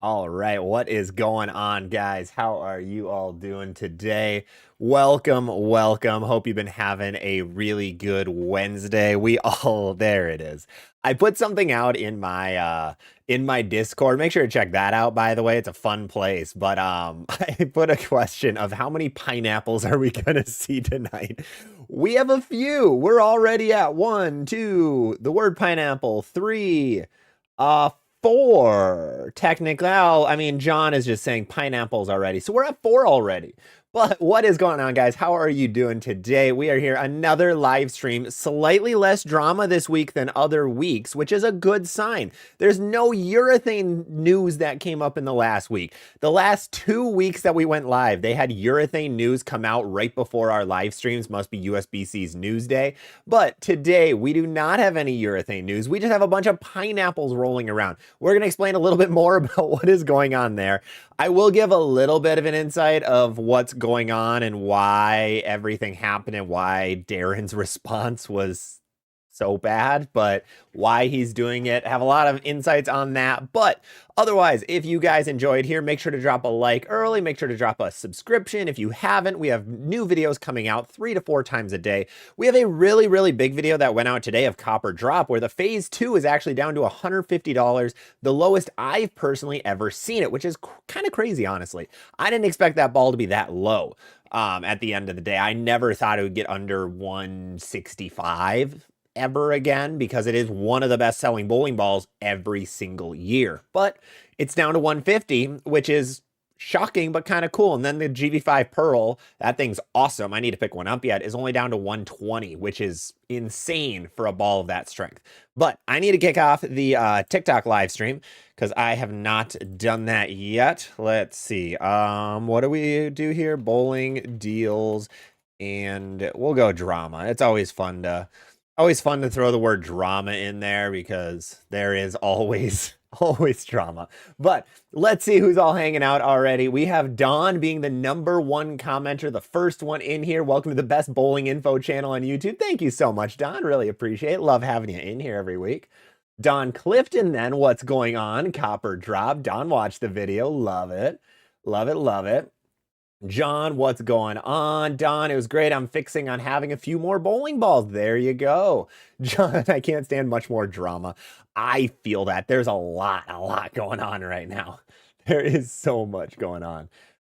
All right, what is going on, guys? How are you all doing today? Welcome, welcome. Hope you've been having a really good Wednesday. There it is. I put something out in my Discord. Make sure to check that out, by the way. It's a fun place. But I put a question of how many pineapples are we gonna see tonight? We have a few. We're already at one, two, the word pineapple, three, uh, four. Technically, well, I mean, John is just saying pineapples already. So we're at four already. But what is going on, guys? How are you doing today? We are here, another live stream, slightly less drama this week than other weeks, which is a good sign. There's no urethane news that came up in the last week. The last 2 weeks that we went live, they had urethane news come out right before our live streams. Must be USB-C's news day. But today, we do not have any urethane news. We just have a bunch of pineapples rolling around. We're going to explain a little bit more about what is going on there. I will give a little bit of an insight of what's going on and why everything happened and why Darren's response was so bad, but why he's doing it. Have a lot of insights on that. But otherwise, if you guys enjoyed here, make sure to drop a like early. Make sure to drop a subscription. If you haven't, we have new videos coming out 3 to 4 times a day. We have a really, really big video that went out today of Copper Drop, where the phase 2 is actually down to $150, the lowest I've personally ever seen it, which is kind of crazy, honestly. I didn't expect that ball to be that low. At the end of the day, I never thought it would get under 165 ever again, because it is one of the best selling bowling balls every single year. But it's down to 150, which is shocking, but kind of cool. And then the GV5 Pearl, that thing's awesome. I need to pick one up yet, is only down to 120, which is insane for a ball of that strength. But I need to kick off the TikTok live stream because I have not done that yet. Let's see. What do we do here? Bowling, deals, and we'll go drama. It's always fun to throw the word drama in there because there is always always drama. But let's see who's all hanging out already. We have Don being the #1 commenter, the first one in here. Welcome to the best bowling info channel on YouTube. Thank you so much, Don. Really appreciate it. Love having you in here every week. Don Clifton, then, what's going on? Copper Drop. Don watched the video. Love it. Love it. Love it. John, what's going on? Don, it was great. I'm fixing on having a few more bowling balls. There you go. John, I can't stand much more drama. I feel that. There's a lot going on right now. There is so much going on.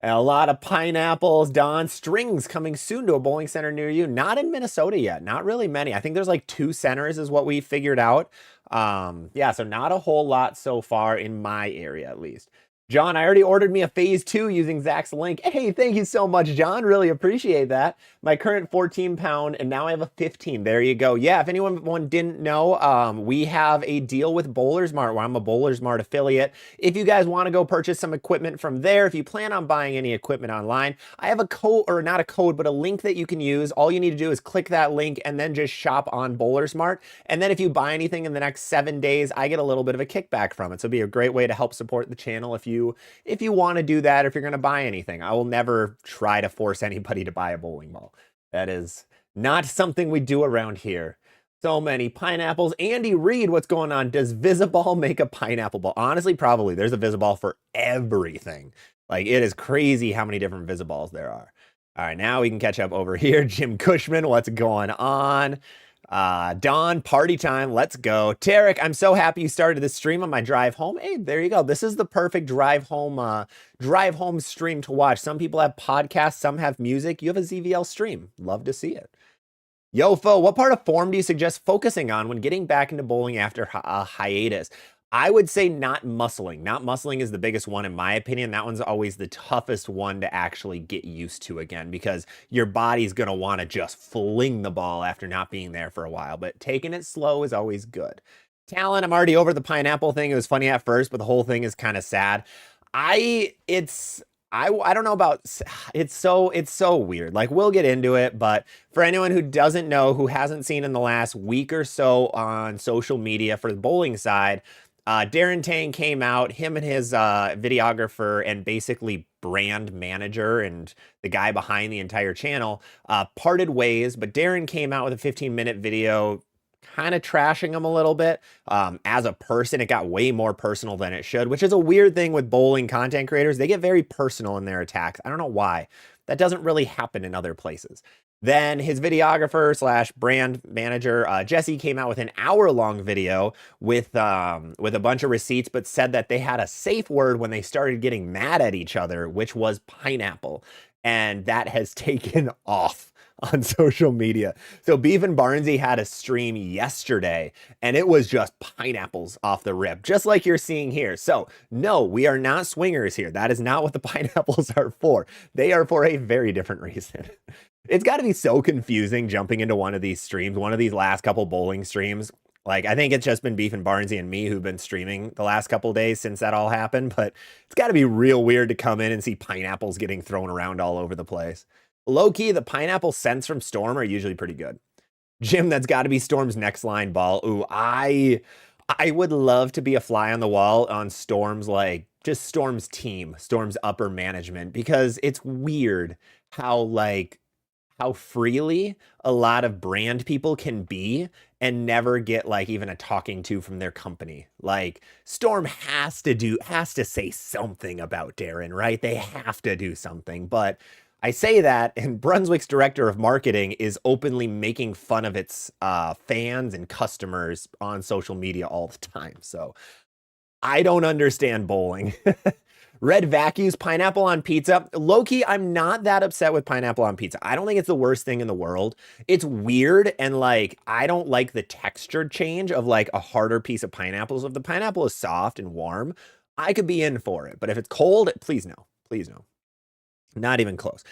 A lot of pineapples. Don, strings coming soon to a bowling center near you. Not in Minnesota yet. Not really many. I think there's like 2 centers is what we figured out. Yeah, so not a whole lot so far in my area, at least. John, I already ordered me a phase 2 using Zach's link. Hey, thank you so much, John. Really appreciate that. My current 14 pound, and now I have a 15. There you go. Yeah, if anyone didn't know, we have a deal with Bowlers Mart, where I'm a Bowlers Mart affiliate. If you guys want to go purchase some equipment from there, if you plan on buying any equipment online, I have a code, or not a code, but a link that you can use. All you need to do is click that link and then just shop on Bowlers Mart. And then if you buy anything in the next 7 days, I get a little bit of a kickback from it. So it'd be a great way to help support the channel if you want to do that, if you're going to buy anything. I will never try to force anybody to buy a bowling ball. That is not something we do around here. So many pineapples. Andy Reed, what's going on? Does Visiball make a pineapple ball? Honestly, probably. There's a Visiball for everything. Like, it is crazy how many different Visiballs there are. All right, now we can catch up over here. Jim Cushman, what's going on? Dawn, party time. Let's go. Tarek, I'm so happy you started this stream on my drive home. Hey, there you go. This is the perfect drive home stream to watch. Some people have podcasts, some have music. You have a ZVL stream. Love to see it. Yofo, what part of form do you suggest focusing on when getting back into bowling after a hiatus? I would say not muscling. Not muscling is the biggest one in my opinion. That one's always the toughest one to actually get used to again, because your body's going to want to just fling the ball after not being there for a while. But taking it slow is always good. Talon, I'm already over the pineapple thing. It was funny at first, but the whole thing is kind of sad. I don't know about, it's so weird. Like, we'll get into it, but for anyone who doesn't know, who hasn't seen in the last week or so on social media for the bowling side, Darren Tang came out, him and his videographer and basically brand manager and the guy behind the entire channel parted ways, but Darren came out with a 15-minute video kind of trashing him a little bit. As a person, it got way more personal than it should, which is a weird thing with bowling content creators. They get very personal in their attacks. I don't know why. That doesn't really happen in other places. Then his videographer slash brand manager, Jesse, came out with an hour-long video with a bunch of receipts, but said that they had a safe word when they started getting mad at each other, which was pineapple. And that has taken off on social media. So Beef and Barnsey had a stream yesterday, and it was just pineapples off the rip, just like you're seeing here. So no, we are not swingers here. That is not what the pineapples are for. They are for a very different reason. It's got to be so confusing jumping into one of these streams, one of these last couple bowling streams. Like, I think it's just been Beef and Barnsey and me who've been streaming the last couple days since that all happened, but it's got to be real weird to come in and see pineapples getting thrown around all over the place. Low-key, the pineapple scents from Storm are usually pretty good. Jim, that's got to be Storm's next line ball. Ooh, I would love to be a fly on the wall on Storm's, like, just Storm's team, Storm's upper management, because it's weird how freely a lot of brand people can be and never get like even a talking to from their company. Like Storm has to say something about Darren, right? They have to do something. But I say that, and Brunswick's director of marketing is openly making fun of its fans and customers on social media all the time. So I don't understand bowling. Red Vacuums, pineapple on pizza. Low-key, I'm not that upset with pineapple on pizza. I don't think it's the worst thing in the world. It's weird, and like, I don't like the texture change of like a harder piece of pineapple. So if the pineapple is soft and warm, I could be in for it. But if it's cold, please no. Please no. Not even close.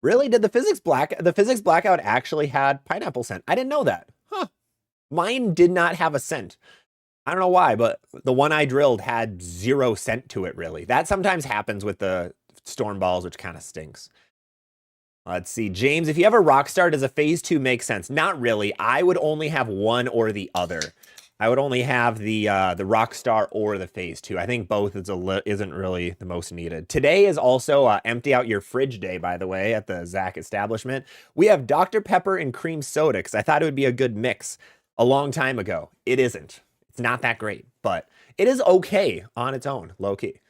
Really? Did the physics blackout actually had pineapple scent? I didn't know that. Huh. Mine did not have a scent. I don't know why, but the one I drilled had 0 scent to it, really. That sometimes happens with the Storm balls, which kind of stinks. Let's see. James, if you have a Rockstar, does a phase 2 make sense? Not really. I would only have one or the other. I would only have the Rockstar or the phase 2. I think both isn't really the most needed. Today is also empty out your fridge day, by the way, at the Zach establishment. We have Dr. Pepper and cream soda, because I thought it would be a good mix a long time ago. It isn't. It's not that great, but it is okay on its own, low-key.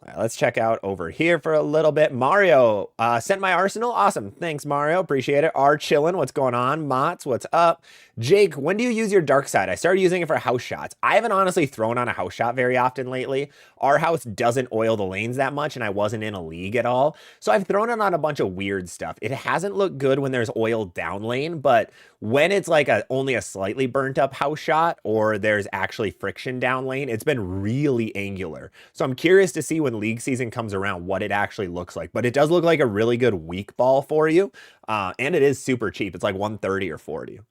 All right, let's check out over here for a little bit. Mario sent my arsenal. Awesome. Thanks, Mario. Appreciate it. R chillin'. What's going on? Mott's, what's up? Jake, when do you use your dark side? I started using it for house shots. I haven't honestly thrown on a house shot very often lately. Our house doesn't oil the lanes that much, and I wasn't in a league at all. So I've thrown it on a bunch of weird stuff. It hasn't looked good when there's oil down lane, but when it's like only a slightly burnt up house shot or there's actually friction down lane, it's been really angular. So I'm curious to see when league season comes around what it actually looks like. But it does look like a really good weak ball for you. And it is super cheap. It's like 130 or 40.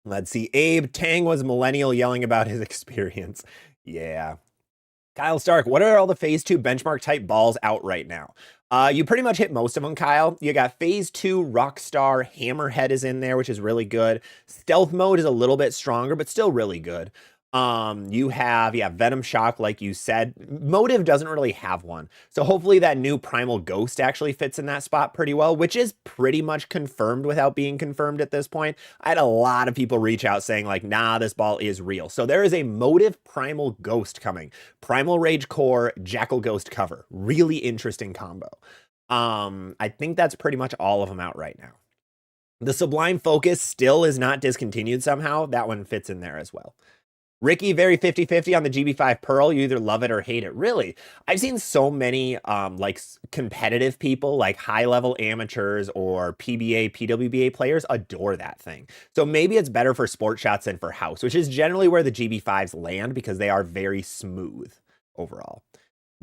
Let's see. Abe, Tang was millennial yelling about his experience. Yeah. Kyle Stark, what are all the phase 2 benchmark type balls out right now? You pretty much hit most of them, Kyle. You got phase 2 Rockstar, Hammerhead is in there, which is really good. Stealth mode is a little bit stronger, but still really good. You have, Venom Shock, like you said. Motive doesn't really have one. So hopefully that new Primal Ghost actually fits in that spot pretty well, which is pretty much confirmed without being confirmed at this point. I had a lot of people reach out saying like, nah, this ball is real. So there is a Motive Primal Ghost coming. Primal Rage Core, Jackal Ghost cover. Really interesting combo. I think that's pretty much all of them out right now. The Sublime Focus still is not discontinued somehow. That one fits in there as well. Ricky, very 50-50 on the GB5 Pearl. You either love it or hate it. Really, I've seen so many like competitive people, like high-level amateurs or PBA, PWBA players adore that thing. So maybe it's better for sport shots than for house, which is generally where the GB5s land because they are very smooth overall.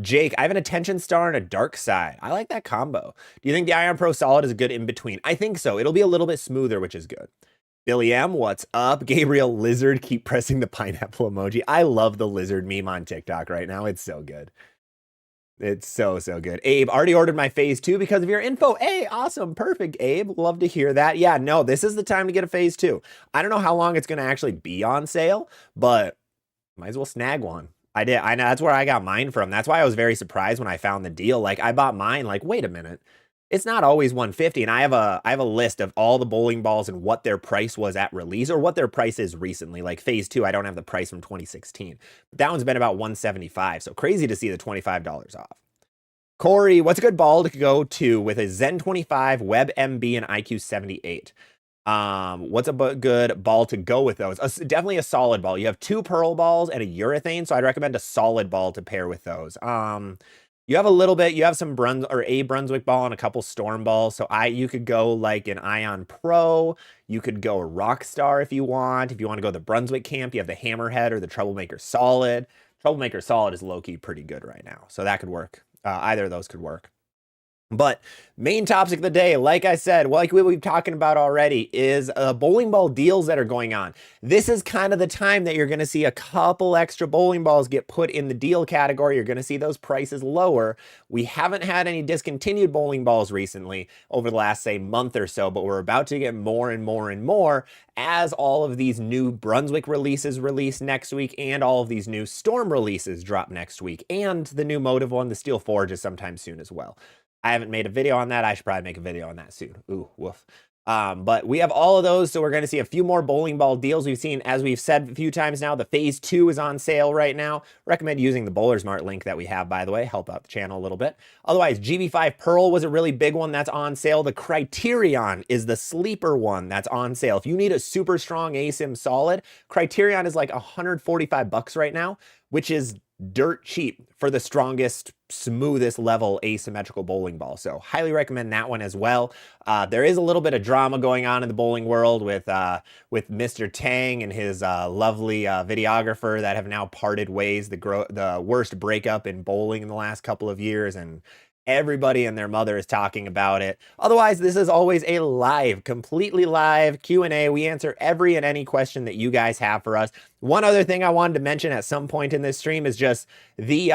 Jake, I have an Attention Star and a Dark Side. I like that combo. Do you think the Ion Pro Solid is a good in-between? I think so. It'll be a little bit smoother, which is good. Billy M, what's up? Gabriel Lizard, keep pressing the pineapple emoji. I love the lizard meme on TikTok right now. It's so good. It's so good. Abe, already ordered my phase 2 because of your info. Hey, awesome. Perfect, Abe. Love to hear that. Yeah, no, this is the time to get a phase 2. I don't know how long it's going to actually be on sale, but might as well snag one. I did. I know that's where I got mine from. That's why I was very surprised when I found the deal. Like, I bought mine, like, wait a minute. it's not always 150. And I have a list of all the bowling balls and what their price was at release or what their price is recently. Like phase 2, I don't have the price from 2016. But that one's been about 175. So crazy to see the $25 off. Corey, what's a good ball to go to with a Zen 25, Web MB, and IQ 78? What's a good ball to go with those? Definitely a solid ball. You have 2 pearl balls and a urethane, so I'd recommend a solid ball to pair with those. You have a little bit, you have some a Brunswick ball and a couple storm balls. So you could go like an Ion Pro. You could go a Rockstar if you want. If you want to go the Brunswick camp, you have the Hammerhead or the Troublemaker Solid. Troublemaker Solid is low-key pretty good right now. So that could work. Either of those could work. But main topic of the day, like I said, like we've been talking about already, is bowling ball deals that are going on. This is kind of the time that you're going to see a couple extra bowling balls get put in the deal category. You're going to see those prices lower. We haven't had any discontinued bowling balls recently over the last, say, month or so, but we're about to get more and more and more as all of these new Brunswick releases release next week and all of these new Storm releases drop next week. And the new Motive one, the Steel Forge, is sometime soon as well. I haven't made a video on that. I should probably make a video on that soon. Ooh, woof. But we have all of those, so we're going to see a few more bowling ball deals. We've seen, as we've said a few times now, the phase 2 is on sale right now. Recommend using the Bowler Smart link that we have, by the way. Help out the channel a little bit. Otherwise, GB5 Pearl was a really big one that's on sale. The Criterion is the sleeper one that's on sale. If you need a super strong ASIM solid, Criterion is like $145 right now, which is dirt cheap for the strongest, smoothest level asymmetrical bowling ball. So highly recommend that one as well. There is a little bit of drama going on in the bowling world with Mr. Tang and his lovely videographer that have now parted ways. The worst breakup in bowling in the last couple of years, and everybody and their mother is talking about it. Otherwise, this is always a completely live Q&A. We answer every and any question that you guys have for us. One other thing I wanted to mention at some point in this stream is just the,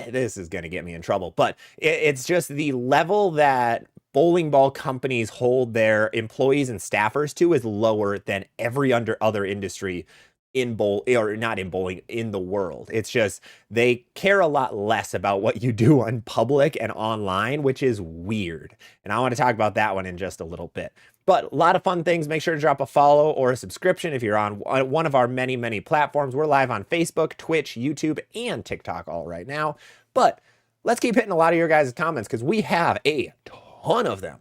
this is going to get me in trouble, but it's just the level that bowling ball companies hold their employees and staffers to is lower than every other industry in the world. It's just they care a lot less about what you do on public and online, which is weird. And I want to talk about that one in just a little bit. But a lot of fun things. Make sure to drop a follow or a subscription if you're on one of our many, many platforms. We're live on Facebook, Twitch, YouTube, and TikTok all right now. But let's keep hitting a lot of your guys' comments because we have a ton of them.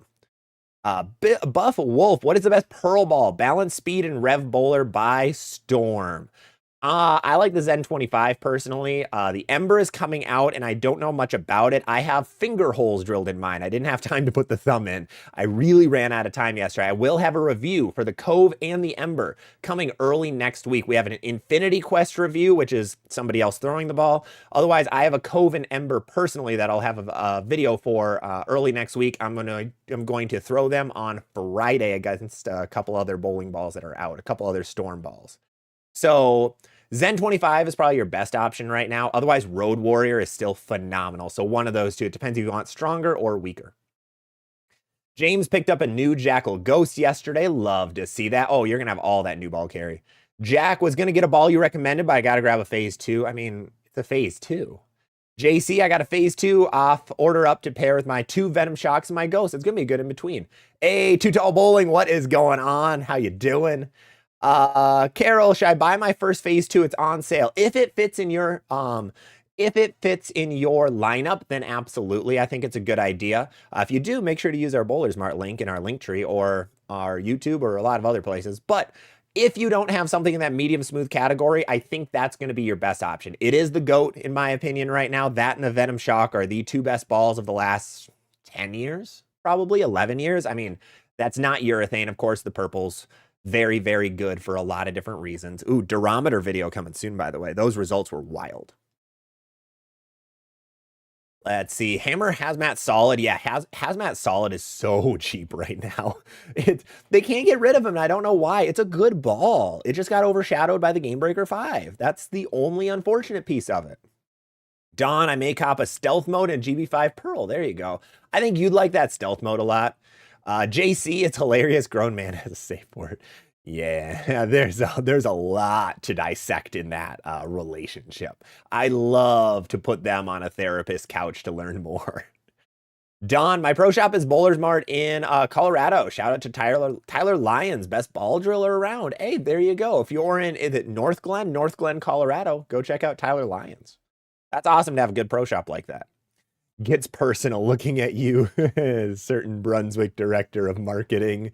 Buff Wolf, what is the best pearl ball? Balance, speed, and rev bowler by Storm. I like the Zen 25 personally. The Ember is coming out and I don't know much about it. I have finger holes drilled in mine. I didn't have time to put the thumb in. I really ran out of time yesterday. I will have a review for the Cove and the Ember coming early next week. We have an Infinity Quest review, which is somebody else throwing the ball. Otherwise, I have a Cove and Ember personally that I'll have a video for early next week. I'm going to throw them on Friday against a couple other bowling balls that are out, a couple other Storm balls. So Zen 25 is probably your best option right now. Otherwise, Road Warrior is still phenomenal. So one of those two. It depends if you want stronger or weaker. James picked up a new Jackal Ghost yesterday. Love to see that. Oh, you're going to have all that new ball carry. Jack was going to get a ball you recommended, but I got to grab a phase 2. I mean, it's a phase 2. JC, I got a phase 2 off order up to pair with my 2 Venom Shocks and my Ghost. It's going to be good in between. Hey, Too Tall Bowling, what is going on? How you doing? Carol, should I buy my first phase 2? It's on sale. If it fits in your lineup, then absolutely. I think it's a good idea. If you do, make sure to use our Bowler Smart link in our link tree or our YouTube or a lot of other places. But if you don't have something in that medium smooth category, I think that's going to be your best option. It is the GOAT, in my opinion, right now. That and the Venom Shock are the 2 best balls of the last 10 years, probably 11 years. I mean, that's not urethane. Of course, the purples, very, very good for a lot of different reasons. Ooh, Durometer video coming soon, by the way. Those results were wild. Let's see. Hammer Hazmat Solid. Yeah, Hazmat Solid is so cheap right now. They can't get rid of him, and I don't know why. It's a good ball. It just got overshadowed by the Game Breaker 5. That's the only unfortunate piece of it. Don, I may cop a stealth mode in GB5 Pearl. There you go. I think you'd like that stealth mode a lot. JC, it's hilarious. Grown man has a safe word. Yeah, there's a lot to dissect in that relationship. I love to put them on a therapist couch to learn more. Don, my pro shop is Bowlers Mart in Colorado. Shout out to Tyler Lyons, best ball driller around. Hey, there you go. If you're in, is it North Glen, Colorado, go check out Tyler Lyons. That's awesome to have a good pro shop like that. Gets personal looking at you, certain Brunswick director of marketing.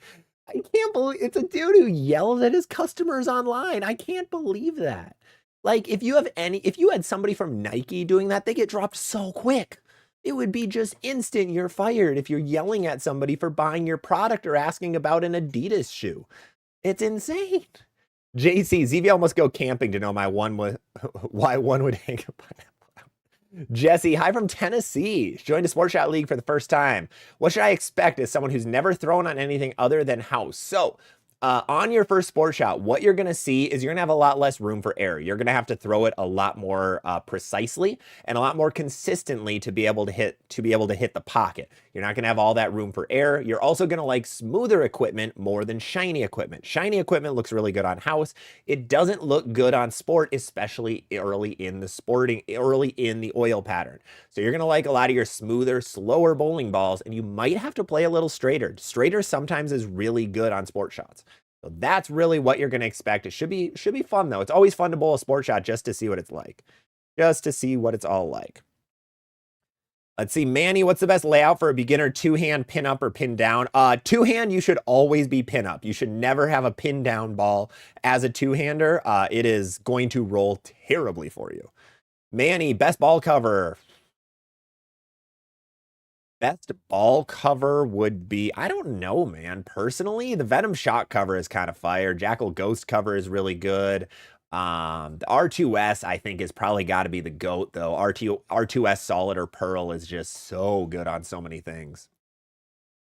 I can't believe it's a dude who yells at his customers online. I can't believe that. Like, if you had somebody from Nike doing that, they get dropped so quick. It would be just instant. You're fired if you're yelling at somebody for buying your product or asking about an Adidas shoe. It's insane. JC, ZVL must go camping to know why one would hang up on that. Jesse, hi from Tennessee. Joined a Sports Shot League for the first time. What should I expect as someone who's never thrown on anything other than house? So, on your first Sports Shot, what you're going to see is you're going to have a lot less room for error. You're going to have to throw it a lot more precisely and a lot more consistently to be able to hit the pocket. You're not going to have all that room for error. You're also going to like smoother equipment more than shiny equipment. Shiny equipment looks really good on house. It doesn't look good on sport, especially early in the oil pattern. So you're going to like a lot of your smoother, slower bowling balls, and you might have to play a little straighter. Straighter sometimes is really good on sport shots. So that's really what you're going to expect. It should be fun, though. It's always fun to bowl a sport shot just to see what it's like. Just to see what it's all like. Let's see. Manny, what's the best layout for a beginner two-hand pin up or pin down? Two-hand, you should always be pin up. You should never have a pin down ball as a two-hander. It is going to roll terribly for you. Manny, best ball cover. Best ball cover would be, I don't know, man. Personally, the Venom Shock cover is kind of fire. Jackal Ghost cover is really good. The R2S, I think, is probably got to be the GOAT, though. R2S Solid or Pearl is just so good on so many things.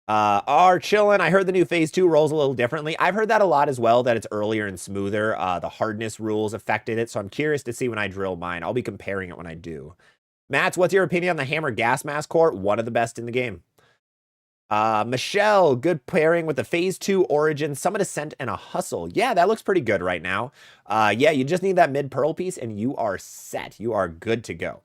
Chillin', I heard the new Phase 2 rolls a little differently. I've heard that a lot as well, that it's earlier and smoother. The hardness rules affected it, so I'm curious to see when I drill mine. I'll be comparing it when I do. Mats, what's your opinion on the Hammer Gas Mask Core? One of the best in the game. Michelle, good pairing with the Phase 2 Origin, Summit Ascent, and a Hustle. Yeah, that looks pretty good right now. Yeah, you just need that mid-pearl piece, and you are set. You are good to go.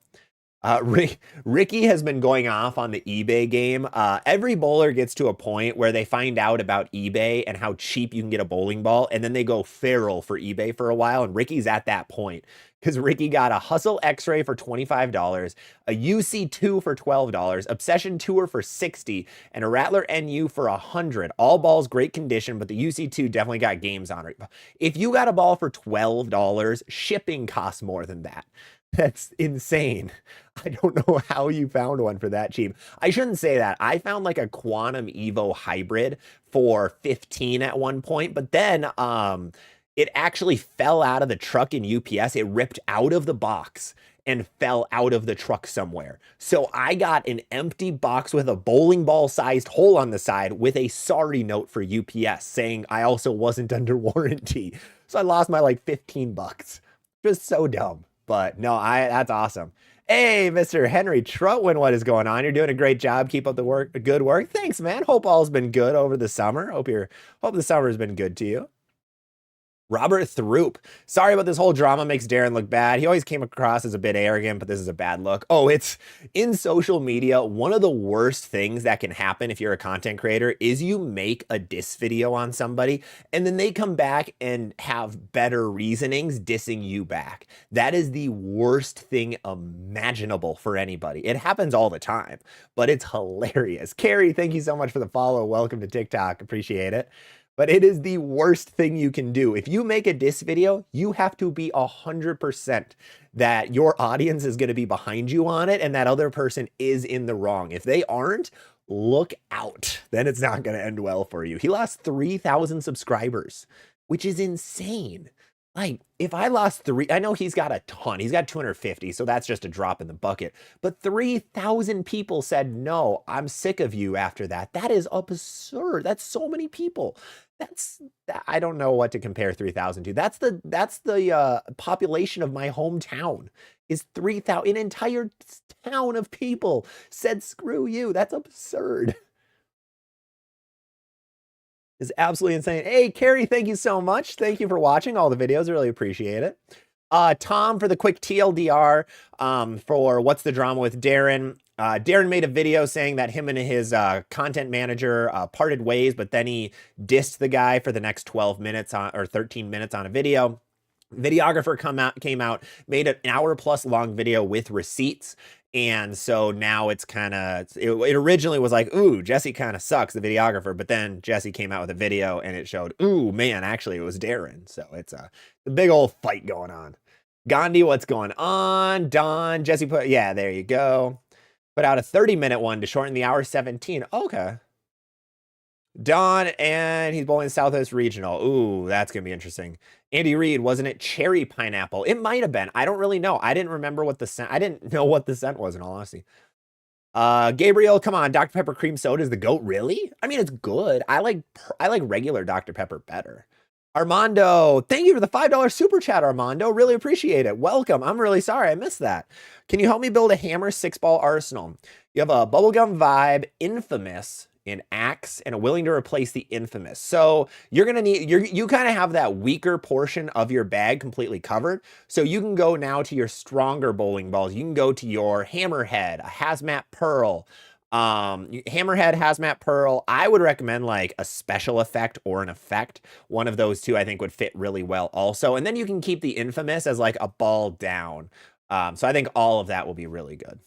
Ricky has been going off on the eBay game. Every bowler gets to a point where they find out about eBay and how cheap you can get a bowling ball, and then they go feral for eBay for a while, and Ricky's at that point. Because Ricky got a Hustle X-Ray for $25, a UC2 for $12, Obsession Tour for $60, and a Rattler NU for $100. All balls great condition, but the UC2 definitely got games on it. If you got a ball for $12, shipping costs more than that. That's insane. I don't know how you found one for that cheap. I shouldn't say that. I found like a Quantum Evo hybrid for $15 at one point, but then it actually fell out of the truck in UPS. It ripped out of the box and fell out of the truck somewhere. So I got an empty box with a bowling ball sized hole on the side with a sorry note for UPS saying I also wasn't under warranty. So I lost my like 15 bucks. Just so dumb. But no, that's awesome. Hey, Mr. Henry Trotwin, what is going on? You're doing a great job. Keep up the good work. Thanks, man. Hope all's been good over the summer. Hope the summer's been good to you. Robert Throop. Sorry about this whole drama, makes Darren look bad. He always came across as a bit arrogant, but this is a bad look. Oh, it's in social media. One of the worst things that can happen if you're a content creator is you make a diss video on somebody and then they come back and have better reasonings dissing you back. That is the worst thing imaginable for anybody. It happens all the time, but it's hilarious. Carrie, thank you so much for the follow. Welcome to TikTok. Appreciate it. But it is the worst thing you can do. If you make a diss video, you have to be 100% that your audience is going to be behind you on it and that other person is in the wrong. If they aren't, look out. Then it's not going to end well for you. He lost 3,000 subscribers, which is insane. Like, if I lost I know he's got a ton. He's got 250, so that's just a drop in the bucket. But 3,000 people said, no, I'm sick of you after that. That is absurd. That's so many people. I don't know what to compare 3,000 to. That's the population of my hometown is 3,000. An entire town of people said, screw you. That's absurd. Is absolutely insane. Hey, Carrie, thank you so much. Thank you for watching all the videos. I really appreciate it. Tom, for the quick TLDR for What's the Drama with Darren. Darren made a video saying that him and his content manager parted ways, but then he dissed the guy for the next 12 minutes or 13 minutes on a video. Videographer came out, made an hour-plus long video with receipts. And so now it's kind of, it originally was like, ooh, Jesse kind of sucks, the videographer. But then Jesse came out with a video and it showed, ooh, man, actually it was Darren. So it's a big old fight going on. Gandhi, what's going on? Don, Jesse put, yeah, there you go. Put out a 30-minute one to shorten the hour 17. Okay. Don, and he's bowling Southwest Regional. Ooh, that's going to be interesting. Andy Reid, wasn't it cherry pineapple? It might have been. I don't really know. I didn't remember what the scent, I didn't know what the scent was in all honesty. Gabriel, come on, Dr. Pepper cream soda is the GOAT, really? I mean, it's good. I like regular Dr. Pepper better. Armando, thank you for the $5 super chat, Armando. Really appreciate it. Welcome. I'm really sorry I missed that. Can you help me build a Hammer 6-ball arsenal? You have a Bubblegum Vibe, Infamous, an Axe, and a Willing to replace the Infamous. So you're going to need, you kind of have that weaker portion of your bag completely covered. So you can go now to your stronger bowling balls. You can go to your Hammerhead, a Hazmat Pearl, Hammerhead, Hazmat Pearl. I would recommend like a special effect or an effect. One of those two I think would fit really well also. And then you can keep the Infamous as like a ball down. So I think all of that will be really good.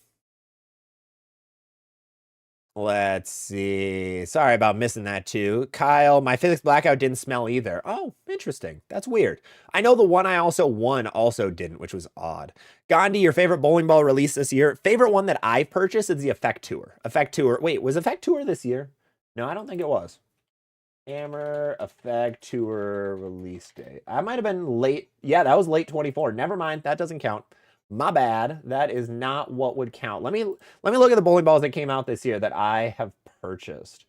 Let's see. Sorry about missing that too. Kyle, my physics blackout didn't smell either. Oh, interesting. That's weird. I know the one I also won also didn't, which was odd. Gandhi, your favorite bowling ball release this year? Favorite one that I purchased is the Effect Tour. Effect Tour. Wait, was Effect Tour this year? No, I don't think it was. Hammer Effect Tour release date. I might have been late. Yeah, that was late 24. Never mind. That doesn't count. My bad. That is not what would count. Let me look at the bowling balls that came out this year that I have purchased.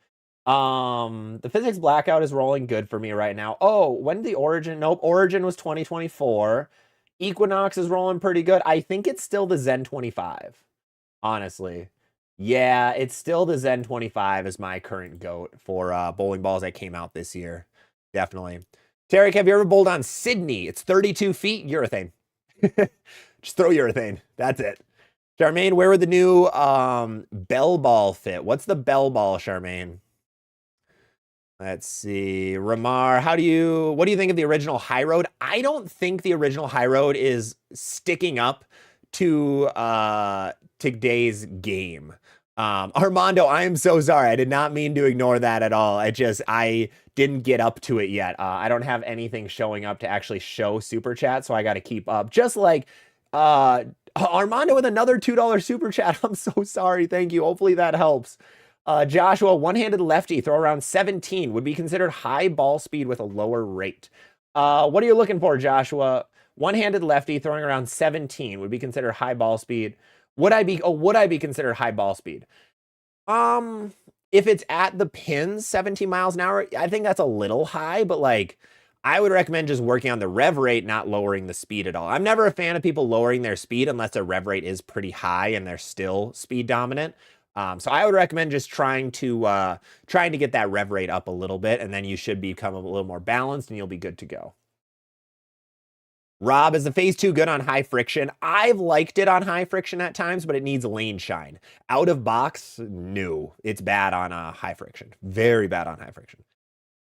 The physics blackout is rolling good for me right now. Oh, when did the Origin? Nope, Origin was 2024. Equinox is rolling pretty good. I think it's still the Zen 25. Honestly. Yeah, it's still the Zen 25 is my current GOAT for bowling balls that came out this year. Definitely. Tarek, have you ever bowled on Sydney? It's 32 feet urethane. Just throw urethane. That's it. Charmaine, where would the new bell ball fit? What's the bell ball, Charmaine? Let's see. Ramar, what do you think of the original High Road? I don't think the original High Road is sticking up to today's game. Armando, I am so sorry. I did not mean to ignore that at all. I didn't get up to it yet. I don't have anything showing up to actually show super chat, so I got to keep up. Just like Armando with another $2 super chat. I'm so sorry. Thank you. Hopefully that helps. Joshua, one-handed lefty, throw around 17, would be considered high ball speed with a lower rate. What are you looking for, Joshua? One-handed lefty throwing around 17 would be considered high ball speed. Would I be considered high ball speed? If it's at the pins, 17 miles an hour, I think that's a little high, but like, I would recommend just working on the rev rate, not lowering the speed at all. I'm never a fan of people lowering their speed unless their rev rate is pretty high and they're still speed dominant. So I would recommend just trying to get that rev rate up a little bit, and then you should become a little more balanced and you'll be good to go. Rob, is the phase 2 good on high friction? I've liked it on high friction at times, but it needs lane shine. Out of box, no. It's bad on high friction. Very bad on high friction.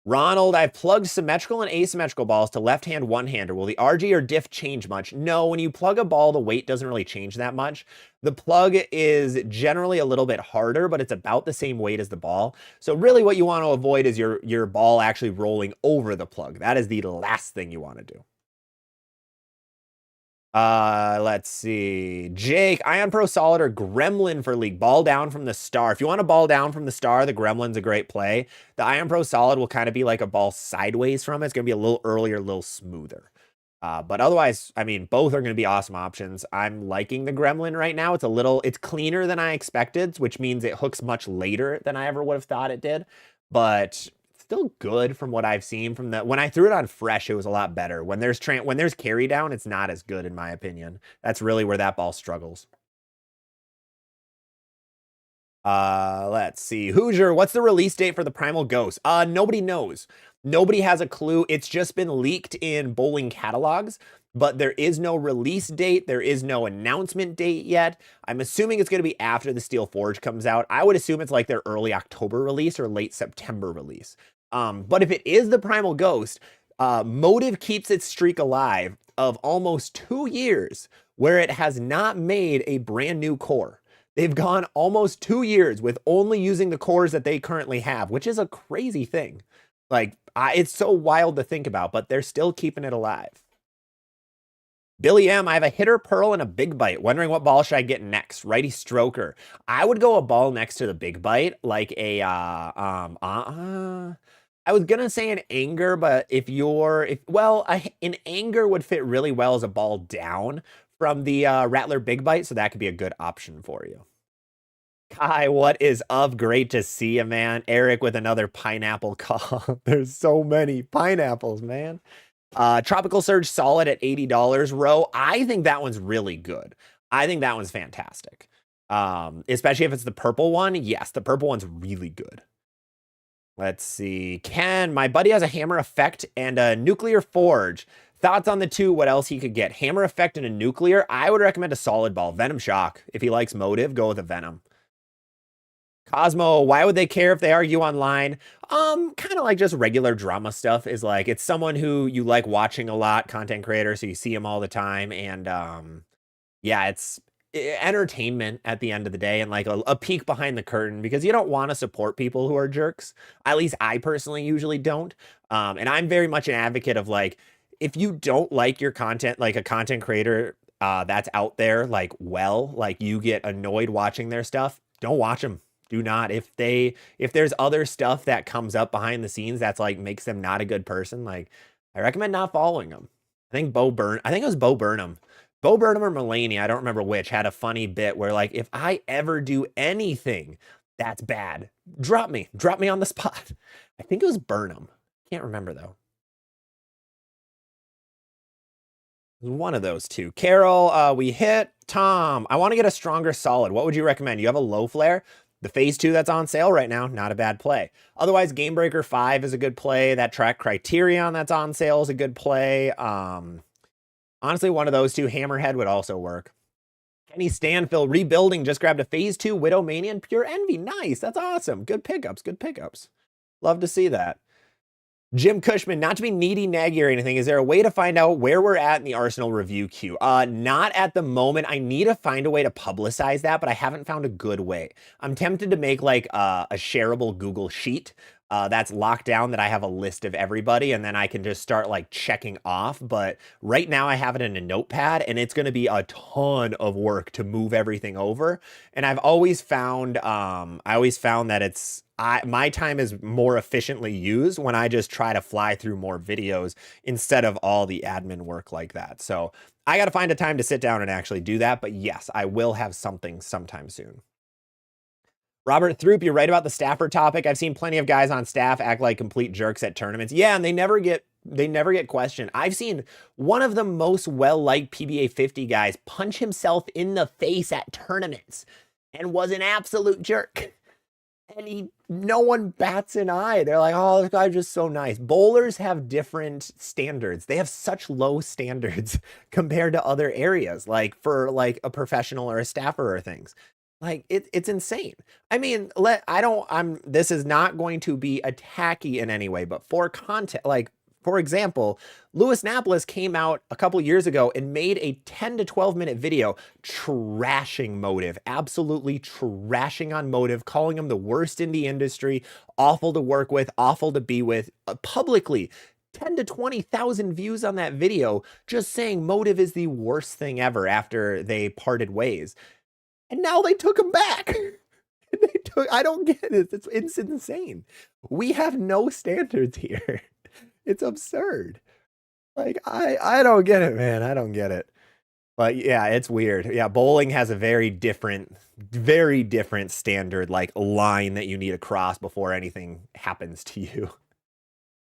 Ronald, I've plugged symmetrical and asymmetrical balls to left-hand one-hander. Will the RG or diff change much? No, when you plug a ball, the weight doesn't really change that much. The plug is generally a little bit harder, but it's about the same weight as the ball. So really what you want to avoid is your ball actually rolling over the plug. That is the last thing you want to do. Let's see. Jake, Ion Pro Solid or Gremlin for League. Ball down from the star. If you want a ball down from the star, the Gremlin's a great play. The Ion Pro Solid will kind of be like a ball sideways from it. It's going to be a little earlier, a little smoother. But otherwise, I mean, both are going to be awesome options. I'm liking the Gremlin right now. It's cleaner than I expected, which means it hooks much later than I ever would have thought it did. But still good from what I've seen from when I threw it on fresh, it was a lot better. When there's carry down, it's not as good in my opinion. That's really where that ball struggles. Let's see. Hoosier, what's the release date for the Primal Ghost? Nobody knows. Nobody has a clue. It's just been leaked in bowling catalogs, but there is no release date. There is no announcement date yet. I'm assuming it's going to be after the Steel Forge comes out. I would assume it's like their early October release or late September release. But if it is the Primal Ghost, Motive keeps its streak alive of almost 2 years where it has not made a brand new core. They've gone almost 2 years with only using the cores that they currently have, which is a crazy thing. Like, it's so wild to think about, but they're still keeping it alive. Billy M, I have a hitter, pearl, and a big bite. Wondering what ball should I get next? Righty stroker. I would go a ball next to the big bite, like a I was gonna say an anger, but an anger would fit really well as a ball down from the Rattler Big Bite, so that could be a good option for you. Kai, what is up? Great to see you, man. Eric with another pineapple call. There's so many pineapples, man. Tropical Surge solid at $80. Row, I think that one's really good. I think that one's fantastic. Especially if it's the purple one. Yes, the purple one's really good. Let's see. Ken, my buddy has a hammer effect and a nuclear forge. Thoughts on the two? What else he could get? Hammer effect and a nuclear. I would recommend a solid ball. Venom Shock. If he likes Motive, go with a Venom. Cosmo, why would they care if they argue online? Kind of like just regular drama stuff is like, it's someone who you like watching a lot, content creator, so you see him all the time. And yeah, it's entertainment at the end of the day and like a peek behind the curtain because you don't want to support people who are jerks. At least I personally usually don't. And I'm very much an advocate of like, if you don't like your content, like a content creator that's out there, like you get annoyed watching their stuff, don't watch them. Do not. If there's other stuff that comes up behind the scenes that's like makes them not a good person, like I recommend not following them. I think it was Bo Burnham. Bo Burnham or Mulaney, I don't remember which, had a funny bit where like, if I ever do anything that's bad, drop me on the spot. I think it was Burnham. Can't remember though. It was one of those two. Carol, we hit. Tom, I want to get a stronger solid. What would you recommend? You have a low flare? The phase 2 that's on sale right now, not a bad play. Otherwise, Game Breaker 5 is a good play. That track Criterion that's on sale is a good play. Honestly, one of those two, Hammerhead, would also work. Kenny Stanfill, rebuilding, just grabbed a phase 2, Widowmania, and Pure Envy. Nice, that's awesome. Good pickups, good pickups. Love to see that. Jim Cushman, not to be needy, naggy, or anything, is there a way to find out where we're at in the Arsenal review queue? Not at the moment. I need to find a way to publicize that, but I haven't found a good way. I'm tempted to make like a shareable Google Sheet that's locked down that I have a list of everybody, and then I can just start like checking off. But right now I have it in a notepad, and it's going to be a ton of work to move everything over. And I've always found, that my time is more efficiently used when I just try to fly through more videos instead of all the admin work like that. So I got to find a time to sit down and actually do that. But yes, I will have something sometime soon. Robert Throop, you're right about the staffer topic. I've seen plenty of guys on staff act like complete jerks at tournaments. Yeah, and they never get questioned. I've seen one of the most well-liked PBA 50 guys punch himself in the face at tournaments and was an absolute jerk. And no one bats an eye. They're like, oh, this guy's just so nice. Bowlers have different standards. They have such low standards compared to other areas, like for like a professional or a staffer or things. Like it's insane. I mean, this is not going to be attacky in any way, but for content, like for example, Louis Napolis came out a couple years ago and made a 10 to 12 minute video trashing Motive, absolutely trashing on Motive, calling him the worst in the industry, awful to work with, awful to be with, publicly. 10 to 20,000 views on that video, just saying Motive is the worst thing ever after they parted ways. And now they took him back. I don't get it. It's insane. We have no standards here. It's absurd. Like, I don't get it, man. I don't get it. But yeah, it's weird. Yeah, bowling has a very different standard, like line that you need to cross before anything happens to you.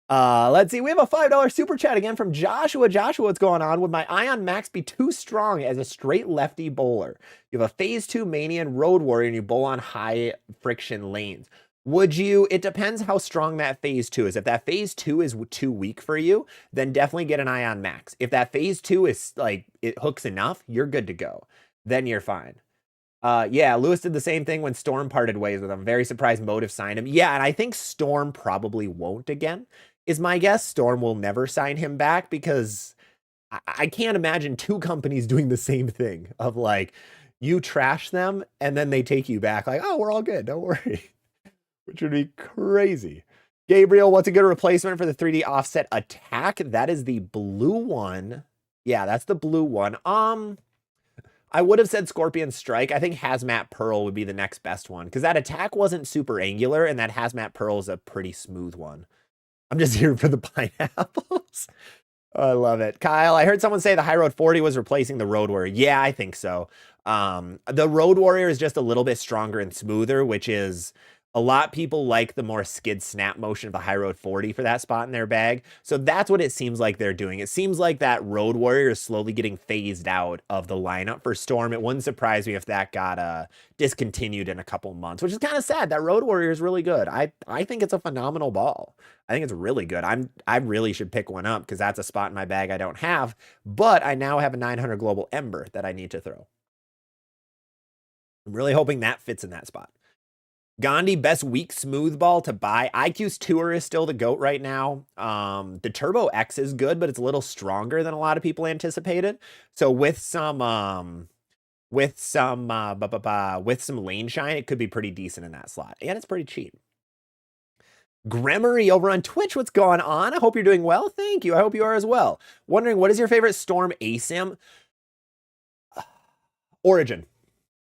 Let's see. We have a $5 super chat again from Joshua. Joshua, what's going on? Would my Ion Max be too strong as a straight lefty bowler? You have a phase 2 Mania and Road Warrior and you bowl on high friction lanes. Would you? It depends how strong that phase two is. If that phase two is too weak for you, then definitely get an eye on Max. If that phase two is like it hooks enough, you're good to go. Then you're fine. Yeah, Lewis did the same thing when Storm parted ways with him. Very surprised Motive signed him. Yeah, and I think Storm probably won't again, is my guess. Storm will never sign him back because I can't imagine two companies doing the same thing of like, you trash them and then they take you back like, oh, we're all good. Don't worry. Which would be crazy. Gabriel, what's a good replacement for the 3D offset attack? That is the blue one. Yeah, that's the blue one. I would have said Scorpion Strike. I think Hazmat Pearl would be the next best one because that attack wasn't super angular and that Hazmat Pearl is a pretty smooth one. I'm just here for the pineapples. Oh, I love it. Kyle, I heard someone say the High Road 40 was replacing the Road Warrior. Yeah, I think so. The Road Warrior is just a little bit stronger and smoother, which is a lot of people like the more skid snap motion of the High Road 40 for that spot in their bag. So that's what it seems like they're doing. It seems like that Road Warrior is slowly getting phased out of the lineup for Storm. It wouldn't surprise me if that got discontinued in a couple months, which is kind of sad. That Road Warrior is really good. I think it's a phenomenal ball. I think it's really good. I really should pick one up because that's a spot in my bag I don't have, but I now have a 900 Global Ember that I need to throw. I'm really hoping that fits in that spot. Gandhi, best weak smooth ball to buy. IQ's Tour is still the GOAT right now. The Turbo X is good, but it's a little stronger than a lot of people anticipated. So with some lane shine, it could be pretty decent in that slot. And it's pretty cheap. Gremory over on Twitch, what's going on? I hope you're doing well. Thank you. I hope you are as well. Wondering, what is your favorite Storm ASIM? Origin.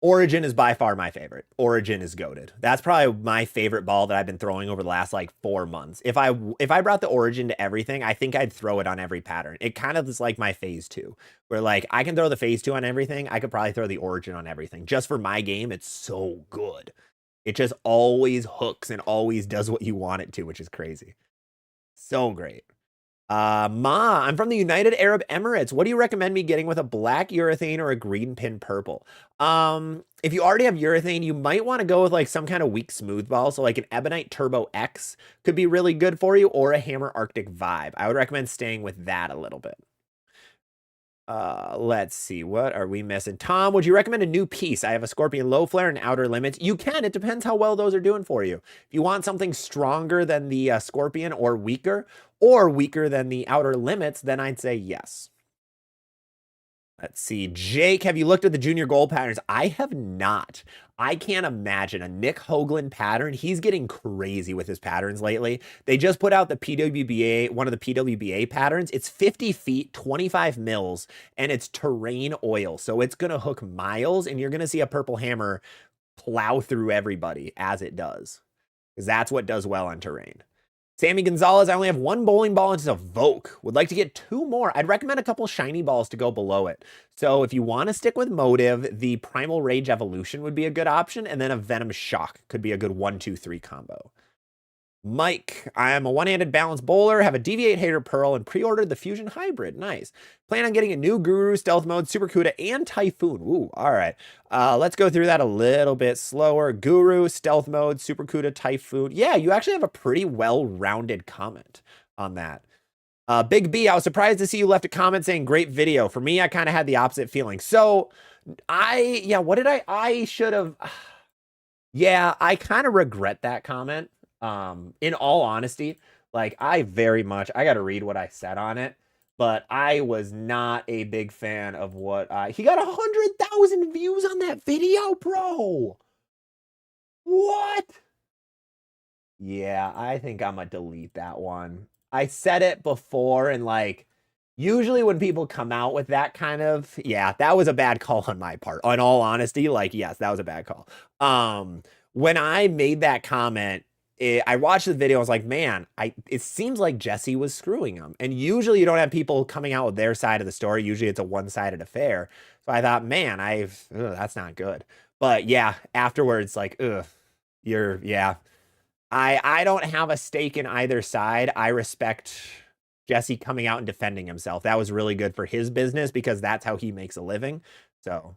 Origin is by far my favorite. Origin is goated. That's probably my favorite ball that I've been throwing over the last like 4 months. If I brought the Origin to everything, I think I'd throw it on every pattern. It kind of is like my phase two, where like I can throw the phase two on everything. I could probably throw the Origin on everything. Just for my game, it's so good. It just always hooks and always does what you want it to, which is crazy. So great. I'm from the United Arab Emirates. What do you recommend me getting with a black urethane or a green pin purple? If you already have urethane, you might want to go with like some kind of weak smooth ball. So like an Ebonite Turbo X could be really good for you, or a Hammer Arctic Vibe. I would recommend staying with that a little bit. Let's see. What are we missing? Tom, would you recommend a new piece? I have a Scorpion Low Flare and Outer Limits. You can. It depends how well those are doing for you. If you want something stronger than the Scorpion or weaker than the Outer Limits, then I'd say yes. Let's see. Jake, have you looked at the junior gold patterns? I have not. I can't imagine a Nick Hoagland pattern. He's getting crazy with his patterns lately. They just put out the PWBA, one of the PWBA patterns. It's 50 feet, 25 mils, and it's terrain oil. So it's going to hook miles, and you're going to see a purple hammer plow through everybody as it does, because that's what does well on terrain. Sammy Gonzalez, I only have one bowling ball and it's a Voke. Would like to get 2 more. I'd recommend a couple shiny balls to go below it. So if you want to stick with Motive, the Primal Rage Evolution would be a good option, and then a Venom Shock could be a good 1-2-3 combo. Mike, I am a one-handed balanced bowler, have a Deviate Hater Pearl, and pre-ordered the Fusion Hybrid. Nice. Plan on getting a new Guru, Stealth Mode, Super Cuda, and Typhoon. Ooh, all right. Let's go through that a little bit slower. Guru, Stealth Mode, Super Cuda, Typhoon. Yeah, you actually have a pretty well-rounded comment on that. Big B, I was surprised to see you left a comment saying great video. For me, I kind of had the opposite feeling. So, I should have, yeah, I kind of regret that comment. In all honesty, like I got to read what I said on it, but I was not a big fan of what he got 100,000 views on that video, bro. What? Yeah, I think I'm gonna delete that one. I said it before, and like, usually when people come out with that kind of, yeah, that was a bad call on my part. In all honesty, like, yes, that was a bad call. When I made that comment, I watched the video. I was like, man, it seems like Jesse was screwing him. And usually you don't have people coming out with their side of the story. Usually it's a one-sided affair. So I thought, man, that's not good. But yeah, afterwards, like, yeah. I don't have a stake in either side. I respect Jesse coming out and defending himself. That was really good for his business because that's how he makes a living. So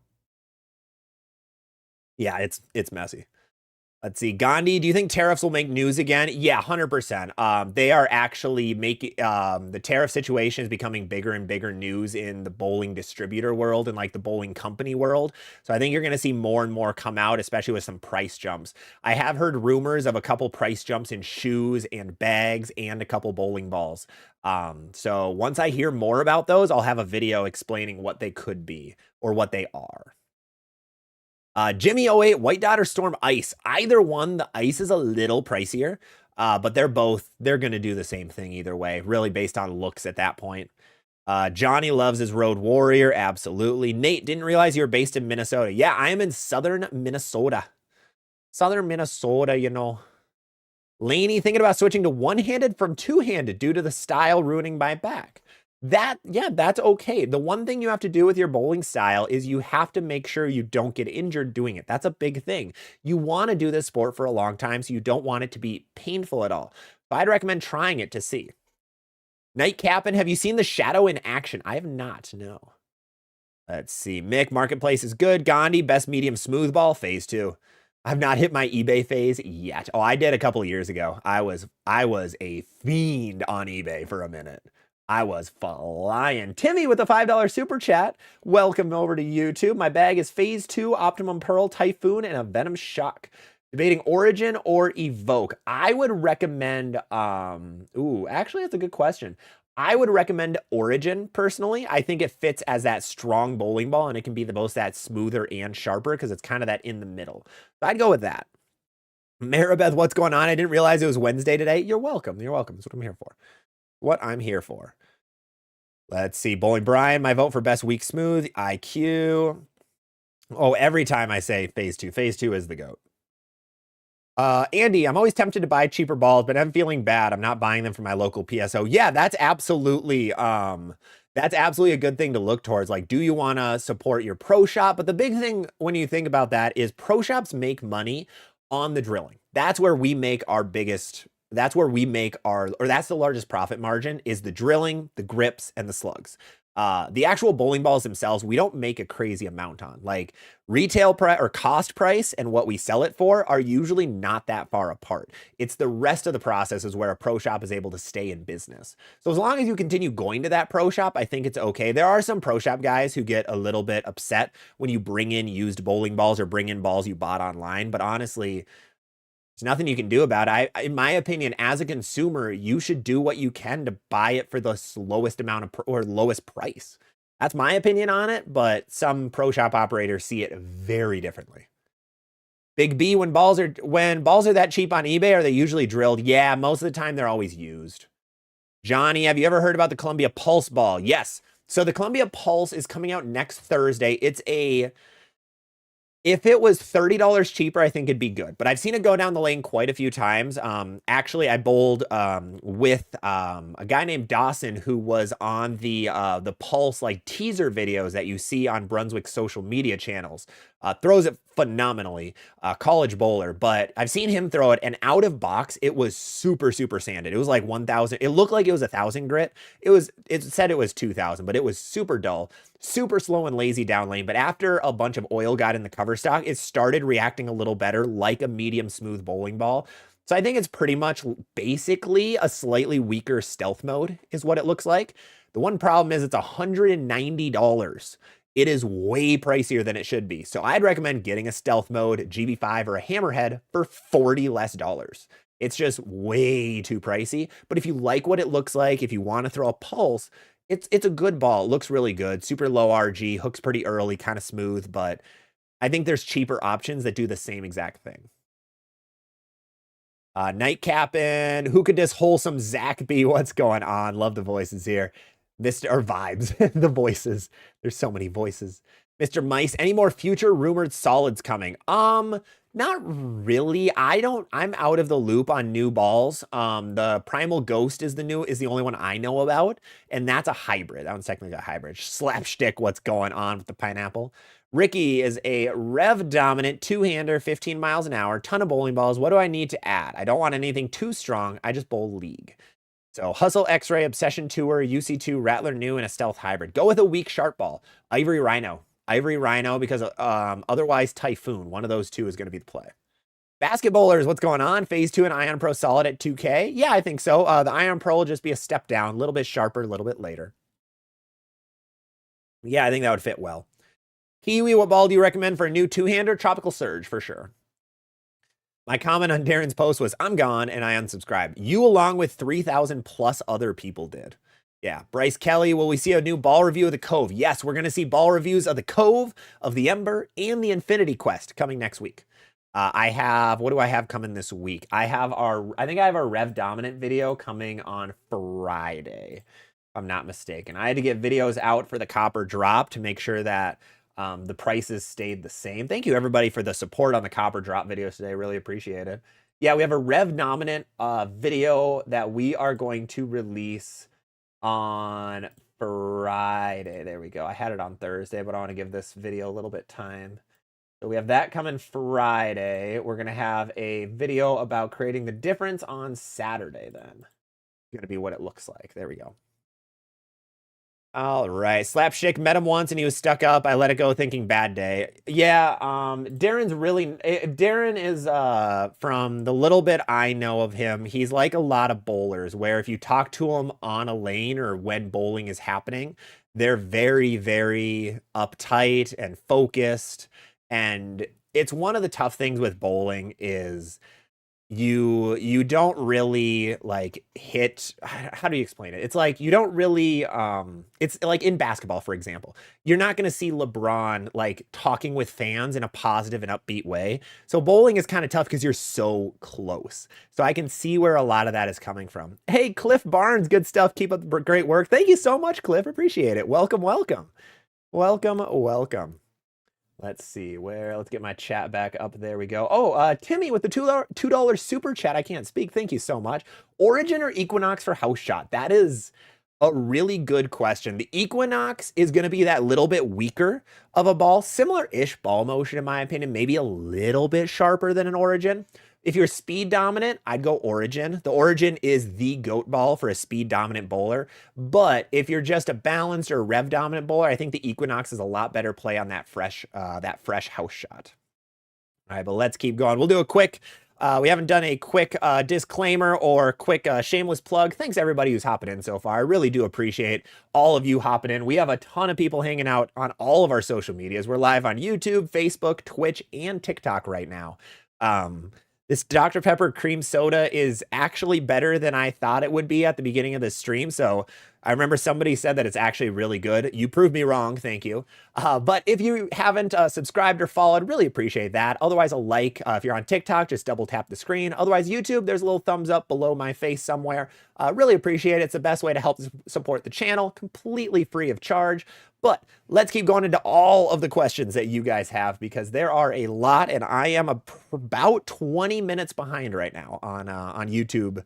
yeah, it's messy. Let's see. Gandhi, do you think tariffs will make news again? Yeah, 100%. They are actually making the tariff situation is becoming bigger and bigger news in the bowling distributor world and like the bowling company world. So I think you're going to see more and more come out, especially with some price jumps. I have heard rumors of a couple price jumps in shoes and bags and a couple bowling balls. So once I hear more about those, I'll have a video explaining what they could be or what they are. Jimmy '08, White Dot or Storm Ice. Either one, the ice is a little pricier, but they're going to do the same thing either way, really based on looks at that point. Johnny loves his Road Warrior. Absolutely. Nate, didn't realize you were based in Minnesota. Yeah, I am in southern Minnesota. Southern Minnesota, you know. Laney, thinking about switching to one-handed from two-handed due to the style ruining my back. Yeah, that's okay. The one thing you have to do with your bowling style is you have to make sure you don't get injured doing it. That's a big thing. You want to do this sport for a long time, so you don't want it to be painful at all. But I'd recommend trying it to see. Nightcappin', have you seen the Shadow in action? I have not, no. Let's see. Mick, Marketplace is good. Gandhi, best medium smooth ball, phase 2. I've not hit my eBay phase yet. Oh, I did a couple of years ago. I was a fiend on eBay for a minute. I was flying. Timmy with a $5 super chat. Welcome over to YouTube. My bag is phase 2, Optimum Pearl, Typhoon, and a Venom Shock. Debating Origin or Evoke. I would recommend, actually that's a good question. I would recommend Origin personally. I think it fits as that strong bowling ball and it can be the most that smoother and sharper because it's kind of that in the middle. So I'd go with that. Maribeth, what's going on? I didn't realize it was Wednesday today. You're welcome. You're welcome. That's what I'm here for. What I'm here for. Let's see. Bowling Brian, my vote for best weak smooth. IQ. Oh, every time I say phase 2. Phase 2 is the GOAT. Andy, I'm always tempted to buy cheaper balls, but I'm feeling bad. I'm not buying them from my local PSO. Yeah, that's absolutely a good thing to look towards. Like, do you want to support your pro shop? But the big thing when you think about that is pro shops make money on the drilling. That's where we make our biggest, that's the largest profit margin is the drilling, the grips, and the slugs. The actual bowling balls themselves, we don't make a crazy amount on. Like retail price or cost price and what we sell it for are usually not that far apart. It's the rest of the process is where a pro shop is able to stay in business. So as long as you continue going to that pro shop, I think it's okay. There are some pro shop guys who get a little bit upset when you bring in used bowling balls or bring in balls you bought online. But honestly, there's nothing you can do about it. In my opinion, as a consumer, you should do what you can to buy it for the lowest amount of or lowest price. That's my opinion on it, but some pro shop operators see it very differently. Big B, when balls are that cheap on eBay, are they usually drilled? Yeah, most of the time they're always used. Johnny, have you ever heard about the Columbia Pulse ball? Yes. So the Columbia Pulse is coming out next Thursday. If it was $30 cheaper, I think it'd be good. But I've seen it go down the lane quite a few times. Actually, I bowled with a guy named Dawson who was on the Pulse like teaser videos that you see on Brunswick social media channels. Throws it phenomenally, college bowler. But I've seen him throw it, and out of box, it was super, super sanded. It was like 1,000. It looked like it was 1,000 grit. It said it was 2,000, but it was super dull, super slow and lazy down lane. But after a bunch of oil got in the cover stock, it started reacting a little better, like a medium smooth bowling ball. So I think it's pretty much basically a slightly weaker stealth mode is what it looks like. The one problem is it's $190. It is way pricier than it should be. So I'd recommend getting a stealth mode GB5 or a hammerhead for $40 less. It's just way too pricey. But if you like what it looks like, if you want to throw a pulse, it's a good ball. It looks really good. Super low RG, hooks pretty early, kind of smooth, but I think there's cheaper options that do the same exact thing. Nightcappin', who could this wholesome Zach be? What's going on? Love the voices here. Mr. Vibes, the voices. There's so many voices. Mr. Mice, any more future rumored solids coming? Not really. I'm out of the loop on new balls. The Primal Ghost is the only one I know about, and that's a hybrid. That one's technically a hybrid. Slapstick, what's going on with the pineapple? Ricky is a rev dominant two-hander, 15 miles an hour, ton of bowling balls. What do I need to add? I don't want anything too strong. I just bowl league. So Hustle X-Ray, Obsession Tour, UC2, Rattler New, and a Stealth Hybrid. Go with a weak sharp ball. Ivory Rhino. Ivory Rhino because otherwise Typhoon. One of those two is going to be the play. Basketballers, what's going on? Phase 2 and Ion Pro solid at 2K? Yeah, I think so. The Ion Pro will just be a step down, a little bit sharper, a little bit later. Yeah, I think that would fit well. Kiwi, what ball do you recommend for a new two-hander? Tropical Surge, for sure. My comment on Darren's post was, I'm gone, and I unsubscribed. You, along with 3,000 plus other people, did. Yeah. Bryce Kelly, will we see a new ball review of the Cove? Yes, we're going to see ball reviews of the Cove, of the Ember, and the Infinity Quest coming next week. What do I have coming this week? I think I have our Rev Dominant video coming on Friday, if I'm not mistaken. I had to get videos out for the Copper Drop to make sure that the prices stayed the same. Thank you, everybody, for the support on the Copper Drop videos today. Really appreciate it. Yeah, we have a Rev Dominant video that we are going to release on Friday. There we go. I had it on Thursday, but I want to give this video a little bit time. So we have that coming Friday. We're going to have a video about creating the difference on Saturday then. It's going to be what it looks like. There we go. All right. Slapstick met him once and he was stuck up. I let it go thinking bad day. Yeah, Darren is, from the little bit I know of him, he's like a lot of bowlers where if you talk to him on a lane or when bowling is happening, they're very, very uptight and focused. And it's one of the tough things with bowling is you don't really like hit, how do you explain it? It's like you don't really it's like in basketball, for example, you're not going to see LeBron like talking with fans in a positive and upbeat way. So bowling is kind of tough because you're so close. So I can see where a lot of that is coming from. Hey, Cliff Barnes, good stuff. Keep up the great work. Thank you so much, Cliff. Appreciate it. Welcome. Let's see let's get my chat back up. There we go. Oh, Timmy with the $2 super chat. I can't speak. Thank you so much. Origin or Equinox for house shot? That is a really good question. The Equinox is going to be that little bit weaker of a ball, similar-ish ball motion in my opinion, maybe a little bit sharper than an Origin. If you're speed dominant, I'd go Origin. The Origin is the GOAT ball for a speed dominant bowler. But if you're just a balanced or rev dominant bowler, I think the Equinox is a lot better play on that fresh house shot. All right, but let's keep going. We'll do a quick, we haven't done a quick disclaimer or quick shameless plug. Thanks everybody who's hopping in so far. I really do appreciate all of you hopping in. We have a ton of people hanging out on all of our social medias. We're live on YouTube, Facebook, Twitch, and TikTok right now. This Dr. Pepper cream soda is actually better than I thought it would be at the beginning of the stream. So I remember somebody said that it's actually really good. You proved me wrong. Thank you. But if you haven't subscribed or followed, really appreciate that. Otherwise, a like. If you're on TikTok, just double tap the screen. Otherwise, YouTube, there's a little thumbs up below my face somewhere. Really appreciate it. It's the best way to help support the channel, completely free of charge. But let's keep going into all of the questions that you guys have because there are a lot, and I am about 20 minutes behind right now on YouTube.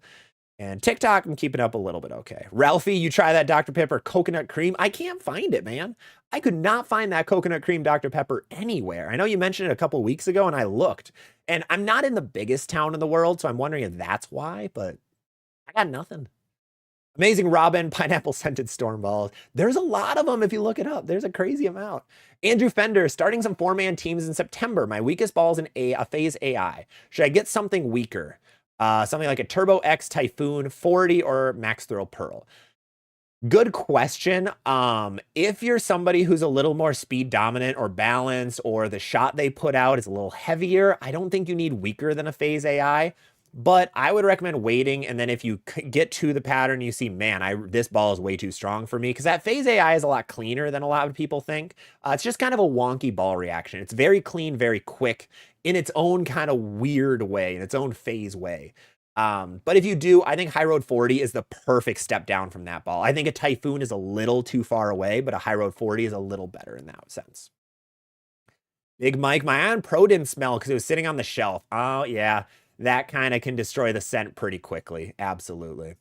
And TikTok, I'm keeping up a little bit okay. Ralphie, you try that Dr. Pepper coconut cream. I can't find it, man. I could not find that coconut cream Dr. Pepper anywhere. I know you mentioned it a couple weeks ago, and I looked. And I'm not in the biggest town in the world, so I'm wondering if that's why, but I got nothing. Amazing Robin, pineapple scented storm balls. There's a lot of them if you look it up. There's a crazy amount. Andrew Fender, starting some 4-man teams in September. My weakest ball is a phase AI. Should I get something weaker? Something like a Turbo X Typhoon 40 or Max Thrill Pearl? Good question. If you're somebody who's a little more speed dominant or balanced, or the shot they put out is a little heavier, I don't think you need weaker than a phase AI. But I would recommend waiting, and then if you get to the pattern, you see, man, this ball is way too strong for me, because that phase AI is a lot cleaner than a lot of people think. It's just kind of a wonky ball reaction. It's very clean, very quick, in its own kind of weird way, in its own phase way. But if you do, I think High Road 40 is the perfect step down from that ball. I think a Typhoon is a little too far away, but a High Road 40 is a little better in that sense. Big Mike, my Ion Pro didn't smell because it was sitting on the shelf. Oh, yeah. That kind of can destroy the scent pretty quickly. Absolutely.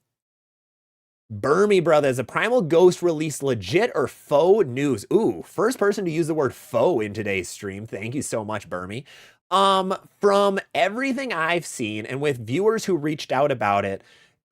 Burmy Brothers, a Primal Ghost release legit or faux news? Ooh, first person to use the word faux in today's stream. Thank you so much, Burmy. From everything I've seen and with viewers who reached out about it,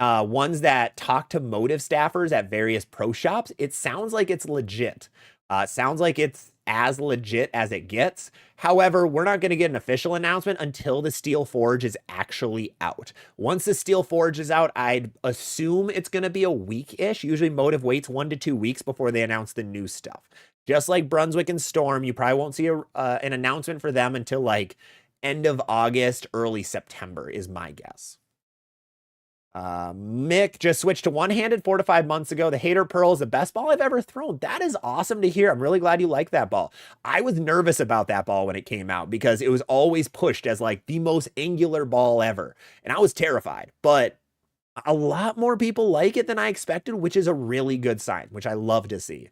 ones that talk to motive staffers at various pro shops, it sounds like it's legit. It sounds like it's as legit as it gets. However, we're not going to get an official announcement until the Steel Forge is actually out. Once the Steel Forge is out, I'd assume it's going to be a week-ish. Usually Motive waits 1 to 2 weeks before they announce the new stuff. Just like Brunswick and Storm, you probably won't see an announcement for them until like end of August, early September is my guess. Mick just switched to one-handed 4 to 5 months ago. The Hater Pearl is the best ball I've ever thrown. That is awesome to hear. I'm really glad you like that ball. I was nervous about that ball when it came out because it was always pushed as like the most angular ball ever. And I was terrified, but a lot more people like it than I expected, which is a really good sign, which I love to see.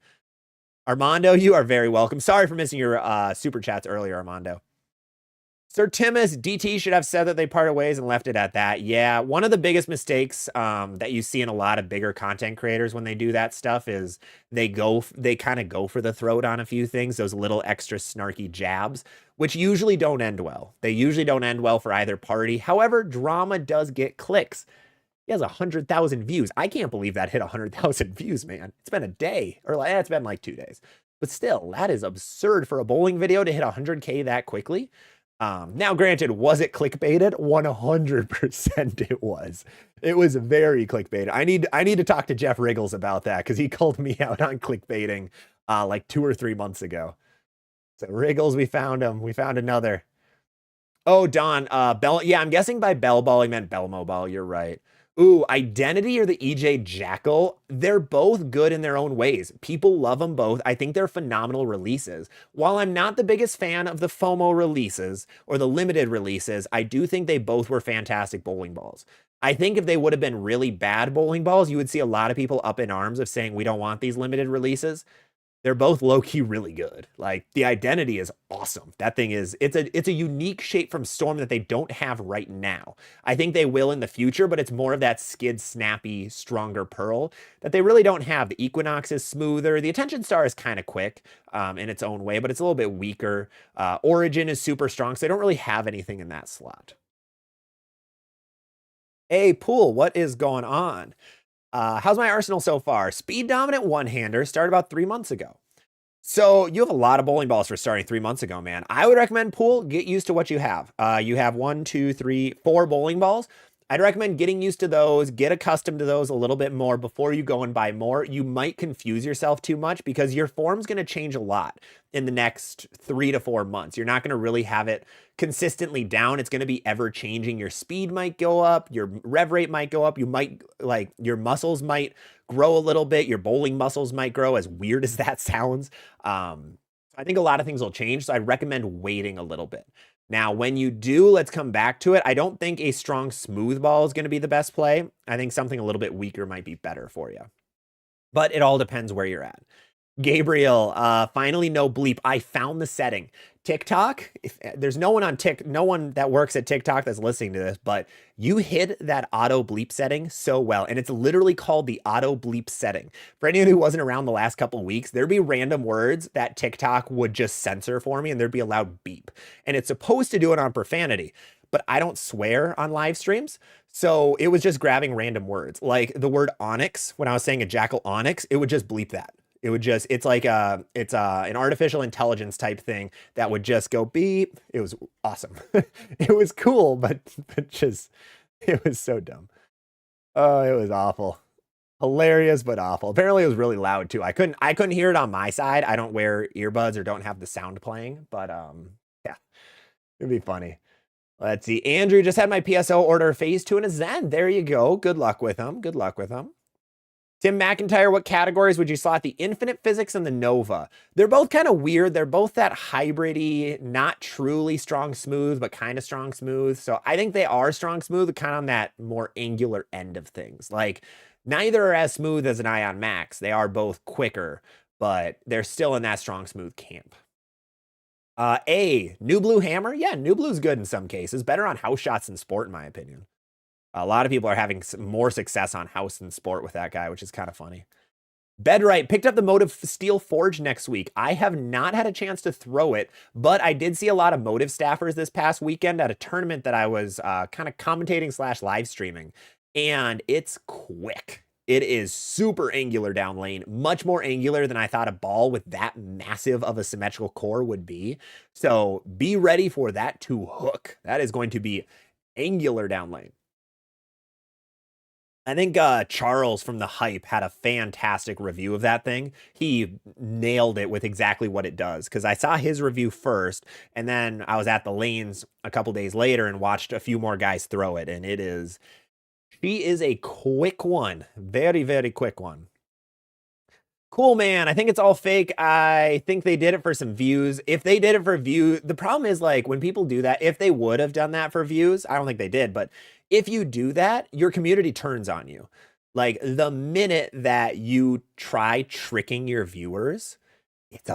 Armando, you are very welcome. Sorry for missing your super chats earlier, Armando. Sir Timus, DT should have said that they parted ways and left it at that. Yeah, one of the biggest mistakes that you see in a lot of bigger content creators when they do that stuff is they kind of go for the throat on a few things, those little extra snarky jabs, which usually don't end well. They usually don't end well for either party. However, drama does get clicks. He has 100,000 views. I can't believe that hit 100,000 views, man. It's been a day, or like, it's been like 2 days. But still, that is absurd for a bowling video to hit 100K that quickly. Now, granted, was it clickbaited? 100% it was. It was very clickbaited. I need to talk to Jeff Riggles about that because he called me out on clickbaiting like 2 or 3 months ago. So Riggles, we found him. We found another. Oh, Don, Bell. Yeah, I'm guessing by Bell Ball he meant Belmo Ball. You're right. Ooh, Identity or the EJ Jackal, they're both good in their own ways. People love them both. I think they're phenomenal releases. While I'm not the biggest fan of the FOMO releases or the limited releases, I do think they both were fantastic bowling balls. I think if they would have been really bad bowling balls, you would see a lot of people up in arms of saying we don't want these limited releases. They're both low-key really good. Like, the Identity is awesome. That thing is, it's a unique shape from Storm that they don't have right now. I think they will in the future, but it's more of that skid, snappy, stronger pearl that they really don't have. The Equinox is smoother. The Attention Star is kind of quick in its own way, but it's a little bit weaker. Origin is super strong, so they don't really have anything in that slot. Hey, Pool, what is going on? How's my arsenal so far? Speed dominant one-hander started about 3 months ago. So you have a lot of bowling balls for starting 3 months ago, man. I would recommend, Pool, get used to what you have. You have 1, 2, 3, 4 bowling balls. I'd recommend getting used to those, get accustomed to those a little bit more before you go and buy more. You might confuse yourself too much because your form's going to change a lot in the next 3 to 4 months. You're not going to really have it consistently down. It's going to be ever changing. Your speed might go up. Your rev rate might go up. You might, like, your muscles might grow a little bit. Your bowling muscles might grow, as weird as that sounds. I think a lot of things will change. So I'd recommend waiting a little bit. Now, when you do, let's come back to it. I don't think a strong smooth ball is going to be the best play. I think something a little bit weaker might be better for you. But it all depends where you're at. Gabriel, finally no bleep. I found the setting. TikTok, there's no one that works at TikTok that's listening to this, but you hit that auto bleep setting so well. And it's literally called the auto bleep setting. For anyone who wasn't around the last couple of weeks, there'd be random words that TikTok would just censor for me and there'd be a loud beep. And it's supposed to do it on profanity, but I don't swear on live streams. So it was just grabbing random words. Like the word onyx, when I was saying a jackal onyx, it would just bleep that. It would just, it's like an artificial intelligence type thing that would just go beep. It was awesome. It was cool, but just, it was so dumb. Oh, it was awful. Hilarious, but awful. Apparently it was really loud too. I couldn't hear it on my side. I don't wear earbuds or don't have the sound playing, but yeah, it'd be funny. Let's see. Andrew just had my PSO order phase 2 and a Zen. There you go. Good luck with them. Good luck with them. Tim McIntyre, what categories would you slot the Infinite Physics and the Nova? They're both kind of weird. They're both that hybrid-y, not truly strong smooth, but kind of strong smooth. So I think they are strong smooth, kind of on that more angular end of things. Like, neither are as smooth as an Ion Max. They are both quicker, but they're still in that strong smooth camp. New Blue Hammer? Yeah, New Blue's good in some cases. Better on house shots than sport, in my opinion. A lot of people are having more success on house than sport with that guy, which is kind of funny. Bedright picked up the Motive Steel Forge next week. I have not had a chance to throw it, but I did see a lot of Motive staffers this past weekend at a tournament that I was kind of commentating / live streaming. And it's quick. It is super angular down lane, much more angular than I thought a ball with that massive of a symmetrical core would be. So be ready for that to hook. That is going to be angular down lane. I think Charles from The Hype had a fantastic review of that thing. He nailed it with exactly what it does, because I saw his review first, and then I was at the lanes a couple days later and watched a few more guys throw it, and she is a quick one. Very, very quick one. Cool, man. I think it's all fake. I think they did it for some views. If they did it for views, the problem is like when people do that, if they would have done that for views, I don't think they did, but if you do that, your community turns on you. Like the minute that you try tricking your viewers, it's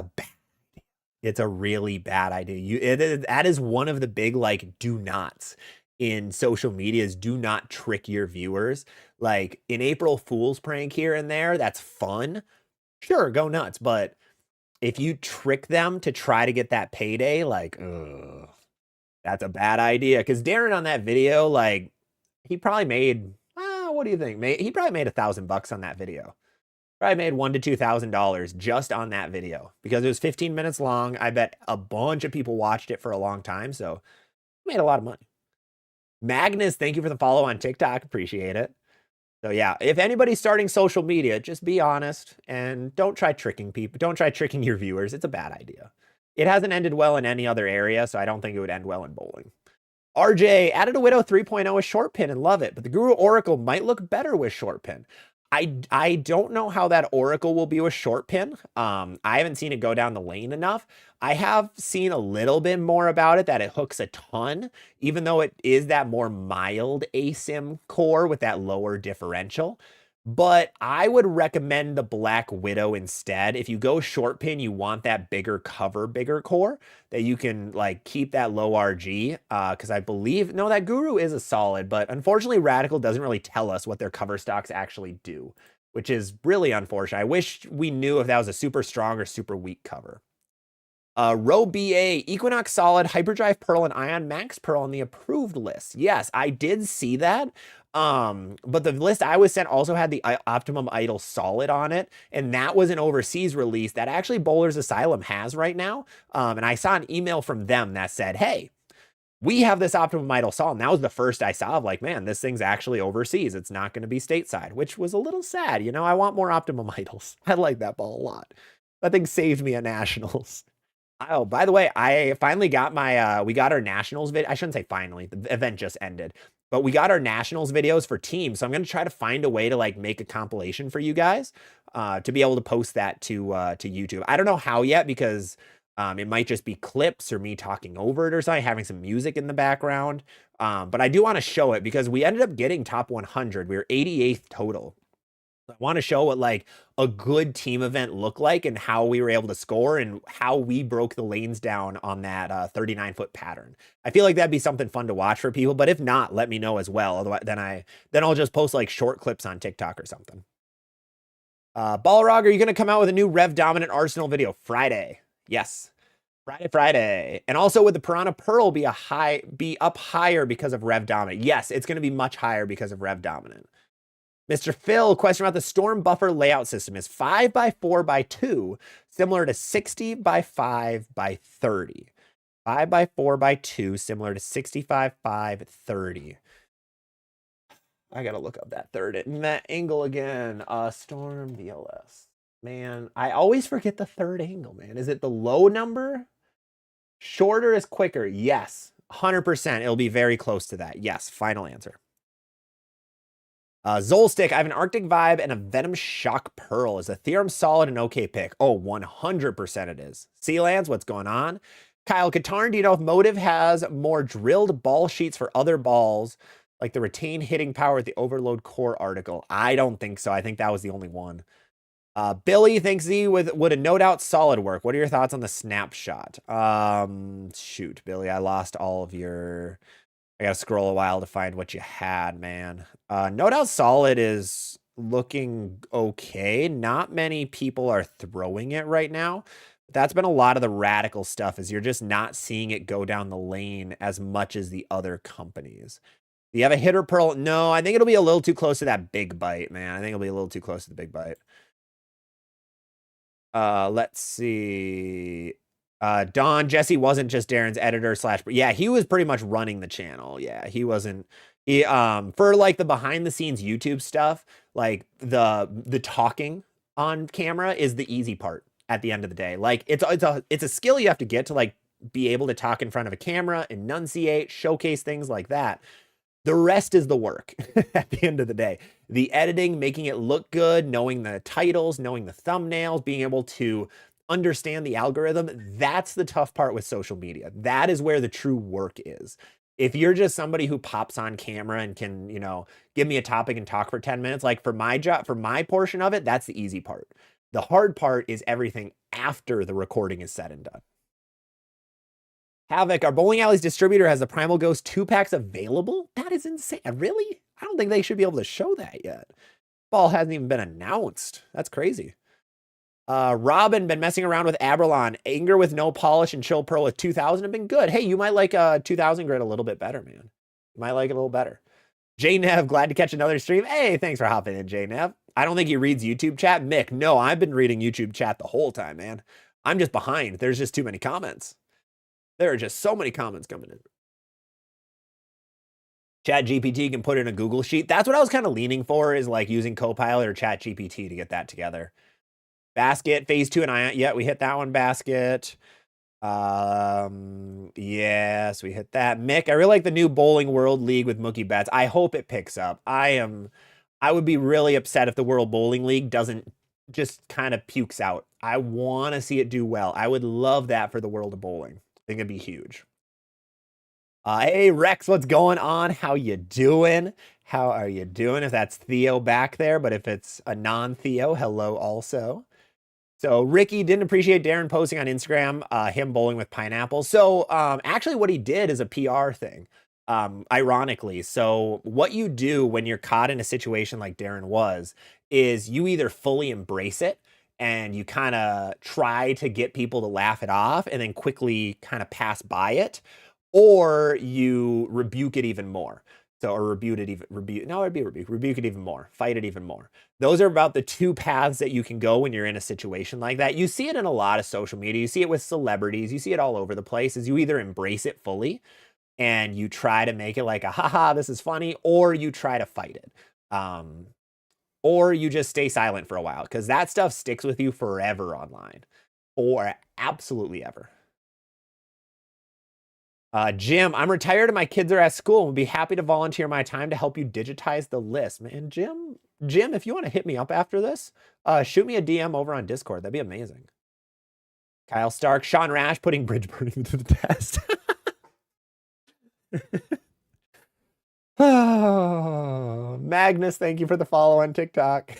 it's a really bad idea. That is one of the big like do nots in social media is do not trick your viewers. Like an April Fool's prank here and there, that's fun. Sure, go nuts. But if you trick them to try to get that payday, like, that's a bad idea. Because Darren on that video, like, he probably made, what do you think? He probably made $1,000 on that video. Probably made $1,000 to $2,000 just on that video because it was 15 minutes long. I bet a bunch of people watched it for a long time. So made a lot of money. Magnus, thank you for the follow on TikTok. Appreciate it. So yeah, if anybody's starting social media, just be honest and don't try tricking people. Don't try tricking your viewers. It's a bad idea. It hasn't ended well in any other area, so I don't think it would end well in bowling. RJ added a Widow 3.0 with short pin and love it, but the Guru Oracle might look better with short pin. I don't know how that Oracle will be with short pin. I haven't seen it go down the lane enough. I have seen a little bit more about it, that it hooks a ton, even though it is that more mild asim core with that lower differential. But I would recommend the Black Widow instead. If you go short pin, you want that bigger cover, bigger core that you can like keep that low RG. Because I believe, no, that Guru is a solid, but unfortunately Radical doesn't really tell us what their cover stocks actually do, which is really unfortunate. I wish we knew if that was a super strong or super weak cover. Row BA, Equinox Solid, Hyperdrive Pearl, and Ion Max Pearl on the approved list. Yes, I did see that. But the list I was sent also had the Optimum Idol Solid on it, and that was an overseas release that actually Bowlers Asylum has right now. And I saw an email from them that said, hey, we have this Optimum Idol Solid. And that was the first I saw of like, man, this thing's actually overseas. It's not going to be stateside, which was a little sad. You know, I want more Optimum Idols. I like that ball a lot. That thing saved me at Nationals. Oh, by the way, I finally got my, we got our Nationals video. I shouldn't say finally, the event just ended, but we got our Nationals videos for teams. So I'm going to try to find a way to like make a compilation for you guys, to be able to post that to YouTube. I don't know how yet because it might just be clips or me talking over it or something, having some music in the background. But I do want to show it because we ended up getting top 100. We were 88th total. I want to show what like a good team event looked like and how we were able to score and how we broke the lanes down on that 39-foot pattern. I feel like that'd be something fun to watch for people, but if not, let me know as well. Otherwise, then I'll just post like short clips on TikTok or something. Balrog, are you going to come out with a new Rev Dominant Arsenal video Friday? Yes. Friday. And also would the Piranha Pearl be up higher because of Rev Dominant? Yes, it's going to be much higher because of Rev Dominant. Mr. Phil, question about the storm buffer layout system is 5x4x2, similar to 60x5x30. 5x4x2, similar to 65x530. I gotta look up that angle again. Storm VLS. Man, I always forget the third angle, man. Is it the low number? Shorter is quicker. Yes, 100%. It'll be very close to that. Yes, final answer. Zolstick, I have an Arctic Vibe and a Venom Shock Pearl. Is a Theorem Solid an okay pick? Oh, 100% it is. Sealands, what's going on? Kyle Katarn, do you know if Motive has more drilled ball sheets for other balls, like the retain hitting power at the Overload Core article? I don't think so. I think that was the only one. Billy thinks would a No Doubt Solid work? What are your thoughts on the snapshot? Shoot, Billy, I lost all of your... I gotta scroll a while to find what you had, man. No Doubt Solid is looking okay. Not many people are throwing it right now. That's been a lot of the Radical stuff, is you're just not seeing it go down the lane as much as the other companies. Do you have a hitter pearl? No, I think it'll be a little too close to that big bite, man. I think it'll be a little too close to the big bite. Let's see. Don Jesse wasn't just Darren's editor slash, yeah, he was pretty much running the channel. Yeah, he wasn't. He for like the behind the scenes YouTube stuff, like the talking on camera is the easy part at the end of the day. Like it's a skill you have to get to like be able to talk in front of a camera, enunciate, showcase things like that. The rest is the work at the end of the day. The editing, making it look good, knowing the titles, knowing the thumbnails, being able to understand the algorithm, that's the tough part with social media. That is where the true work is. If you're just somebody who pops on camera and can, give me a topic and talk for 10 minutes, like for my job, for my portion of it, that's the easy part. The hard part is everything after the recording is said and done. Havoc, our bowling alley's distributor has the Primal Ghost 2-packs available? That is insane. Really? I don't think they should be able to show that yet. Ball hasn't even been announced. That's crazy. Robin, been messing around with Aberlon. Anger with no polish and Chill Pearl with 2000 have been good. Hey, you might like 2000 grid a little bit better, man. You might like it a little better. J-Nev, glad to catch another stream. Hey, thanks for hopping in, J-Nev. I don't think he reads YouTube chat. Mick, no, I've been reading YouTube chat the whole time, man. I'm just behind. There's just too many comments. There are just so many comments coming in. Chat GPT can put in a Google sheet. That's what I was kind of leaning for, is like using Copilot or Chat GPT to get that together. Basket, phase 2 and Ion. Yeah, we hit that one, Basket. Yes, we hit that. Mick, I really like the new Bowling World League with Mookie Betts. I hope it picks up. I would be really upset if the World Bowling League doesn't just kind of pukes out. I want to see it do well. I would love that for the world of bowling. I think it'd be huge. Hey, Rex, what's going on? How you doing? How are you doing? If that's Theo back there, but if it's a non-Theo, hello also. So Ricky didn't appreciate Darren posting on Instagram, him bowling with pineapples. So actually what he did is a PR thing, ironically. So what you do when you're caught in a situation like Darren was, is you either fully embrace it and you kind of try to get people to laugh it off and then quickly kind of pass by it, or you rebuke it even more. So, or rebuke it even more, fight it even more. Those are about the two paths that you can go when you're in a situation like that. You see it in a lot of social media. You see it with celebrities. You see it all over the place. Is you either embrace it fully and you try to make it like a, haha, this is funny, or you try to fight it. Or you just stay silent for a while, because that stuff sticks with you forever online, or absolutely ever. Jim, I'm retired and my kids are at school and would be happy to volunteer my time to help you digitize the list. Man, Jim, if you want to hit me up after this, shoot me a DM over on Discord. That'd be amazing. Kyle Stark, Sean Rash putting bridge burning to the test. Oh, Magnus, thank you for the follow on TikTok.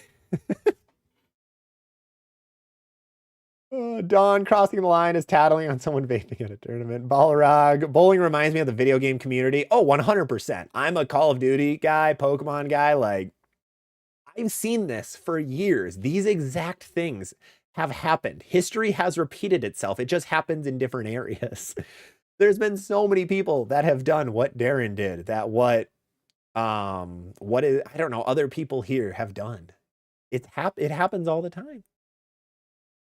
Don crossing the line is tattling on someone vaping at a tournament. Balrog. Bowling reminds me of the video game community. Oh, 100%. I'm a Call of Duty guy, Pokemon guy. Like, I've seen this for years. These exact things have happened. History has repeated itself. It just happens in different areas. There's been so many people that have done what Darren did, that I don't know, other people here have done. It happens all the time.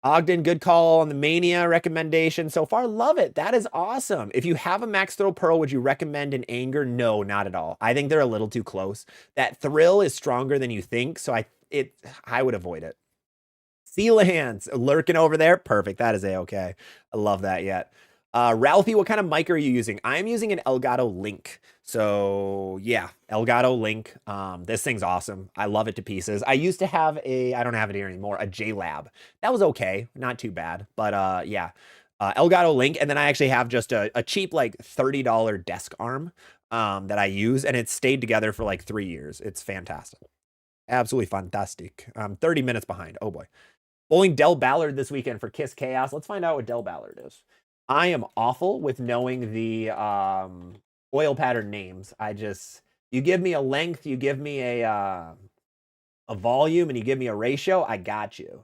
Ogden, good call on the Mania recommendation so far. Love it. That is awesome. If you have a Max Throw Pearl, would you recommend an Anger? No, not at all. I think they're a little too close. That thrill is stronger than you think, so I would avoid it. Sealhands lurking over there. Perfect. That is a-okay. I love that yet. Ralphie, what kind of mic are you using? I'm using an Elgato Link. So yeah, Elgato Link. This thing's awesome. I love it to pieces. I used to have I don't have it here anymore, a JLab. That was okay. Not too bad. But yeah, Elgato Link. And then I actually have just a cheap, like $30 desk arm that I use. And it's stayed together for like 3 years. It's fantastic. Absolutely fantastic. 30 minutes behind. Oh boy. Bowling Del Ballard this weekend for Kiss Chaos. Let's find out what Del Ballard is. I am awful with knowing the oil pattern names. You give me a length, you give me a volume, and you give me a ratio, I got you.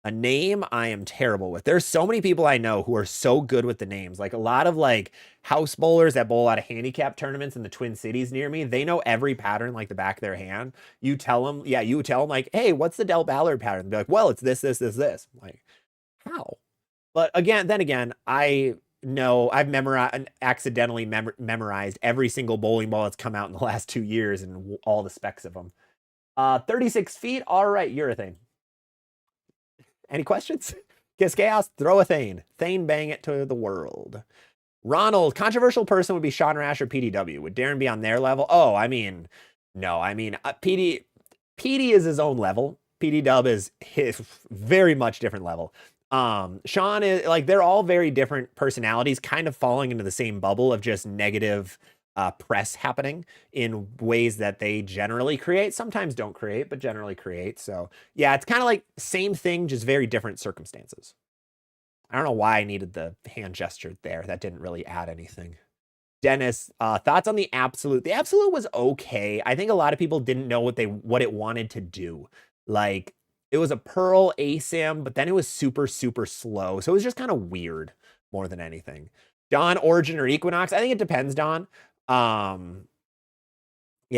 A name I am terrible with. There's so many people I know who are so good with the names. Like a lot of like house bowlers that bowl out of handicap tournaments in the Twin Cities near me. They know every pattern like the back of their hand. You tell them, yeah, you tell them like, hey, what's the Del Ballard pattern? They're like, well, it's this. I'm like, how? But again, then again, I know I've memorized, accidentally memorized every single bowling ball that's come out in the last 2 years and all the specs of them. 36 feet. All right, urethane. Any questions? Kiss Chaos, throw a Thane. Thane bang it to the world. Ronald, controversial person would be Sean Rash or PDW. Would Darren be on their level? Oh, I mean, no. I mean, PD is his own level. PD Dub is his very much different level. Sean is like, they're all very different personalities, kind of falling into the same bubble of just negative press happening in ways that they generally create. Sometimes don't create, but generally create. So yeah, it's kind of like same thing, just very different circumstances. I don't know why I needed the hand gesture there. That didn't really add anything. Dennis, thoughts on the Absolute? The Absolute was okay. I think a lot of people didn't know what it wanted to do. Like it was a Pearl ASIM, but then it was super, super slow. So it was just kind of weird more than anything. Don, Origin, or Equinox? I think it depends, Don. Yeah,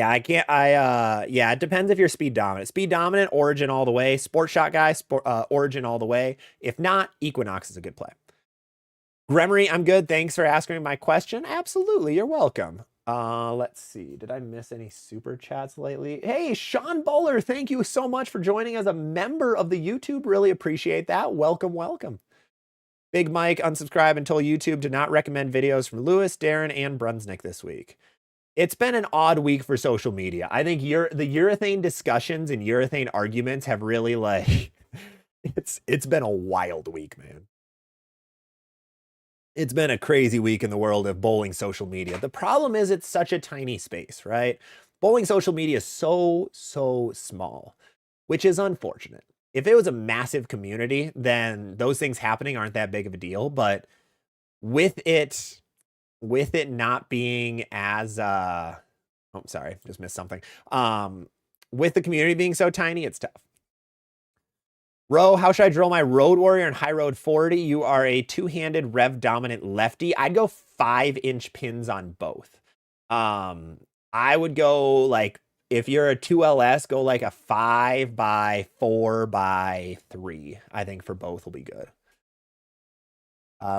I can't, yeah, it depends if you're speed dominant. Speed dominant, Origin all the way. Sport shot guy, Origin all the way. If not, Equinox is a good play. Gremory, I'm good. Thanks for asking my question. Absolutely, you're welcome. Let's see. Did I miss any super chats lately? Hey, Sean Bowler, thank you so much for joining as a member of the YouTube. Really appreciate that. Welcome, welcome. Big Mike, unsubscribe and told YouTube to not recommend videos from Lewis, Darren, and Brunsnick this week. It's been an odd week for social media. I think the urethane discussions and urethane arguments have really like, it's been a wild week, man. It's been a crazy week in the world of bowling social media. The problem is it's such a tiny space, right? Bowling social media is so small, which is unfortunate. If it was a massive community, then those things happening aren't that big of a deal. But with it not being as oh, sorry, just missed something. With the community being so tiny, it's tough. Ro, how should I drill my Road Warrior and High Road 40? You are a two-handed rev dominant lefty. I'd go 5-inch pins on both. I would go like, if you're a 2LS, go like a 5x4x3. I think for both will be good.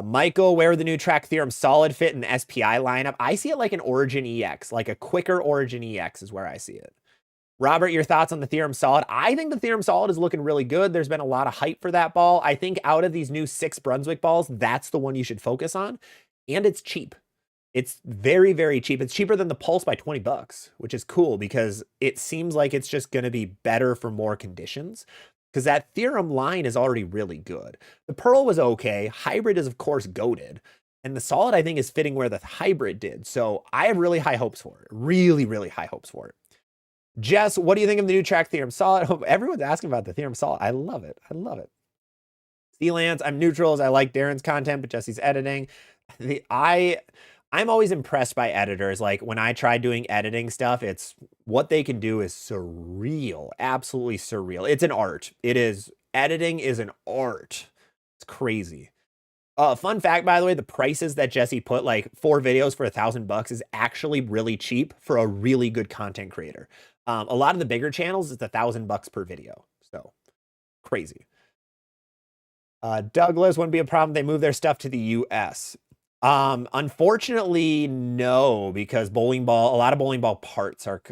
Michael, where would the new track theorem solid fit in the SPI lineup? I see it like an Origin EX, like a quicker Origin EX is where I see it. Robert, your thoughts on the Theorem Solid? I think the Theorem Solid is looking really good. There's been a lot of hype for that ball. I think out of these new 6 Brunswick balls, that's the one you should focus on. And it's cheap. It's very, very cheap. It's cheaper than the Pulse by $20, which is cool because it seems like it's just going to be better for more conditions because that Theorem line is already really good. The Pearl was okay. Hybrid is, of course, goated. And the Solid, I think, is fitting where the Hybrid did. So I have really high hopes for it. Really, really high hopes for it. Jess, what do you think of the new track Theorem Solid? Everyone's asking about the Theorem Solid. I love it. I love it. Steelance, I'm neutrals. I like Darren's content, but Jesse's editing. I'm always impressed by editors. Like when I try doing editing stuff, it's what they can do is surreal. Absolutely surreal. It's an art. Editing is an art. It's crazy. Fun fact, by the way, the prices that Jesse put, like 4 videos for $1,000 is actually really cheap for a really good content creator. A lot of the bigger channels, it's $1,000 per video. So crazy. Douglas, wouldn't be a problem. They move their stuff to the US. Unfortunately, no, because a lot of bowling ball parts are,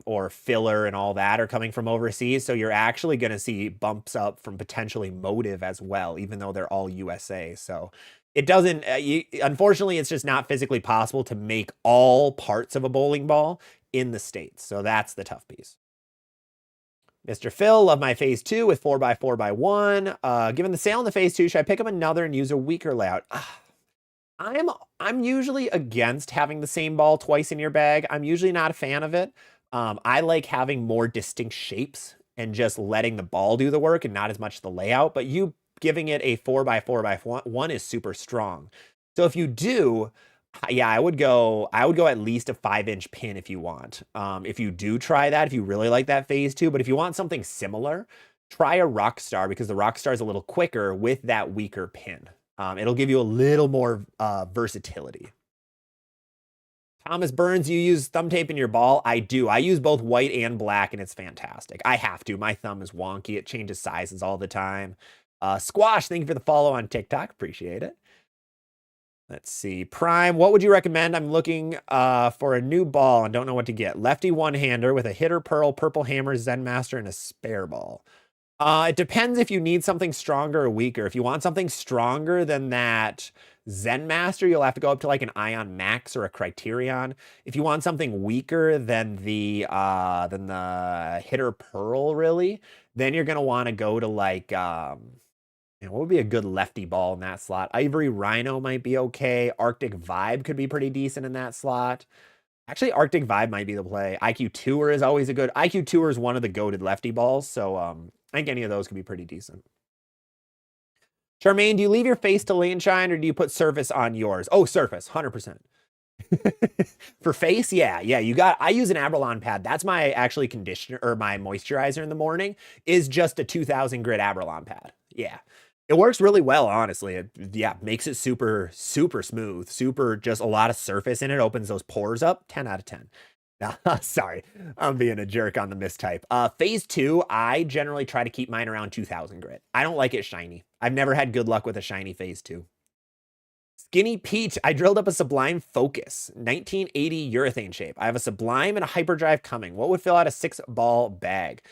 or filler and all that are coming from overseas. So you're actually going to see bumps up from potentially Motive as well, even though they're all USA. So it doesn't, unfortunately, it's just not physically possible to make all parts of a bowling ball in the States. So that's the tough piece. Mr. Phil, love my phase 2 with 4x4x1. Given the sale in the phase 2, should I pick up another and use a weaker layout? I'm usually against having the same ball twice in your bag. I'm usually not a fan of it. I like having more distinct shapes and just letting the ball do the work and not as much the layout. But you giving it a 4x4x1 is super strong. So if you do, yeah, I would go at least a 5-inch pin if you want. If you do try that, if you really like that phase 2, but if you want something similar, try a Rockstar because the Rockstar is a little quicker with that weaker pin. It'll give you a little more versatility. Thomas Burns, you use thumb tape in your ball? I do. I use both white and black, and it's fantastic. I have to. My thumb is wonky. It changes sizes all the time. Squash, thank you for the follow on TikTok. Appreciate it. Let's see. Prime, what would you recommend? I'm looking for a new ball and don't know what to get. Lefty one-hander with a hitter pearl, purple hammer, Zen Master, and a spare ball. It depends if you need something stronger or weaker. If you want something stronger than that Zen Master, you'll have to go up to like an Ion Max or a Criterion. If you want something weaker than the hitter pearl, really, then you're gonna want to go to like what would be a good lefty ball in that slot? Ivory Rhino might be okay. Arctic Vibe could be pretty decent in that slot. Actually, Arctic Vibe might be the play. IQ Tour is always a good. IQ Tour is one of the goated lefty balls, so I think any of those could be pretty decent. Charmaine, do you leave your face to lane shine or do you put surface on yours? Oh, surface, 100%. For face, yeah. I use an Abralon pad. That's my actually conditioner or my moisturizer in the morning is just a 2000 grit Abralon pad. Yeah. It works really well, honestly. It makes it super, super smooth. Super, just a lot of surface in it. Opens those pores up. 10 out of 10. Sorry, I'm being a jerk on the mistype. Phase 2, I generally try to keep mine around 2000 grit. I don't like it shiny. I've never had good luck with a shiny Phase 2. Skinny Pete, I drilled up a Sublime Focus, 1980 urethane shape. I have a Sublime and a Hyperdrive coming. What would fill out a 6-ball bag?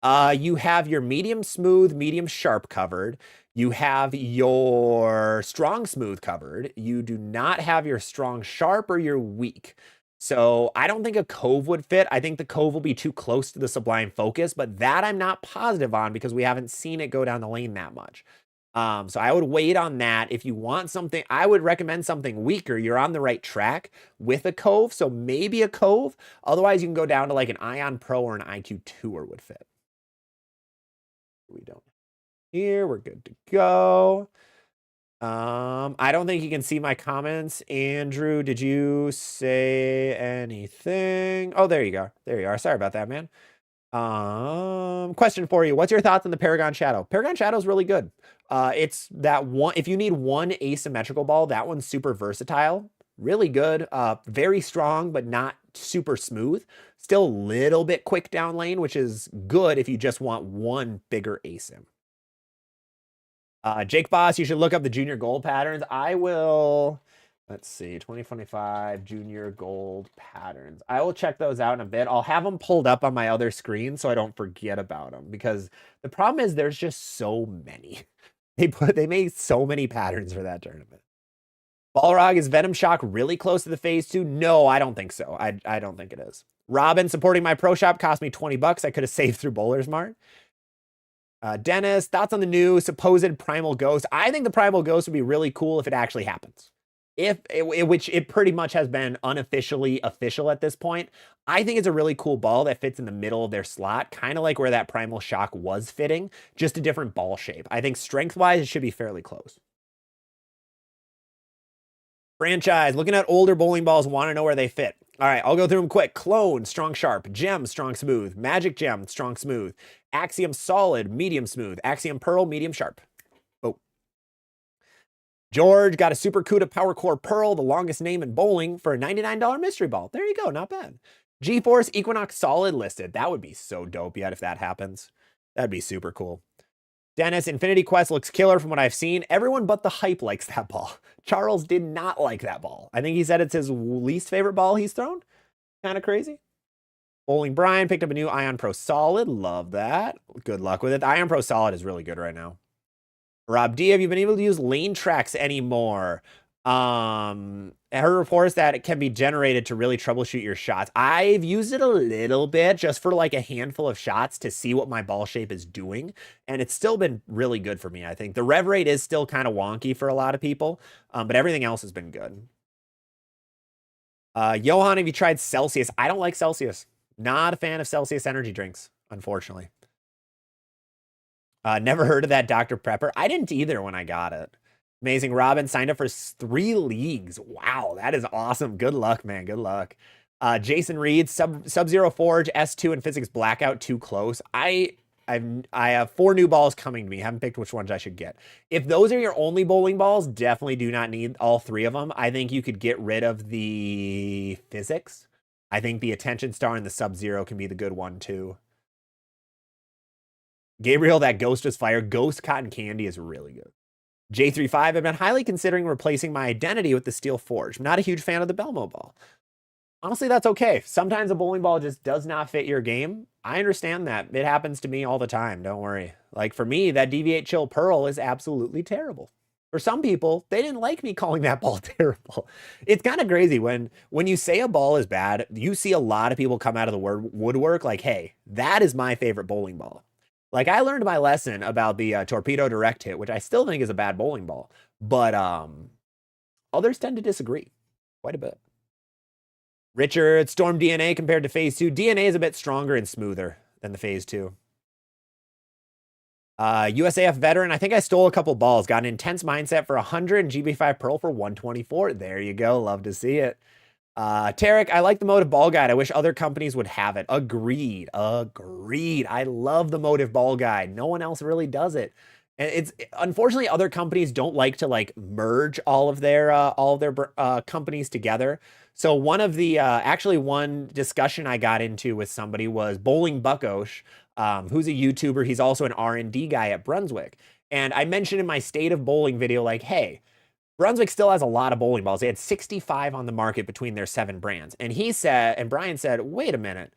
You have your medium smooth, medium sharp covered. You have your strong smooth covered. You do not have your strong sharp or your weak. So I don't think a Cove would fit. I think the Cove will be too close to the Sublime Focus, but that I'm not positive on because we haven't seen it go down the lane that much. So I would wait on that. If you want something, I would recommend something weaker. You're on the right track with a Cove, so maybe a Cove. Otherwise, you can go down to like an Ion Pro or an IQ Tour would fit. We don't. Here, we're good to go. I don't think you can see my comments. Andrew, did you say anything? Oh, there you go. There you are. Sorry about that, man. Question for you. What's your thoughts on the Paragon Shadow? Paragon Shadow is really good. It's that one, if you need one asymmetrical ball, that one's super versatile. Really good. Very strong, but not super smooth. Still a little bit quick down lane, which is good if you just want one bigger asym. Jake Boss, you should look up the junior gold patterns. I will, let's see, 2025 junior gold patterns. I will check those out in a bit. I'll have them pulled up on my other screen so I don't forget about them because the problem is there's just so many. They made so many patterns for that tournament. Balrog, is Venom Shock really close to the Phase 2? No, I don't think so. I don't think it is. Robin, supporting my pro shop cost me 20 bucks. I could have saved through Bowler's Mart. Dennis, thoughts on the new supposed Primal Ghost? I think the Primal Ghost would be really cool if it actually happens. Which it pretty much has been unofficially official at this point. I think it's a really cool ball that fits in the middle of their slot, kind of like where that Primal Shock was fitting, just a different ball shape. I think strength-wise, it should be fairly close. Franchise, looking at older bowling balls, want to know where they fit. All right, I'll go through them quick. Clone, strong sharp. Gem, strong smooth. Magic Gem, strong smooth. Axiom solid, medium smooth. Axiom Pearl, medium sharp. Oh. George got a Super CUDA Power Core Pearl, the longest name in bowling, for a $99 mystery ball. There you go, not bad. GeForce Equinox solid listed. That would be so dope yet if that happens. That'd be super cool. Dennis, Infinity Quest looks killer from what I've seen. Everyone but the hype likes that ball. Charles did not like that ball. I think he said it's his least favorite ball he's thrown. Kind of crazy. Bowling Brian picked up a new Ion Pro Solid. Love that. Good luck with it. The Ion Pro Solid is really good right now. Rob D, have you been able to use lane tracks anymore? I heard reports that it can be generated to really troubleshoot your shots. I've used it a little bit just for like a handful of shots to see what my ball shape is doing. And it's still been really good for me, I think. The rev rate is still kind of wonky for a lot of people, but everything else has been good. Johan, have you tried Celsius? I don't like Celsius. Not a fan of Celsius energy drinks, unfortunately. Never heard of that Dr. Prepper. I didn't either when I got it. Amazing. Robin signed up for 3 leagues. Wow, that is awesome. Good luck, man. Good luck. Jason Reed, Sub-Zero Forge, S2, and Physics Blackout too close. I I have 4 new balls coming to me. I haven't picked which ones I should get. If those are your only bowling balls, definitely do not need all 3 of them. I think you could get rid of the physics. I think the attention star and the Sub-Zero can be the good one too. Gabriel, that Ghost is fire. Ghost Cotton Candy is really good. J35, I've been highly considering replacing my identity with the Steel Forge. I'm not a huge fan of the Belmo ball. Honestly, that's okay. Sometimes a bowling ball just does not fit your game. I understand that. It happens to me all the time. Don't worry. Like for me, that Deviate Chill Pearl is absolutely terrible. For some people, they didn't like me calling that ball terrible. It's kind of crazy when you say a ball is bad, you see a lot of people come out of the woodwork like, hey, that is my favorite bowling ball. Like I learned my lesson about the Torpedo Direct Hit, which I still think is a bad bowling ball, but others tend to disagree quite a bit. Richard, Storm DNA compared to Phase 2. DNA is a bit stronger and smoother than the Phase 2. USAF veteran, I think I stole a couple balls. Got an intense mindset for 100 and GB5 Pearl for 124. There you go. Love to see it. Tarek, I like the Motive Ball Guide. I wish other companies would have it. Agreed. Agreed. I love the Motive Ball Guide. No one else really does it. And it's unfortunately other companies don't like to like merge all of their companies together. So one of the actually one discussion I got into with somebody was Bowling Buckosh, who's a YouTuber. He's also an R&D guy at Brunswick. And I mentioned in my State of Bowling video, like, hey, Brunswick still has a lot of bowling balls. They had 65 on the market between their 7 brands. And he said, and Brian said, wait a minute.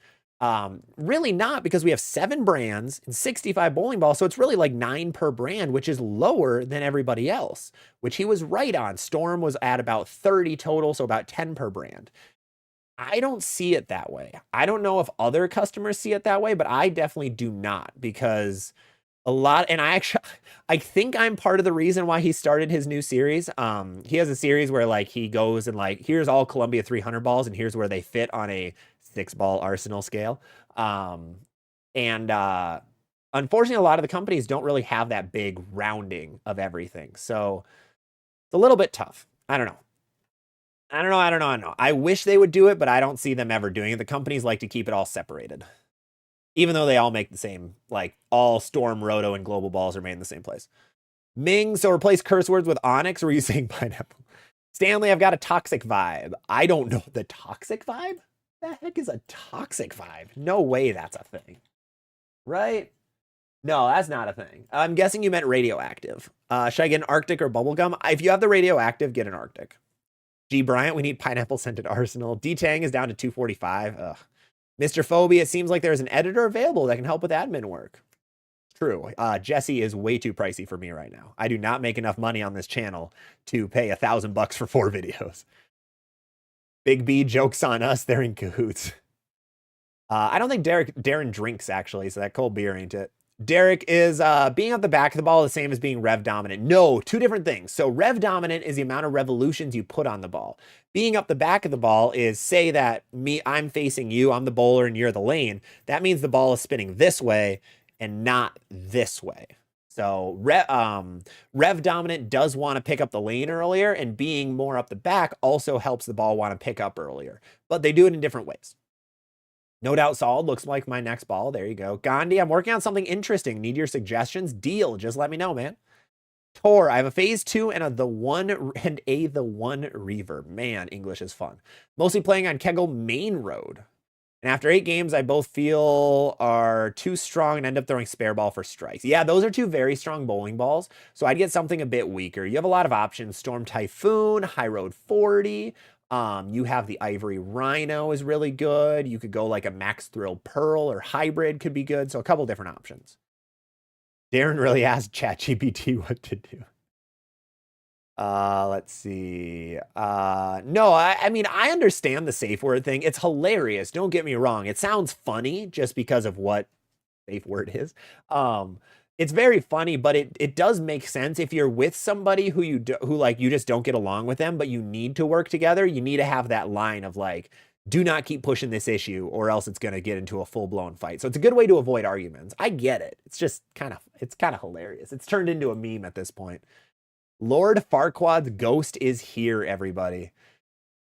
Really not, because we have 7 brands and 65 bowling balls. So it's really like 9 per brand, which is lower than everybody else, which he was right on. Storm was at about 30 total, so about 10 per brand. I don't see it that way. I don't know if other customers see it that way, but I definitely do not, because a lot, and I think I'm part of the reason why he started his new series. He has a series where like he goes and like, here's all Columbia 300 balls and here's where they fit on a 6-ball Arsenal scale. Unfortunately, a lot of the companies don't really have that big rounding of everything. So it's a little bit tough. I don't know. I wish they would do it, but I don't see them ever doing it. The companies like to keep it all separated. Even though they all make the same, like all Storm, Roto, and Global balls are made in the same place. Ming, so replace curse words with Onyx, or are you saying pineapple? Stanley, I've got a toxic vibe. I don't know the toxic vibe? The heck is a toxic vibe? No way that's a thing. Right? No, that's not a thing. I'm guessing you meant radioactive. Should I get an Arctic or bubblegum? If you have the radioactive, get an Arctic. G. Bryant, we need pineapple scented Arsenal. D-Tang is down to 245. Ugh. Mr. Phobia, it seems like there's an editor available that can help with admin work. True. Jesse is way too pricey for me right now. I do not make enough money on this channel to pay $1,000 for 4 videos. Big B jokes on us. They're in cahoots. I don't think Darren drinks, actually, so that cold beer ain't it. Derek, is being at the back of the ball the same as being rev dominant? No, 2 different things. So rev dominant is the amount of revolutions you put on the ball. Being up the back of the ball is, say that I'm facing you, I'm the bowler and you're the lane. That means the ball is spinning this way and not this way. So rev dominant does want to pick up the lane earlier, and being more up the back also helps the ball want to pick up earlier. But they do it in different ways. No Doubt Solid looks like my next ball. There you go. Gandhi, I'm working on something interesting. Need your suggestions? Deal. Just let me know, man. Tor, I have a phase 2 and the one reverb. Man, English is fun. Mostly playing on Kegel Main Road. And after 8 games, I both feel are too strong and end up throwing spare ball for strikes. Yeah, those are 2 very strong bowling balls. So I'd get something a bit weaker. You have a lot of options. Storm Typhoon, High Road 40. You have the Ivory Rhino is really good. You could go like a Max Thrill Pearl or Hybrid could be good. So a couple different options. Darren really asked ChatGPT what to do. Let's see. No, I mean, I understand the safe word thing. It's hilarious. Don't get me wrong. It sounds funny just because of what safe word is. It's very funny, but it does make sense if you're with somebody who you just don't get along with them, but you need to work together. You need to have that line of like, do not keep pushing this issue or else it's going to get into a full-blown fight. So it's a good way to avoid arguments. I get it. It's just kind of hilarious. It's turned into a meme at this point. Lord Farquaad's ghost is here, everybody.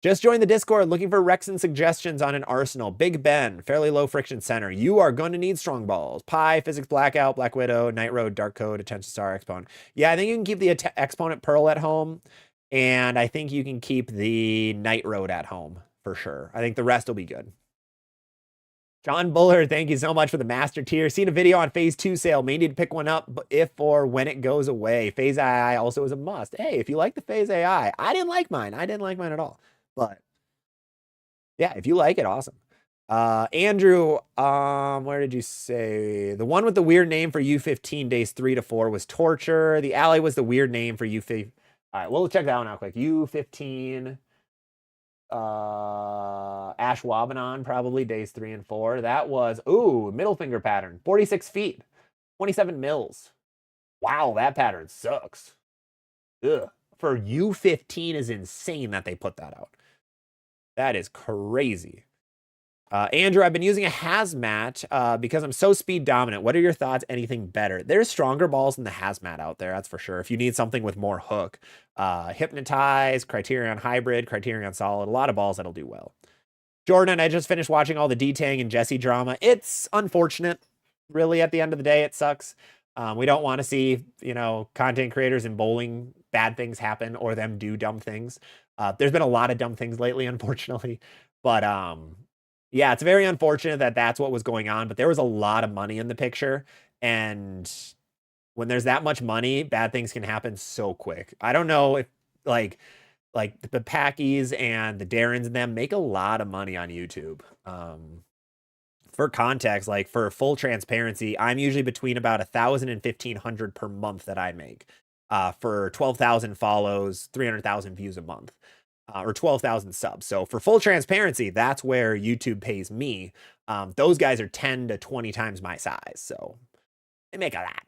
Just join the Discord looking for Rex and suggestions on an arsenal. Big Ben, fairly low friction center. You are going to need strong balls. Pi, Physics Blackout, Black Widow, Night Road, Dark Code, Attention Star, Exponent. Yeah, I think you can keep the Exponent Pearl at home. And I think you can keep the Night Road at home for sure. I think the rest will be good. John Bullard, thank you so much for the master tier. Seen a video on Phase 2 sale. May need to pick one up if or when it goes away. Phase AI also is a must. Hey, if you like the Phase AI, I didn't like mine. I didn't like mine at all. But yeah, if you like it, awesome. Andrew, where did you say? The one with the weird name for U15 days 3 to 4 was Torture. The Alley was the weird name for U15. All right, we'll check that one out quick. U15... Ashwaubenon, probably days 3 and 4. That was, ooh, middle finger pattern, 46 feet, 27 mils. Wow, that pattern sucks. Ugh. For U15 is insane that they put that out. That is crazy. Andrew, I've been using a hazmat because I'm so speed dominant. What are your thoughts? Anything better? There's stronger balls than the hazmat out there, that's for sure. If you need something with more hook. Hypnotize, Criterion Hybrid, Criterion Solid, a lot of balls that'll do well. Jordan, I just finished watching all the D-Tang and Jesse drama. It's unfortunate, really, at the end of the day. It sucks. We don't want to see, you know, content creators in bowling, bad things happen or them do dumb things. There's been a lot of dumb things lately, unfortunately. But yeah, it's very unfortunate that that's what was going on. But there was a lot of money in the picture. And when there's that much money, bad things can happen so quick. I don't know if like the Packies and the Darrens and them make a lot of money on YouTube. For context, like for full transparency, I'm usually between about 1,000 and 1,500 per month that I make. For 12,000 follows, 300,000 views a month, or 12,000 subs. So for full transparency, that's where YouTube pays me. Those guys are 10 to 20 times my size, so they make a lot.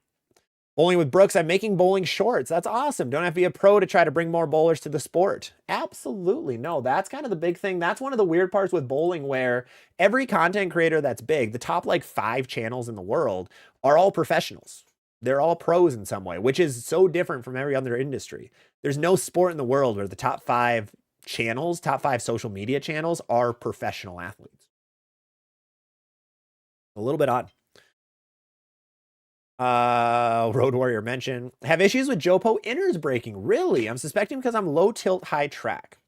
Bowling with Brooks, I'm making bowling shorts. That's awesome. Don't have to be a pro to try to bring more bowlers to the sport. Absolutely. No, that's kind of the big thing. That's one of the weird parts with bowling where every content creator that's big, the top like 5 channels in the world are all professionals. They're all pros in some way, which is so different from every other industry. There's no sport in the world where the top 5 channels, top 5 social media channels are professional athletes. A little bit odd. Road Warrior mentioned, have issues with Jopo inners breaking. Really? I'm suspecting because I'm low tilt, high track.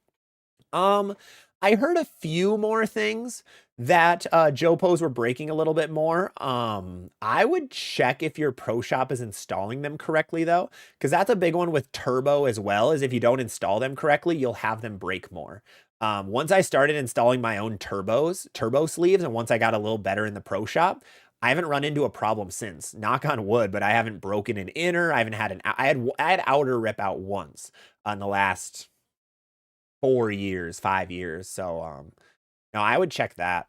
I heard a few more things that Jopos were breaking a little bit more. I would check if your pro shop is installing them correctly though, because that's a big one with turbo as well, is if you don't install them correctly, you'll have them break more. Once I started installing my own turbo sleeves, and once I got a little better in the pro shop, I haven't run into a problem since. Knock on wood, but I haven't broken an inner. I haven't had I had outer rip out once in the last 5 years. So no, I would check that.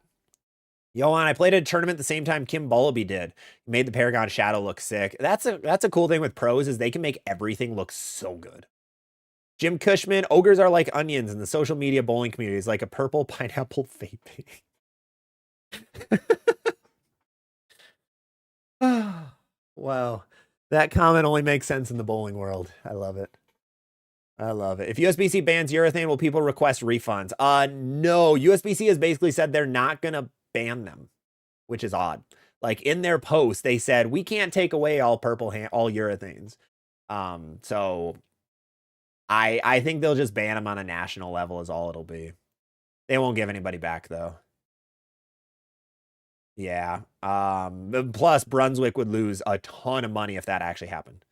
Johan, I played at a tournament the same time Kim Bullaby did. Made the Paragon Shadow look sick. That's a cool thing with pros, is they can make everything look so good. Jim Cushman, ogres are like onions in the social media bowling community. It's like a purple pineapple vaping. Wow. That comment only makes sense in the bowling world. I love it. I love it. If USB-C bans urethane, will people request refunds? No. USB-C has basically said they're not going to ban them, which is odd. Like in their post, they said, we can't take away all all urethanes. So I think they'll just ban them on a national level is all it'll be. They won't give anybody back though. Yeah. Plus Brunswick would lose a ton of money if that actually happened.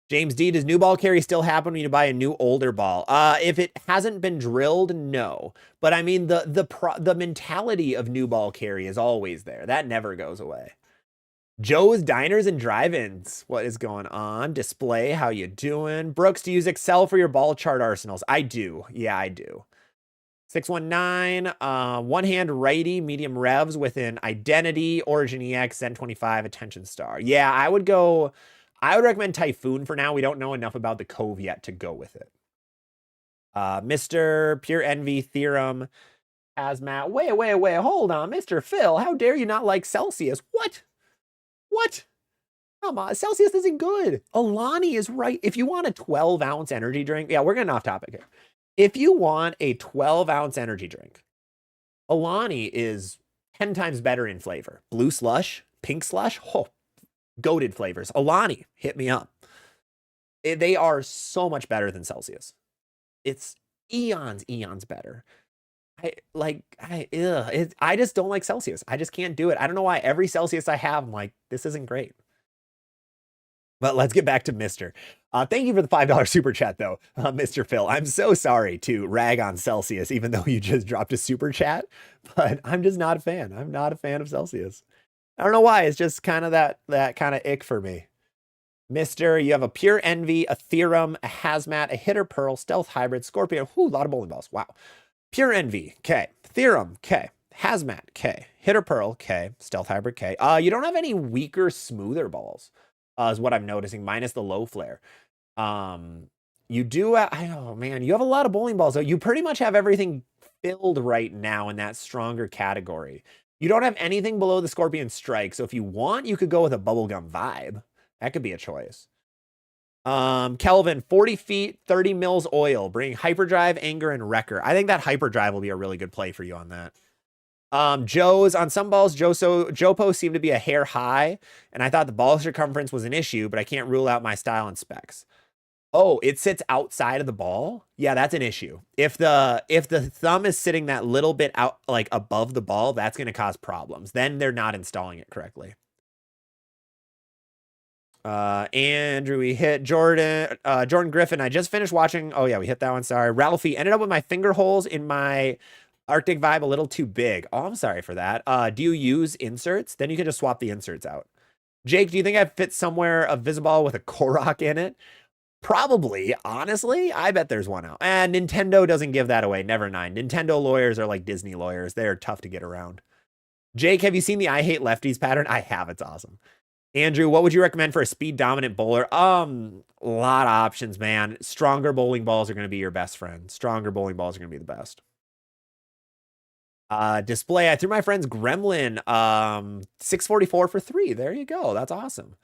James D, does new ball carry still happen when you buy a new older ball? If it hasn't been drilled, no. But I mean, the mentality of new ball carry is always there. That never goes away. Joe's Diners and Drive-Ins. What is going on? Display, how you doing? Brooks, do you use Excel for your ball chart arsenals? I do. Yeah, I do. 619, one-hand righty, medium revs with an Identity, Origin EX, Zen 25, Attention Star. Yeah, I would recommend Typhoon for now. We don't know enough about the Cove yet to go with it. Mr. Pure Envy Theorem, Hazmat. Wait, hold on. Mr. Phil, how dare you not like Celsius? What? Come on, Celsius isn't good. Alani is right. If you want a 12-ounce energy drink, yeah, we're getting off topic here. If you want a 12-ounce energy drink, Alani is 10 times better in flavor. Blue slush, pink slush, oh, goated flavors. Alani, hit me up. They are so much better than Celsius. It's eons better. I just don't like Celsius. I just can't do it. I don't know why. Every Celsius I have, I'm like, this isn't great. But let's get back to Mr. Thank you for the $5 super chat, though, Mr. Phil. I'm so sorry to rag on Celsius, even though you just dropped a super chat, but I'm just not a fan. I'm not a fan of Celsius. I don't know why. It's just kind of that kind of ick for me. Mr. You have a Pure Envy, a Theorem, a Hazmat, a Hitter Pearl, Stealth Hybrid, Scorpion. Whoo, a lot of bowling balls. Wow. Pure Envy, K. Theorem, K. Hazmat, K. Hitter Pearl, K. Stealth Hybrid, K. You don't have any weaker, smoother balls, is what I'm noticing, minus the low flare. You do, oh man, you have a lot of bowling balls, though. You pretty much have everything filled right now in that stronger category. You don't have anything below the Scorpion Strike, so if you want, you could go with a bubblegum vibe. That could be a choice. Kelvin, 40 feet, 30 mils oil, bring hyperdrive, anger, and wrecker. I think that hyperdrive will be a really good play for you on that. Joe's on some balls, Jopo seemed to be a hair high, and I thought the ball circumference was an issue, but I can't rule out my style and specs. Oh, it sits outside of the ball? Yeah, that's an issue. If the thumb is sitting that little bit out, like above the ball, that's going to cause problems. Then they're not installing it correctly. Andrew, we hit Jordan Griffin. I just finished watching. Oh yeah, we hit that one. Sorry. Ralphie ended up with my finger holes in my Arctic Vibe a little too big. Oh, I'm sorry for that. Do you use inserts? Then you can just swap the inserts out. Jake, do you think I fit somewhere a Visiball with a Korok in it? Probably, honestly. I bet there's one out. And Nintendo doesn't give that away. Never mind. Nintendo lawyers are like Disney lawyers. They're tough to get around. Jake, have you seen the I Hate Lefties pattern? I have. It's awesome. Andrew, what would you recommend for a speed dominant bowler? A lot of options, man. Stronger bowling balls are going to be your best friend. Stronger bowling balls are going to be the best. Display. I threw my friend's Gremlin 644 for 3. There you go. That's awesome.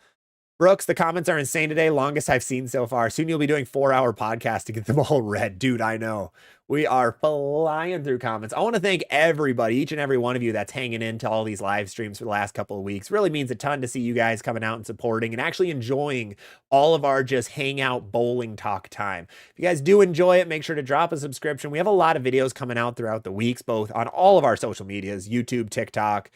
Brooks, the comments are insane today. Longest I've seen so far. Soon you'll be doing 4-hour podcasts to get them all read. Dude, I know. We are flying through comments. I want to thank everybody, each and every one of you that's hanging into all these live streams for the last couple of weeks. Really means a ton to see you guys coming out and supporting and actually enjoying all of our just hangout bowling talk time. If you guys do enjoy it, make sure to drop a subscription. We have a lot of videos coming out throughout the weeks, both on all of our social medias, YouTube, TikTok,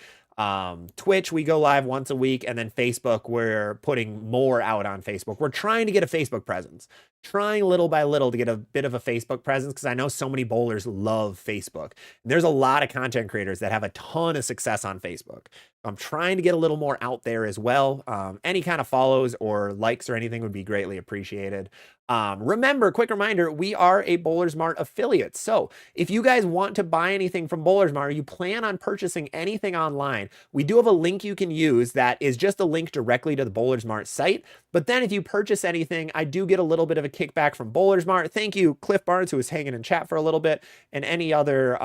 Twitch, we go live once a week, and then Facebook, we're putting more out on Facebook. We're trying to get a Facebook presence, trying little by little to get a bit of a Facebook presence, because I know so many bowlers love Facebook. And there's a lot of content creators that have a ton of success on Facebook. I'm trying to get a little more out there as well. Any kind of follows or likes or anything would be greatly appreciated. Remember, quick reminder, we are a Bowlers Mart affiliate. So if you guys want to buy anything from Bowlers Mart, or you plan on purchasing anything online, we do have a link you can use that is just a link directly to the Bowlers Mart site. But then if you purchase anything, I do get a little bit of a kickback from Bowlers Mart. Thank you, Cliff Barnes, who was hanging in chat for a little bit, and any other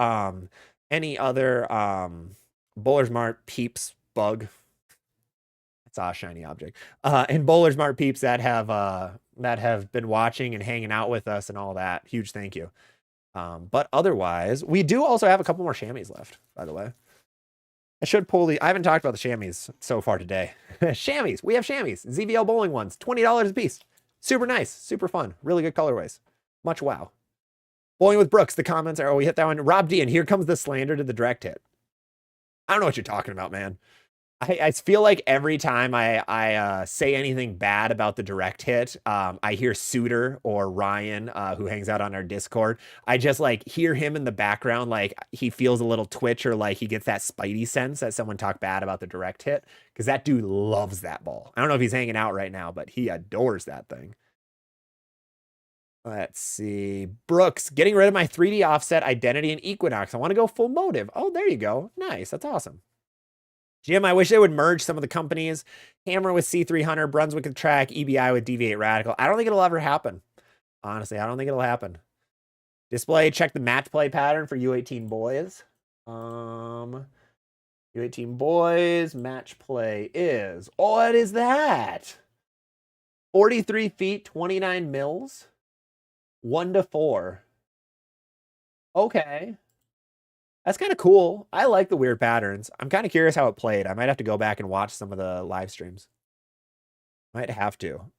Bowlers Mart peeps bug. It's a shiny object. And Bowlers Mart peeps that have been watching and hanging out with us and all that. Huge thank you. But otherwise, we do also have a couple more chamois left, by the way. I should pull I haven't talked about the chamois so far today. Chamois. We have chamois. ZVL bowling ones. $20 a piece. Super nice. Super fun. Really good colorways. Much wow. Bowling with Brooks. The comments are, oh, we hit that one. Rob D, and here comes the slander to the direct hit. I don't know what you're talking about, man. I feel like every time I say anything bad about the direct hit, I hear Suitor or Ryan, who hangs out on our Discord. I just like hear him in the background, like he feels a little twitch or like he gets that spidey sense that someone talked bad about the direct hit, because that dude loves that ball. I don't know if he's hanging out right now, but he adores that thing. Let's see. Brooks, getting rid of my 3D offset identity and Equinox. I want to go full motive. Oh, there you go. Nice. That's awesome. Jim, I wish they would merge some of the companies. Hammer with C3 Hunter, Brunswick with Track, EBI with Deviate Radical. I don't think it'll ever happen. Honestly, I don't think it'll happen. Display, check the match play pattern for U18 boys. U18 boys, match play is, what is that? 43 feet, 29 mils, 1 to 4. Okay. That's kind of cool. I like the weird patterns. I'm kind of curious how it played. I might have to go back and watch some of the live streams. Might have to.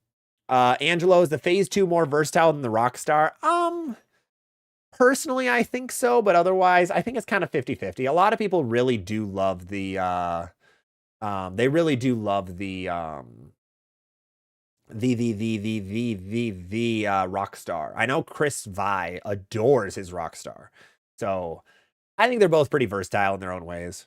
Angelo, is the phase 2 more versatile than the Rockstar? Personally, I think so, but otherwise, I think it's kind of 50-50. A lot of people really do love they really do love the Rockstar. I know Chris Vi adores his Rockstar. So I think they're both pretty versatile in their own ways.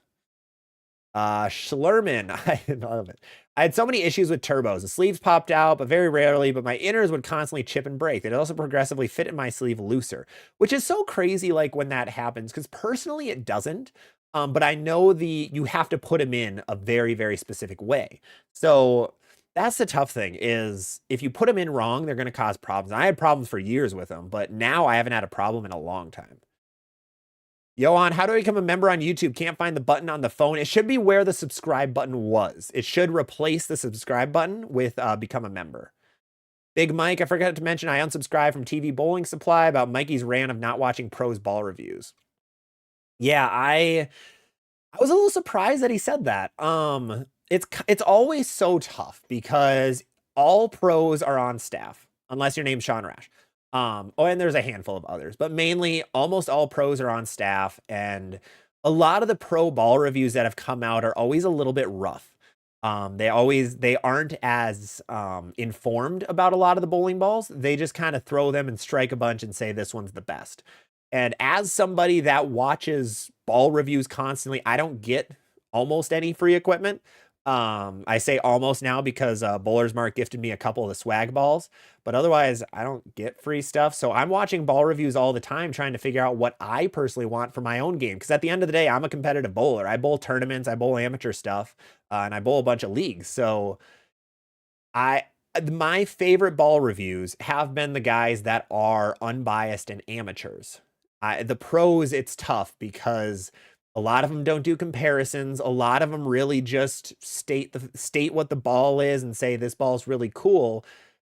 Schlerman, I love it. I had so many issues with turbos. The sleeves popped out, but very rarely, but my inners would constantly chip and break. They'd also progressively fit in my sleeve looser, which is so crazy like when that happens, because personally it doesn't. But I know you have to put them in a very, very specific way. So that's the tough thing is if you put them in wrong, they're going to cause problems. I had problems for years with them, but now I haven't had a problem in a long time. Johan, how do I become a member on YouTube? Can't find the button on the phone. It should be where the subscribe button was. It should replace the subscribe button with become a member. Big Mike, I forgot to mention I unsubscribed from TV Bowling Supply about Mikey's rant of not watching pros ball reviews. Yeah, I was a little surprised that he said that. It's always so tough because all pros are on staff, unless your name's Sean Rash. Oh, and there's a handful of others, but mainly almost all pros are on staff, and a lot of the pro ball reviews that have come out are always a little bit rough. They aren't as informed about a lot of the bowling balls. They just kind of throw them and strike a bunch and say this one's the best. And as somebody that watches ball reviews constantly, I don't get almost any free equipment. I say almost now because Bowler's Mark gifted me a couple of the swag balls, but otherwise I don't get free stuff. So I'm watching ball reviews all the time, trying to figure out what I personally want for my own game. Because at the end of the day, I'm a competitive bowler. I bowl tournaments, I bowl amateur stuff, and I bowl a bunch of leagues. So my favorite ball reviews have been the guys that are unbiased and amateurs. The pros, it's tough because a lot of them don't do comparisons. A lot of them really just state what the ball is and say this ball's really cool.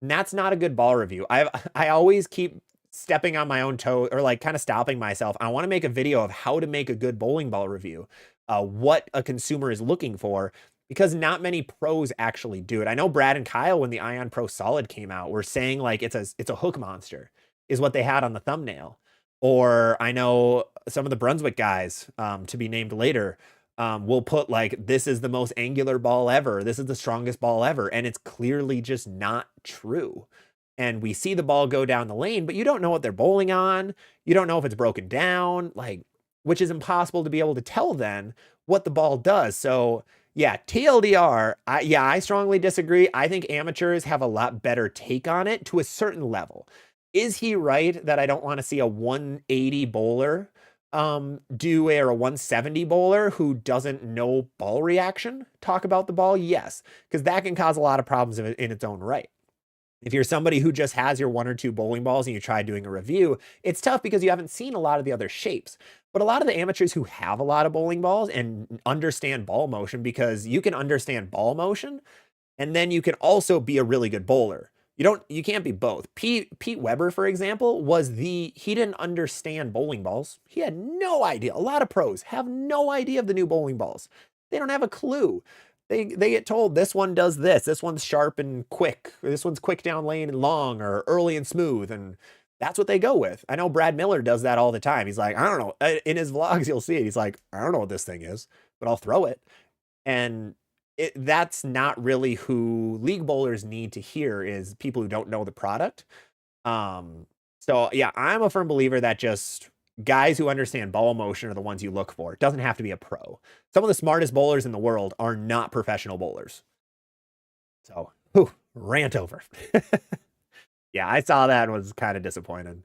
And that's not a good ball review. I always keep stepping on my own toe or like kind of stopping myself. I want to make a video of how to make a good bowling ball review, what a consumer is looking for, because not many pros actually do it. I know Brad and Kyle, when the Ion Pro Solid came out, were saying like it's a hook monster is what they had on the thumbnail. Or I know some of the Brunswick guys, to be named later, will put like, this is the most angular ball ever. This is the strongest ball ever. And it's clearly just not true. And we see the ball go down the lane, but you don't know what they're bowling on. You don't know if it's broken down, like, which is impossible to be able to tell then what the ball does. So yeah, TLDR, I strongly disagree. I think amateurs have a lot better take on it to a certain level. Is he right that I don't want to see a 180 bowler do or a 170 bowler who doesn't know ball reaction talk about the ball? Yes, because that can cause a lot of problems in its own right. If you're somebody who just has your one or two bowling balls and you try doing a review, it's tough because you haven't seen a lot of the other shapes. But a lot of the amateurs who have a lot of bowling balls and understand ball motion, because you can understand ball motion and then you can also be a really good bowler. You can't be both. Pete Weber, for example, he didn't understand bowling balls. He had no idea. A lot of pros have no idea of the new bowling balls. They don't have a clue. They get told this one does this. This one's sharp and quick. This one's quick down lane and long, or early and smooth. And that's what they go with. I know Brad Miller does that all the time. He's like, I don't know. In his vlogs, you'll see it. He's like, I don't know what this thing is, but I'll throw it. And that's not really who league bowlers need to hear, is people who don't know the product. So yeah, I'm a firm believer that just guys who understand ball motion are the ones you look for. It doesn't have to be a pro. Some of the smartest bowlers in the world are not professional bowlers. So, rant over. Yeah, I saw that and was kind of disappointed.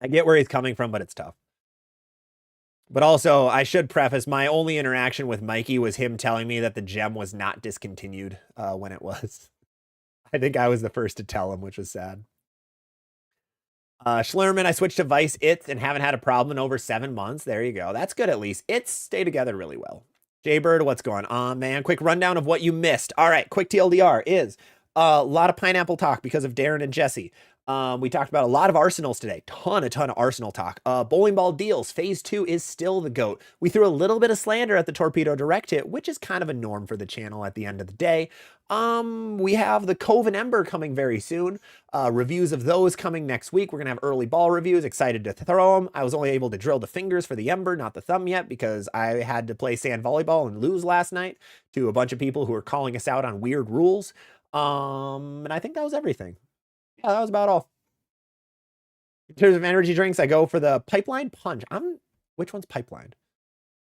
I get where he's coming from, but it's tough. But also, I should preface, my only interaction with Mikey was him telling me that the gem was not discontinued when it was. I think I was the first to tell him, which was sad. Schlerman, I switched to Vice It's and haven't had a problem in over 7 months. There you go. That's good at least. It's stay together really well. Jaybird, what's going on, man? Quick rundown of what you missed. All right, quick TLDR is a lot of pineapple talk because of Darren and Jesse. We talked about a lot of Arsenals today. A ton of Arsenal talk. Bowling ball deals. Phase 2 is still the GOAT. We threw a little bit of slander at the Torpedo Direct Hit, which is kind of a norm for the channel at the end of the day. We have the Cove and Ember coming very soon. Reviews of those coming next week. We're going to have early ball reviews. Excited to throw them. I was only able to drill the fingers for the Ember, not the thumb yet, because I had to play sand volleyball and lose last night to a bunch of people who were calling us out on weird rules. And I think that was everything. Yeah, that was about all. In terms of energy drinks, I go for the Pipeline Punch. Which one's Pipeline?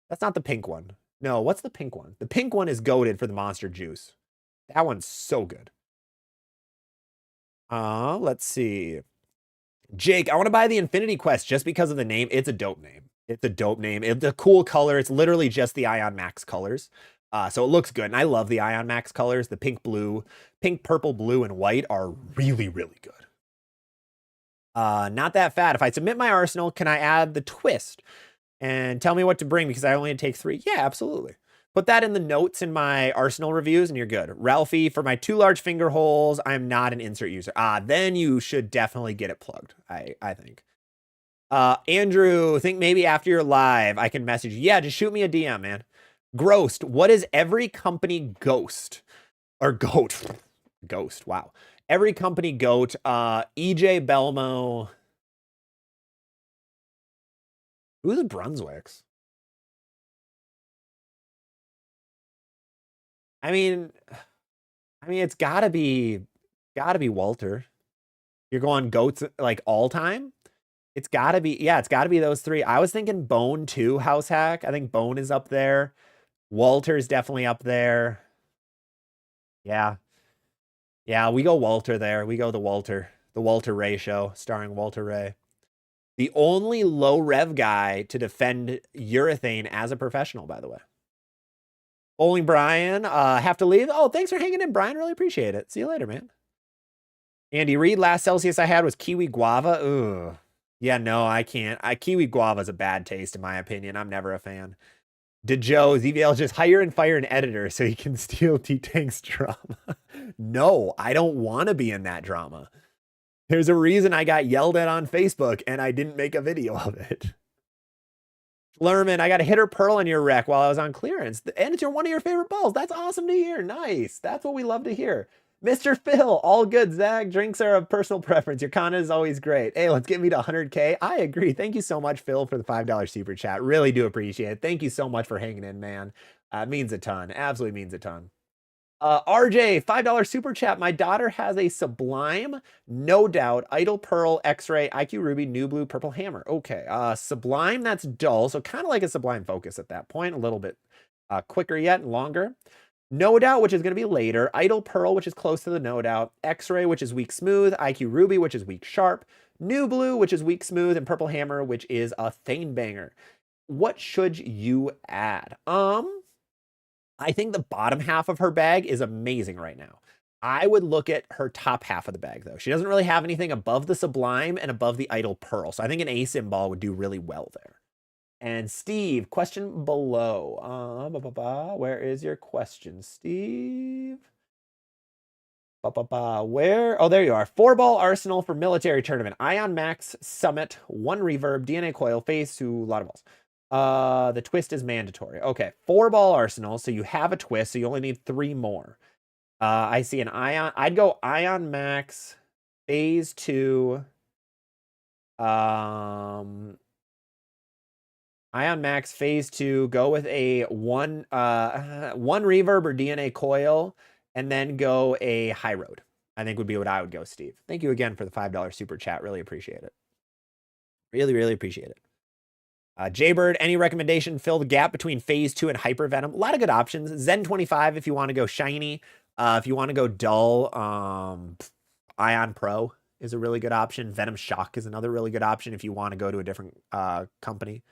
That's not the pink one. No, what's the pink one? The pink one is goated for the Monster Juice. That one's so good. Let's see. Jake, I want to buy the Infinity Quest just because of the name. It's a dope name. It's a dope name. It's a cool color. It's literally just the Ion Max colors. So it looks good. And I love the Ion Max colors. The pink, purple, blue, and white are really, really good. Not that fat. If I submit my arsenal, can I add the twist? And tell me what to bring because I only take 3. Yeah, absolutely. Put that in the notes in my arsenal reviews and you're good. Ralphie, for my 2 large finger holes, I'm not an insert user. Then you should definitely get it plugged, I think. Andrew, think maybe after you're live, I can message you. Yeah, just shoot me a DM, man. Grossed, what is every company ghost? Or goat? Ghost, wow. Every company goat, EJ Belmo. Who's Brunswick's? I mean, it's gotta be Walter. You're going goats like all time? It's gotta be, yeah, it's gotta be those 3. I was thinking Bone too, House Hack. I think Bone is up there. Walter's definitely up there. Yeah. Yeah, we go Walter there. We go the Walter Ray show, starring Walter Ray. The only low rev guy to defend urethane as a professional, by the way. Bowling Brian, have to leave. Oh, thanks for hanging in, Brian. Really appreciate it. See you later, man. Andy Reid, last Celsius I had was kiwi guava. Ugh. Yeah, no, I can't. Kiwi guava is a bad taste, in my opinion. I'm never a fan. DeJoe, ZVL, just hire and fire an editor so he can steal T-Tank's drama. No, I don't want to be in that drama. There's a reason I got yelled at on Facebook and I didn't make a video of it. Lerman, I got a hitter pearl in your wreck while I was on clearance. And it's one of your favorite balls. That's awesome to hear. Nice. That's what we love to hear. Mr. Phil, all good, Zach. Drinks are of personal preference. Your content is always great. Hey, let's get me to 100K. I agree. Thank you so much, Phil, for the $5 super chat. Really do appreciate it. Thank you so much for hanging in, man. It means a ton. Absolutely means a ton. RJ, $5 super chat. My daughter has a Sublime, No Doubt, Idle Pearl, X-Ray, IQ Ruby, New Blue, Purple Hammer. Okay, Sublime, that's dull. So kind of like a Sublime Focus at that point. A little bit quicker yet and longer. No Doubt, which is going to be later. Idle Pearl, which is close to the No Doubt. X-Ray, which is weak smooth. IQ Ruby, which is weak sharp. New Blue, which is weak smooth. And Purple Hammer, which is a Thane Banger. What should you add? I think the bottom half of her bag is amazing right now. I would look at her top half of the bag, though. She doesn't really have anything above the Sublime and above the Idle Pearl. So I think an ASIM ball would do really well there. And Steve, question below. Where is your question, Steve? Where? Oh, there you are. 4-ball arsenal for military tournament. Ion Max, Summit, 1 reverb, DNA coil, phase 2, a lot of balls. The twist is mandatory. Okay, 4-ball arsenal. So you have a twist, so you only need 3 more. I see an Ion. I'd go Ion Max, phase 2. Ion Max phase 2, go with a 1 reverb or DNA coil, and then go a high road. I think would be what I would go, Steve. Thank you again for the $5 super chat. Really appreciate it. Really, really appreciate it. Jaybird, any recommendation? Fill the gap between phase 2 and Hyper Venom. A lot of good options. Zen 25 if you want to go shiny. If you want to go dull, Ion Pro is a really good option. Venom Shock is another really good option if you want to go to a different company.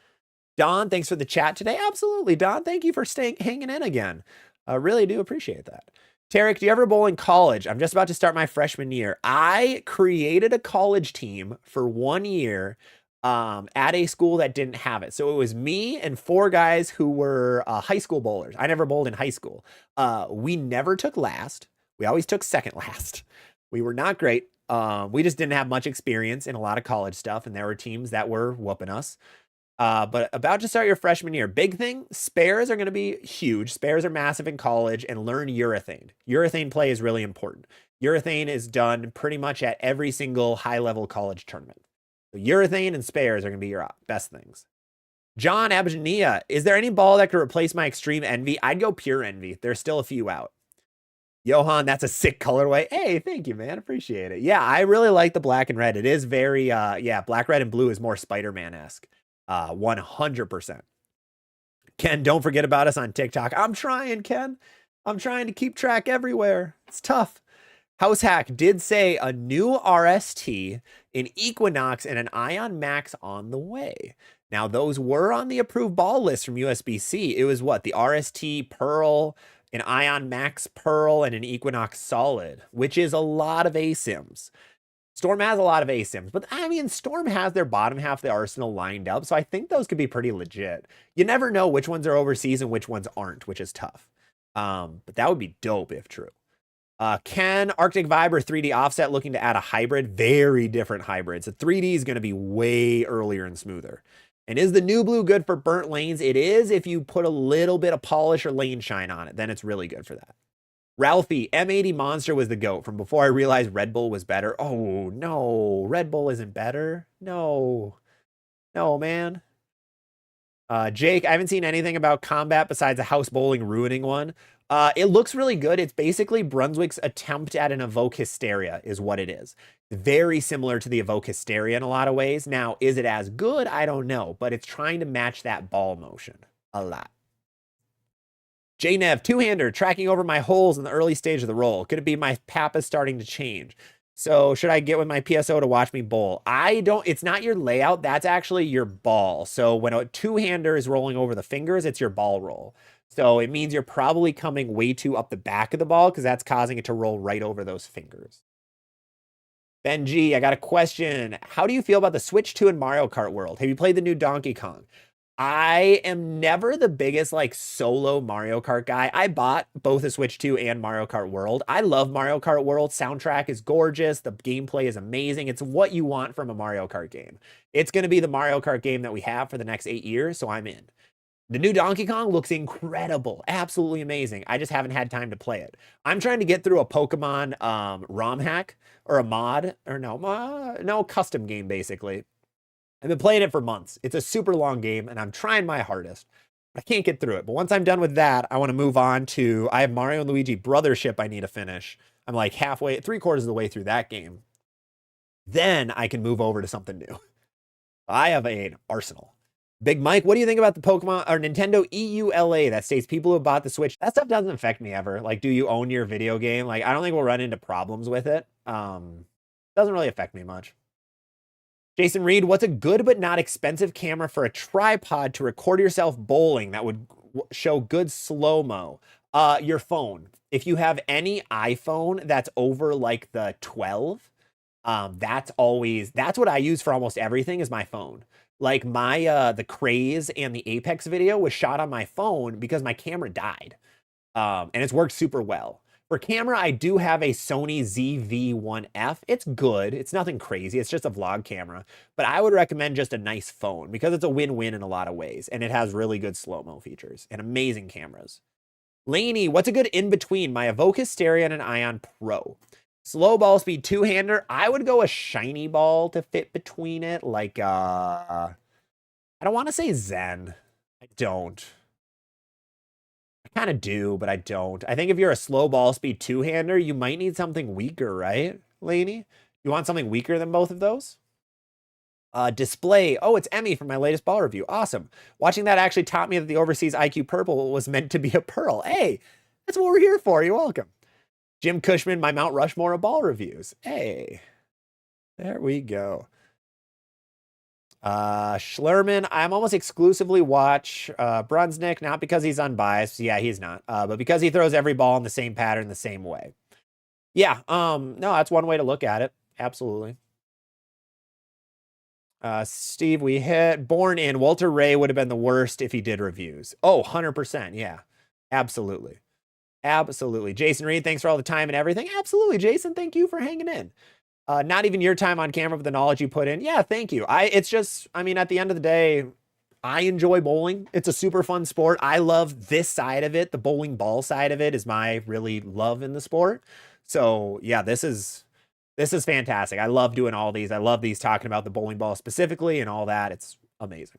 Don, thanks for the chat today. Absolutely, Don. Thank you for hanging in again. I really do appreciate that. Tarek, do you ever bowl in college? I'm just about to start my freshman year. I created a college team for 1 year at a school that didn't have it. So it was me and 4 guys who were high school bowlers. I never bowled in high school. We never took last. We always took second last. We were not great. We just didn't have much experience in a lot of college stuff, and there were teams that were whooping us. But about to start your freshman year, big thing, spares are going to be huge. Spares are massive in college, and learn urethane. Urethane play is really important. Urethane is done pretty much at every single high-level college tournament. So urethane and spares are going to be your best things. John Abjania, is there any ball that could replace my Extreme Envy? I'd go Pure Envy. There's still a few out. Johan, that's a sick colorway. Hey, thank you, man. Appreciate it. Yeah, I really like the black and red. It is very, yeah, black, red, and blue is more Spider-Man-esque. 100%. Ken, don't forget about us on TikTok. I'm trying, Ken. I'm trying to keep track everywhere. It's tough. House Hack did say a new RST, an Equinox, and an Ion Max on the way. Now, those were on the approved ball list from USBC. It was what? The RST Pearl, an Ion Max Pearl, and an Equinox Solid, which is a lot of ASIMs. Storm has a lot of ASIMs, but I mean, Storm has their bottom half of the arsenal lined up, so I think those could be pretty legit. You never know which ones are overseas and which ones aren't, which is tough. But that would be dope if true. Ken, Arctic Vibe or 3D Offset looking to add a hybrid? Very different hybrids. The 3D is going to be way earlier and smoother. And is the new blue good for burnt lanes? It is if you put a little bit of polish or lane shine on it. Then it's really good for that. Ralphie, M80 Monster was the GOAT from before I realized Red Bull was better. Oh, no. Red Bull isn't better. No. No, man. Jake, I haven't seen anything about combat besides a house bowling ruining one. It looks really good. It's basically Brunswick's attempt at an Evoke Hysteria is what it is. Very similar to the Evoke Hysteria in a lot of ways. Now, is it as good? I don't know, but it's trying to match that ball motion a lot. JNev, two-hander, tracking over my holes in the early stage of the roll. Could it be my Papa starting to change? So should I get with my PSO to watch me bowl? It's not your layout. That's actually your ball. So when a two-hander is rolling over the fingers, it's your ball roll. So it means you're probably coming way too up the back of the ball because that's causing it to roll right over those fingers. Benji, I got a question. How do you feel about the Switch 2 in Mario Kart World? Have you played the new Donkey Kong? I am never the biggest like solo Mario Kart guy. I bought both the Switch 2 and Mario Kart World. I love Mario Kart World. Soundtrack is gorgeous. The gameplay is amazing. It's what you want from a Mario Kart game. It's going to be the Mario Kart game that we have for the next 8 years, so I'm in. The new Donkey Kong looks incredible. Absolutely amazing. I just haven't had time to play it. I'm trying to get through a Pokemon ROM hack or a mod, or no, custom game basically. I've been playing it for months. It's a super long game, and I'm trying my hardest. I can't get through it. But once I'm done with that, I want to move on to, I have Mario and Luigi Brothership I need to finish. I'm like halfway, 3/4 of the way through that game. Then I can move over to something new. I have an arsenal. Big Mike, what do you think about the Pokemon or Nintendo EULA that states people who bought the Switch? That stuff doesn't affect me ever. Like, do you own your video game? Like, I don't think we'll run into problems with it. Doesn't really affect me much. Jason Reed, what's a good but not expensive camera for a tripod to record yourself bowling that would show good slow-mo? Your phone. If you have any iPhone that's over like the 12, that's what I use for almost everything is my phone. Like my the Craze and the Apex video was shot on my phone because my camera died. And it's worked super well. For camera, I do have a Sony ZV-1F. It's good. It's nothing crazy. It's just a vlog camera. But I would recommend just a nice phone because it's a win-win in a lot of ways. And it has really good slow-mo features and amazing cameras. Laney, what's a good in-between? My Evoke Hysteria and an Ion Pro. Slow ball speed two-hander. I would go a shiny ball to fit between it. Like, I don't want to say Zen. I don't. I kind of do, but I don't. I think if you're a slow ball speed two-hander, you might need something weaker, right, Laney? You want something weaker than both of those? Display. Oh, it's Emmy from my latest ball review. Awesome. Watching that actually taught me that the Overseas IQ Purple was meant to be a pearl. Hey, that's what we're here for. You're welcome. Jim Cushman, my Mount Rushmore of ball reviews. Hey, there we go. Schlerman, I'm almost exclusively watch Brunsnick, not because he's unbiased. Yeah, he's not. But because he throws every ball in the same pattern the same way. Yeah, no, that's one way to look at it. Absolutely. Steve, we hit Born in. Walter Ray would have been the worst if he did reviews. Oh, 100%. Yeah, absolutely. Absolutely. Jason Reed, thanks for all the time and everything. Absolutely, Jason. Thank you for hanging in. Not even your time on camera, but the knowledge you put in. Yeah, thank you. It's just, I mean, at the end of the day, I enjoy bowling. It's a super fun sport. I love this side of it. The bowling ball side of it is my really love in the sport. So yeah, this is fantastic. I love doing all these. I love these talking about the bowling ball specifically and all that. It's amazing.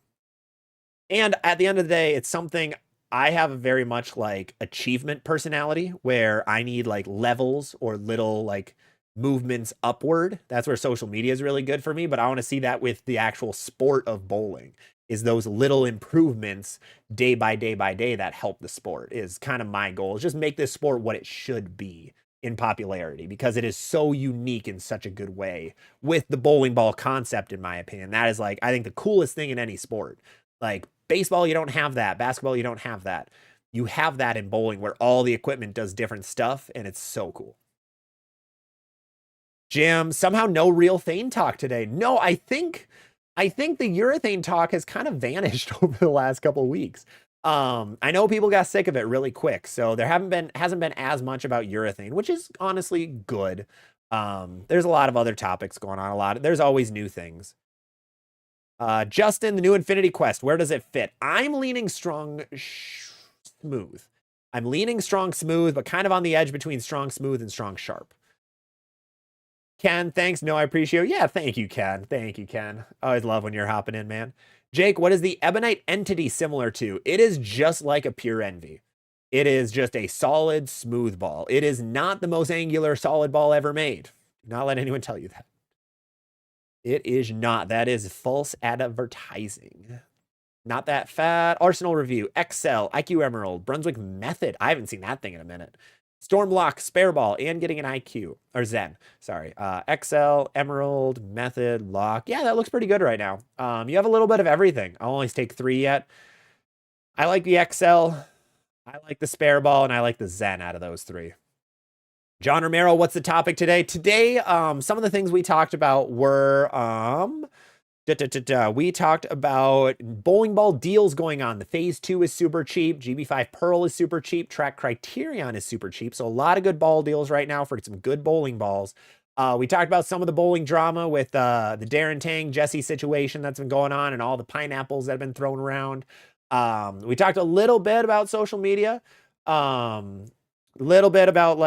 And at the end of the day, it's something I have a very much like achievement personality where I need like levels or little like movements upward. That's where social media is really good for me. But I want to see that with the actual sport of bowling is those little improvements day by day by day that help the sport is kind of my goal. Is just make this sport what it should be in popularity because it is so unique in such a good way with the bowling ball concept, in my opinion. That is like, I think the coolest thing in any sport. Like baseball, you don't have that. Basketball, you don't have that. You have that in bowling where all the equipment does different stuff, and it's so cool. Jim, somehow no real Thane talk today. No, I think the urethane talk has kind of vanished over the last couple of weeks. I know people got sick of it really quick, so there hasn't been as much about urethane, which is honestly good. There's a lot of other topics going on. There's always new things. Justin, the new Infinity Quest, where does it fit? I'm leaning strong smooth. I'm leaning strong smooth, but kind of on the edge between strong smooth and strong sharp. Ken, thanks. No, I appreciate it. Yeah, thank you, Ken. Thank you, Ken. I always love when you're hopping in, man. Jake, what is the Ebonite entity similar to? It is just like a pure envy. It is just a solid, smooth ball. It is not the most angular solid ball ever made. Do not let anyone tell you that. It is not. That is false advertising. Not that fat. Arsenal Review, Excel, IQ Emerald, Brunswick Method. I haven't seen that thing in a minute. Stormlock, Spare Ball, and getting an IQ. Or Zen, sorry. XL, Emerald, Method, Lock. Yeah, that looks pretty good right now. You have a little bit of everything. I'll only take 3 yet. I like the XL, I like the Spare Ball, and I like the Zen out of those 3. John Romero, what's the topic today? Today, some of the things we talked about were... we talked about bowling ball deals going on. The Phase 2 is super cheap. GB5 Pearl is super cheap. Track Criterion is super cheap. So a lot of good ball deals right now for some good bowling balls. We talked about some of the bowling drama with the Darren Tang, Jesse situation that's been going on and all the pineapples that have been thrown around. We talked a little bit about social media. Little bit about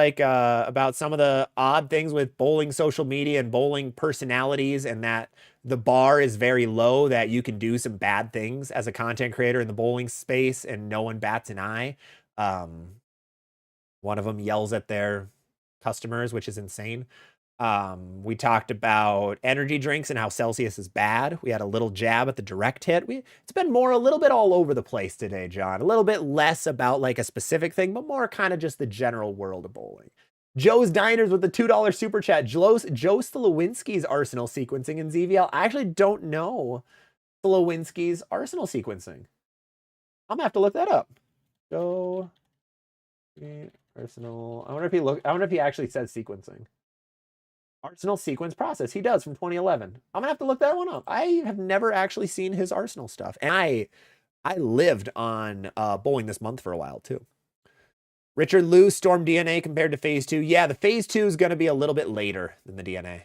about some of the odd things with bowling social media and bowling personalities, and that the bar is very low, that you can do some bad things as a content creator in the bowling space and no one bats an eye. One of them yells at their customers, which is insane. We talked about energy drinks and how Celsius is bad. We had a little jab at the direct hit. It's been a little bit all over the place today, John. A little bit less about like a specific thing, but more kind of just the general world of bowling. Joe's Diners with the $2 super chat. Joe Slowinski's Arsenal sequencing in ZVL. I actually don't know Slowinski's Arsenal sequencing. I'm gonna have to look that up. Joe Arsenal. I wonder if he actually says sequencing. Arsenal sequence process. He does from 2011. I'm gonna have to look that one up. I have never actually seen his Arsenal stuff, and I lived on bowling this month for a while too. Richard Liu, Storm DNA compared to Phase 2. Yeah, the Phase 2 is going to be a little bit later than the DNA.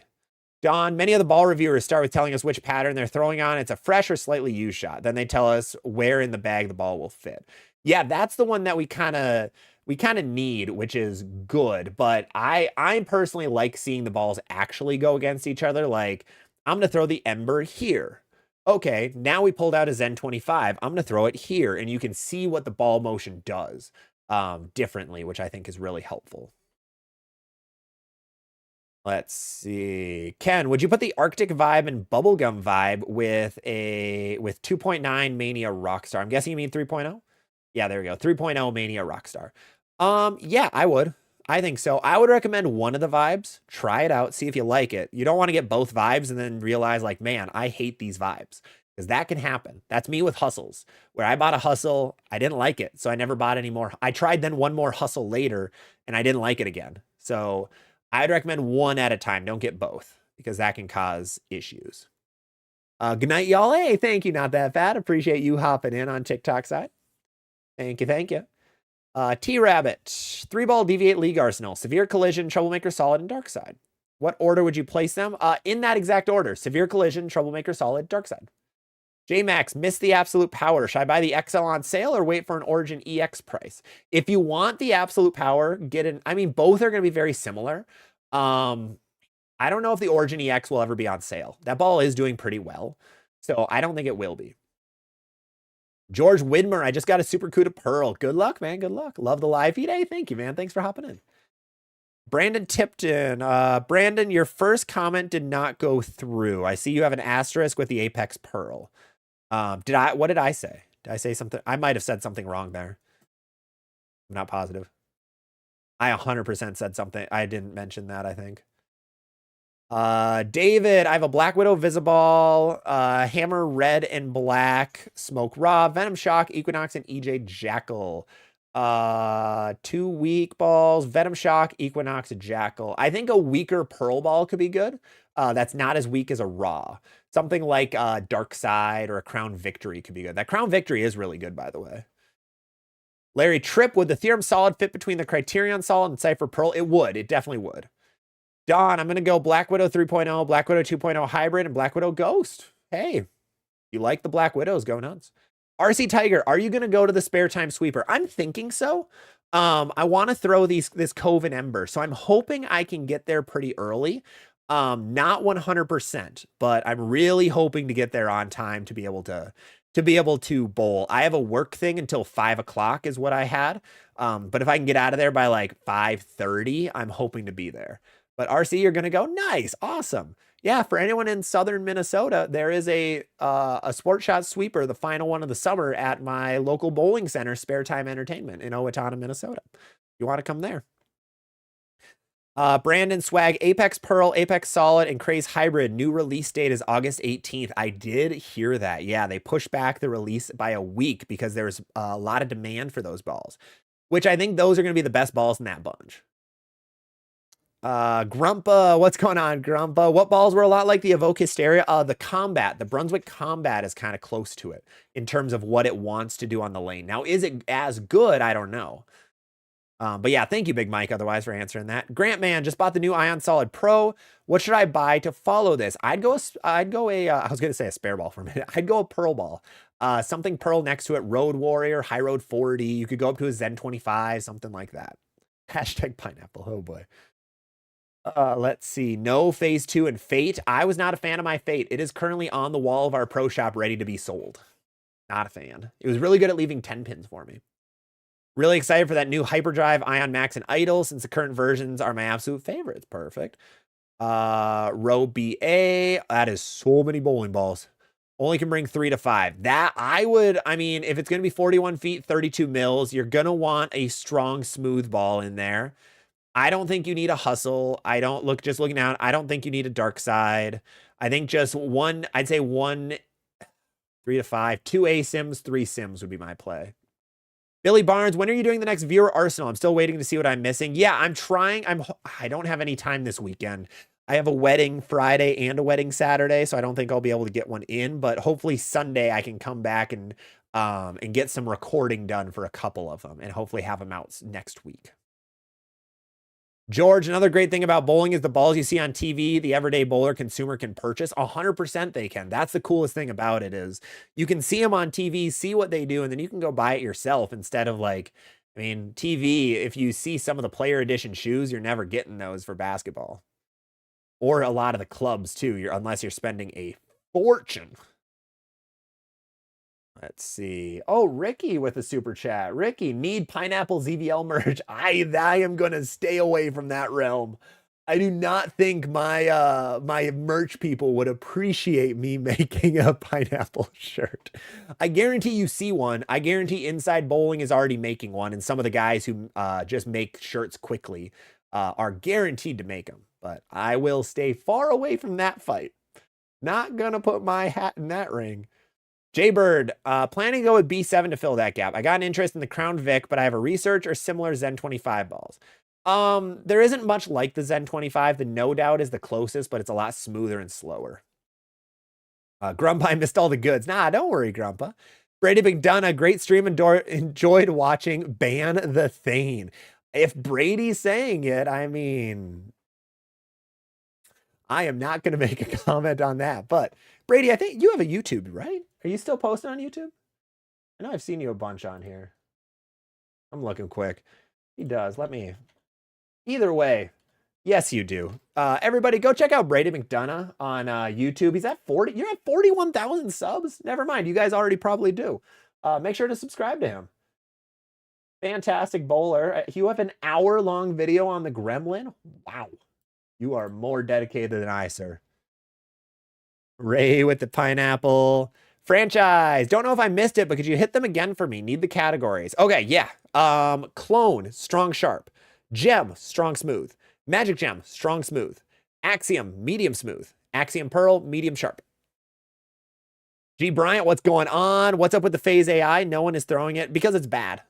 Don, many of the ball reviewers start with telling us which pattern they're throwing on. It's a fresh or slightly used shot. Then they tell us where in the bag the ball will fit. Yeah, that's the one that we kind of need, which is good. But I personally like seeing the balls actually go against each other. Like, I'm going to throw the Ember here. Okay, now we pulled out a Zen 25. I'm going to throw it here. And you can see what the ball motion does differently, which I think is really helpful. Let's see. Ken, would you put the Arctic vibe and bubblegum vibe with 2.9 Mania Rockstar? I'm guessing you mean 3.0? Yeah, there we go. 3.0 Mania Rockstar. Yeah, I would. I think so. I would recommend one of the vibes. Try it out. See if you like it. You don't want to get both vibes and then realize like, man, I hate these vibes. Because that can happen. That's me with hustles, where I bought a hustle, I didn't like it, so I never bought any more. I tried then one more hustle later, and I didn't like it again. So I'd recommend one at a time. Don't get both, because that can cause issues. Good night, y'all. Hey, thank you, Not That Fat. Appreciate you hopping in on TikTok side. Thank you, thank you. T-Rabbit, 3-ball Deviate League Arsenal, Severe Collision, Troublemaker Solid, and Dark Side. What order would you place them? In that exact order. Severe Collision, Troublemaker Solid, Dark Side. J-Max, missed the Absolute Power. Should I buy the XL on sale or wait for an Origin EX price? If you want the Absolute Power, get in. I mean, both are going to be very similar. I don't know if the Origin EX will ever be on sale. That ball is doing pretty well, so I don't think it will be. George Widmer, I just got a Super Cuda Pearl. Good luck, man. Good luck. Love the live feed. Hey, thank you, man. Thanks for hopping in. Brandon Tipton. Brandon, your first comment did not go through. I see you have an asterisk with the Apex Pearl. What did I say? Did I say something? I might have said something wrong there. I'm not positive. I 100% said something. I didn't mention that, I think. David, I have a Black Widow Visiball, Hammer Red and Black, Smoke Raw, Venom Shock, Equinox, and EJ Jackal. 2 weak balls, Venom Shock, Equinox, Jackal. I think a weaker Pearl Ball could be good. That's not as weak as a Raw. Something like Dark Side or a Crown Victory could be good. That Crown Victory is really good, by the way. Larry Tripp, would the Theorem Solid fit between the Criterion Solid and Cypher Pearl? It would. It definitely would. Don, I'm going to go Black Widow 3.0, Black Widow 2.0 Hybrid, and Black Widow Ghost. Hey, you like the Black Widows, go nuts. RC Tiger, are you going to go to the Spare Time Sweeper? I'm thinking so. I want to throw this Cove and Ember, so I'm hoping I can get there pretty early. Not 100%, but I'm really hoping to get there on time to be able to bowl. I have a work thing until 5 o'clock is what I had. But if I can get out of there by like 5:30, I'm hoping to be there. But RC, you're going to go? Nice. Awesome. Yeah, for anyone in southern Minnesota, there is a Sport Shot Sweeper, the final one of the summer at my local bowling center, Spare Time Entertainment in Owatonna, Minnesota. You want to come there? Brandon Swag, Apex Pearl, Apex Solid, and Craze Hybrid. New release date is August 18th. I did hear that. Yeah, they pushed back the release by a week because there's a lot of demand for those balls, which I think those are going to be the best balls in that bunch. Grumpa, what's going on, Grumpa? What balls were a lot like the Evoke Hysteria? The Combat, the Brunswick Combat is kind of close to it in terms of what it wants to do on the lane. Now, is it as good? I don't know. But yeah, thank you, Big Mike, otherwise, for answering that. Grant Man just bought the new Ion Solid Pro. What should I buy to follow this? I'd go I was going to say a spare ball for a minute. I'd go a Pearl ball. Something Pearl next to it, Road Warrior, High Road 40. You could go up to a Zen 25, something like that. Hashtag pineapple, oh boy. Let's see. No Phase 2 and Fate. I was not a fan of my Fate. It is currently on the wall of our pro shop ready to be sold. Not a fan. It was really good at leaving 10 pins for me. Really excited for that new Hyperdrive, Ion Max, and Idol, since the current versions are my absolute favorites. Perfect. Row BA. That is so many bowling balls. Only can bring 3 to 5. That I mean, if it's going to be 41 feet, 32 mils, you're going to want a strong, smooth ball in there. I don't think you need a hustle. Just looking out, I don't think you need a Dark Side. I think just one, I'd say 1, 3 to 5, 2 A sims, 3 sims would be my play. Billy Barnes, when are you doing the next Viewer Arsenal? I'm still waiting to see what I'm missing. Yeah, I'm trying. I don't have any time this weekend. I have a wedding Friday and a wedding Saturday, so I don't think I'll be able to get one in, but hopefully Sunday I can come back and get some recording done for a couple of them and hopefully have them out next week. George, another great thing about bowling is the balls you see on TV, the everyday bowler consumer can purchase. 100% they can. That's the coolest thing about it is you can see them on TV, see what they do, and then you can go buy it yourself instead of like, I mean, TV, if you see some of the player edition shoes, you're never getting those for basketball. Or a lot of the clubs too, unless you're spending a fortune. Let's see. Oh, Ricky with the super chat. Ricky, need pineapple ZVL merch. I am going to stay away from that realm. I do not think my my merch people would appreciate me making a pineapple shirt. I guarantee you see one. I guarantee Inside Bowling is already making one, and some of the guys who just make shirts quickly are guaranteed to make them. But I will stay far away from that fight. Not going to put my hat in that ring. Jaybird, planning to go with B7 to fill that gap. I got an interest in the Crown Vic, but I have a Research or similar Zen 25 balls. There isn't much like the Zen 25. The No Doubt is the closest, but it's a lot smoother and slower. Grumpa, I missed all the goods. Nah, don't worry, Grumpa. Brady McDonough, great stream, enjoyed watching. Ban the Thane. If Brady's saying it, I mean, I am not going to make a comment on that. But Brady, I think you have a YouTube, right? Are you still posting on YouTube? I know I've seen you a bunch on here. I'm looking quick. He does. Let me. Either way, yes, you do. Everybody, go check out Brady McDonough on YouTube. He's at 40. You're at 41,000 subs. Never mind. You guys already probably do. Make sure to subscribe to him. Fantastic bowler. You have an hour-long video on the Gremlin. Wow. You are more dedicated than I, sir. Ray with the pineapple. Franchise. Don't know if I missed it, but could you hit them again for me? Need the categories. Okay, yeah. Clone, strong, sharp. Gem, strong, smooth. Magic gem, strong, smooth. Axiom, medium, smooth. Axiom pearl, medium, sharp. G. Bryant, what's going on? What's up with the phase AI? No one is throwing it because it's bad.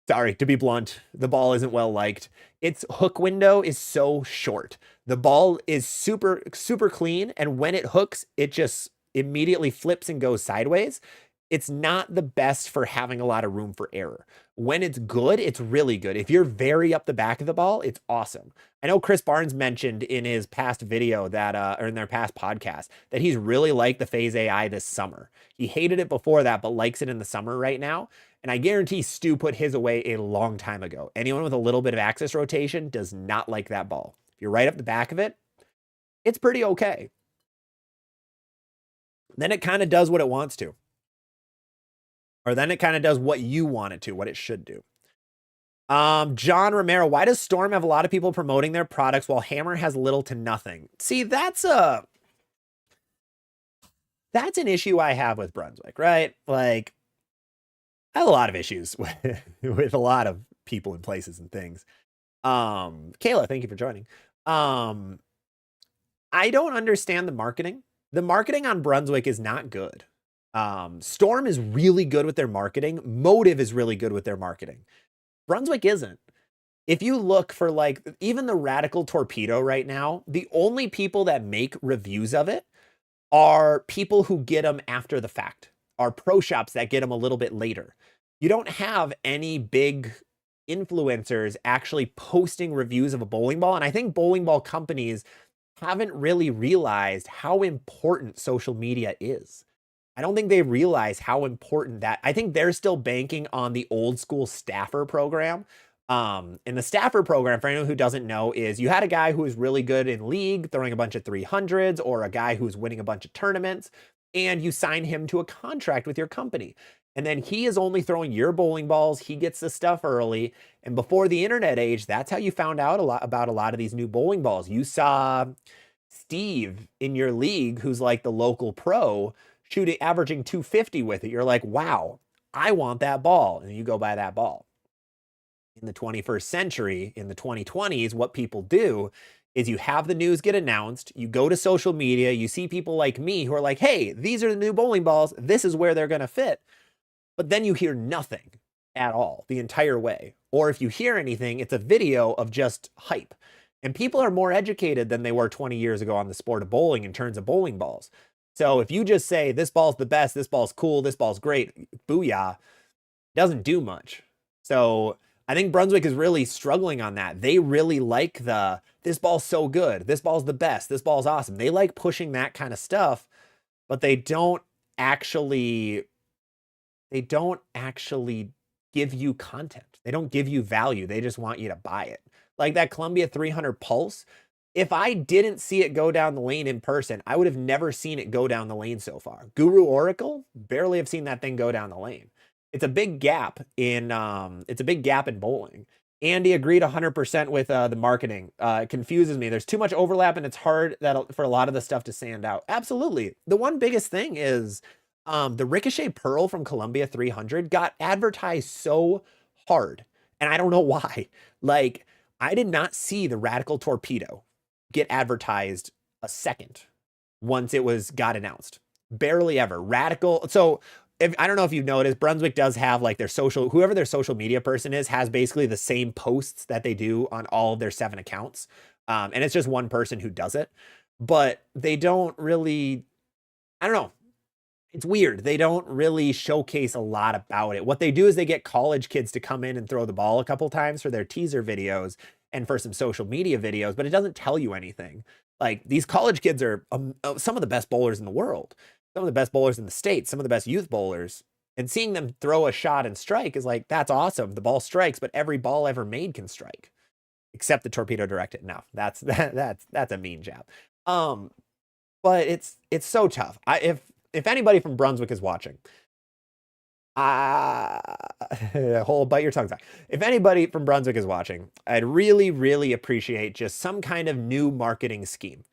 Sorry, to be blunt, the ball isn't well liked. Its hook window is so short. The ball is super, super clean, and when it hooks, it just immediately flips and goes sideways. It's not the best for having a lot of room for error. When it's good, it's really good. If you're very up the back of the ball, it's awesome. I know Chris Barnes mentioned in his past video that, or in their past podcast, that he's really liked the phase AI this summer. He hated it before that, but likes it in the summer right now. And I guarantee Stu put his away a long time ago. Anyone with a little bit of axis rotation does not like that ball. If you're right up the back of it, it's pretty okay. Then it kind of does what it wants to. Or then it kind of does what you want it to, what it should do. John Romero, why does Storm have a lot of people promoting their products while Hammer has little to nothing? See, that's an issue I have with Brunswick, right? Like, I have a lot of issues with a lot of people and places and things. Kayla, thank you for joining. I don't understand the marketing. The marketing on Brunswick is not good. Storm is really good with their marketing. Motive is really good with their marketing. Brunswick isn't. If you look for like even the Radical Torpedo right now, the only people that make reviews of it are people who get them after the fact, are pro shops that get them a little bit later. You don't have any big influencers actually posting reviews of a bowling ball. And I think bowling ball companies haven't really realized how important social media is. I don't think they realize how important that. I think they're still banking on the old school staffer program. And the staffer program, for anyone who doesn't know, is you had a guy who was really good in league, throwing a bunch of 300s, or a guy who's winning a bunch of tournaments, and you sign him to a contract with your company. And then he is only throwing your bowling balls. He gets the stuff early. And before the internet age, that's how you found out about a lot of these new bowling balls. You saw Steve in your league, who's like the local pro, averaging 250 with it. You're like, wow, I want that ball. And you go buy that ball. In the 21st century, in the 2020s, what people do is you have the news get announced, you go to social media, you see people like me who are like, hey, these are the new bowling balls, this is where they're going to fit. But then you hear nothing at all the entire way. Or if you hear anything, it's a video of just hype. And people are more educated than they were 20 years ago on the sport of bowling in terms of bowling balls. So if you just say, this ball's the best, this ball's cool, this ball's great, booyah, it doesn't do much. So I think Brunswick is really struggling on that. They really like this ball's so good, this ball's the best, this ball's awesome. They like pushing that kind of stuff, but they don't actually give you content. They don't give you value. They just want you to buy it. Like that Columbia 300 Pulse, if I didn't see it go down the lane in person, I would have never seen it go down the lane so far. Guru Oracle, barely have seen that thing go down the lane. It's a big gap in bowling. Andy agreed 100% with the marketing. It confuses me. There's too much overlap and it's hard for a lot of the stuff to stand out. Absolutely. The one biggest thing is the Ricochet Pearl from Columbia 300 got advertised so hard. And I don't know why. Like, I did not see the Radical Torpedo get advertised a second once it got announced. Barely ever. Radical. So I don't know if you've noticed, Brunswick does have like whoever their social media person is, has basically the same posts that they do on all of their 7 accounts. And it's just one person who does it. But they don't really, I don't know. It's weird. They don't really showcase a lot about it. What they do is they get college kids to come in and throw the ball a couple times for their teaser videos. and for some social media videos, but it doesn't tell you anything. Like these college kids are some of the best bowlers in the world, some of the best bowlers in the States, some of the best youth bowlers. And seeing them throw a shot and strike is like, that's awesome. The ball strikes, but every ball ever made can strike, except the torpedo directed. No, that's a mean jab. But it's so tough. If anybody from Brunswick is watching, hold, bite your tongue back. If anybody from Brunswick is watching, I'd really, really appreciate just some kind of new marketing scheme.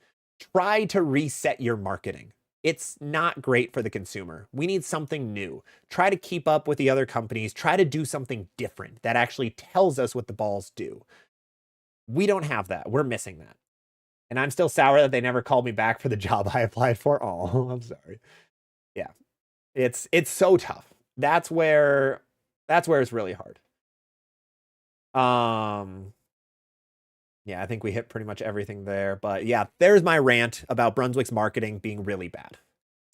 Try to reset your marketing. It's not great for the consumer. We need something new. Try to keep up with the other companies. Try to do something different that actually tells us what the balls do. We don't have that. We're missing that. And I'm still sour that they never called me back for the job I applied for. Oh, I'm sorry. Yeah. It's so tough. That's where it's really hard. Yeah, I think we hit pretty much everything there. But yeah, there's my rant about Brunswick's marketing being really bad.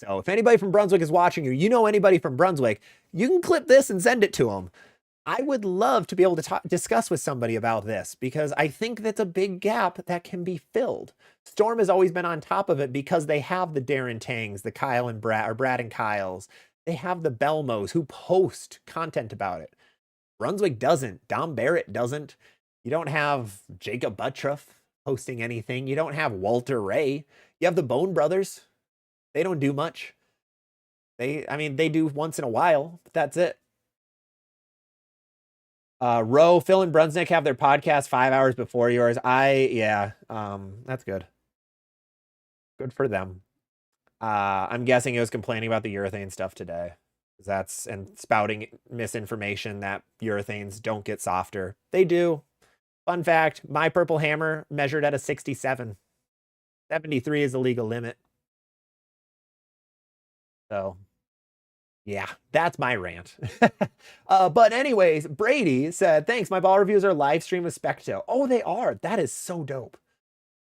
So if anybody from Brunswick is watching, or you know anybody from Brunswick, you can clip this and send it to them. I would love to be able to discuss with somebody about this, because I think that's a big gap that can be filled. Storm has always been on top of it because they have the Darren Tangs, the Kyle and Brad, or Brad and Kyles. They have the Belmos who post content about it. Brunswick doesn't. Dom Barrett doesn't. You don't have Jacob Buttroff posting anything. You don't have Walter Ray. You have the Bone Brothers. They don't do much. I mean, they do once in a while, but that's it. Roe, Phil and Brunswick have their podcast 5 hours before yours. That's good. Good for them. I'm guessing it was complaining about the urethane stuff today. And spouting misinformation that urethanes don't get softer. They do. Fun fact, my purple hammer measured at a 67. 73 is the legal limit. So, yeah, that's my rant. But anyways, Brady said, thanks, my ball reviews are live stream with Specto. Oh, they are. That is so dope.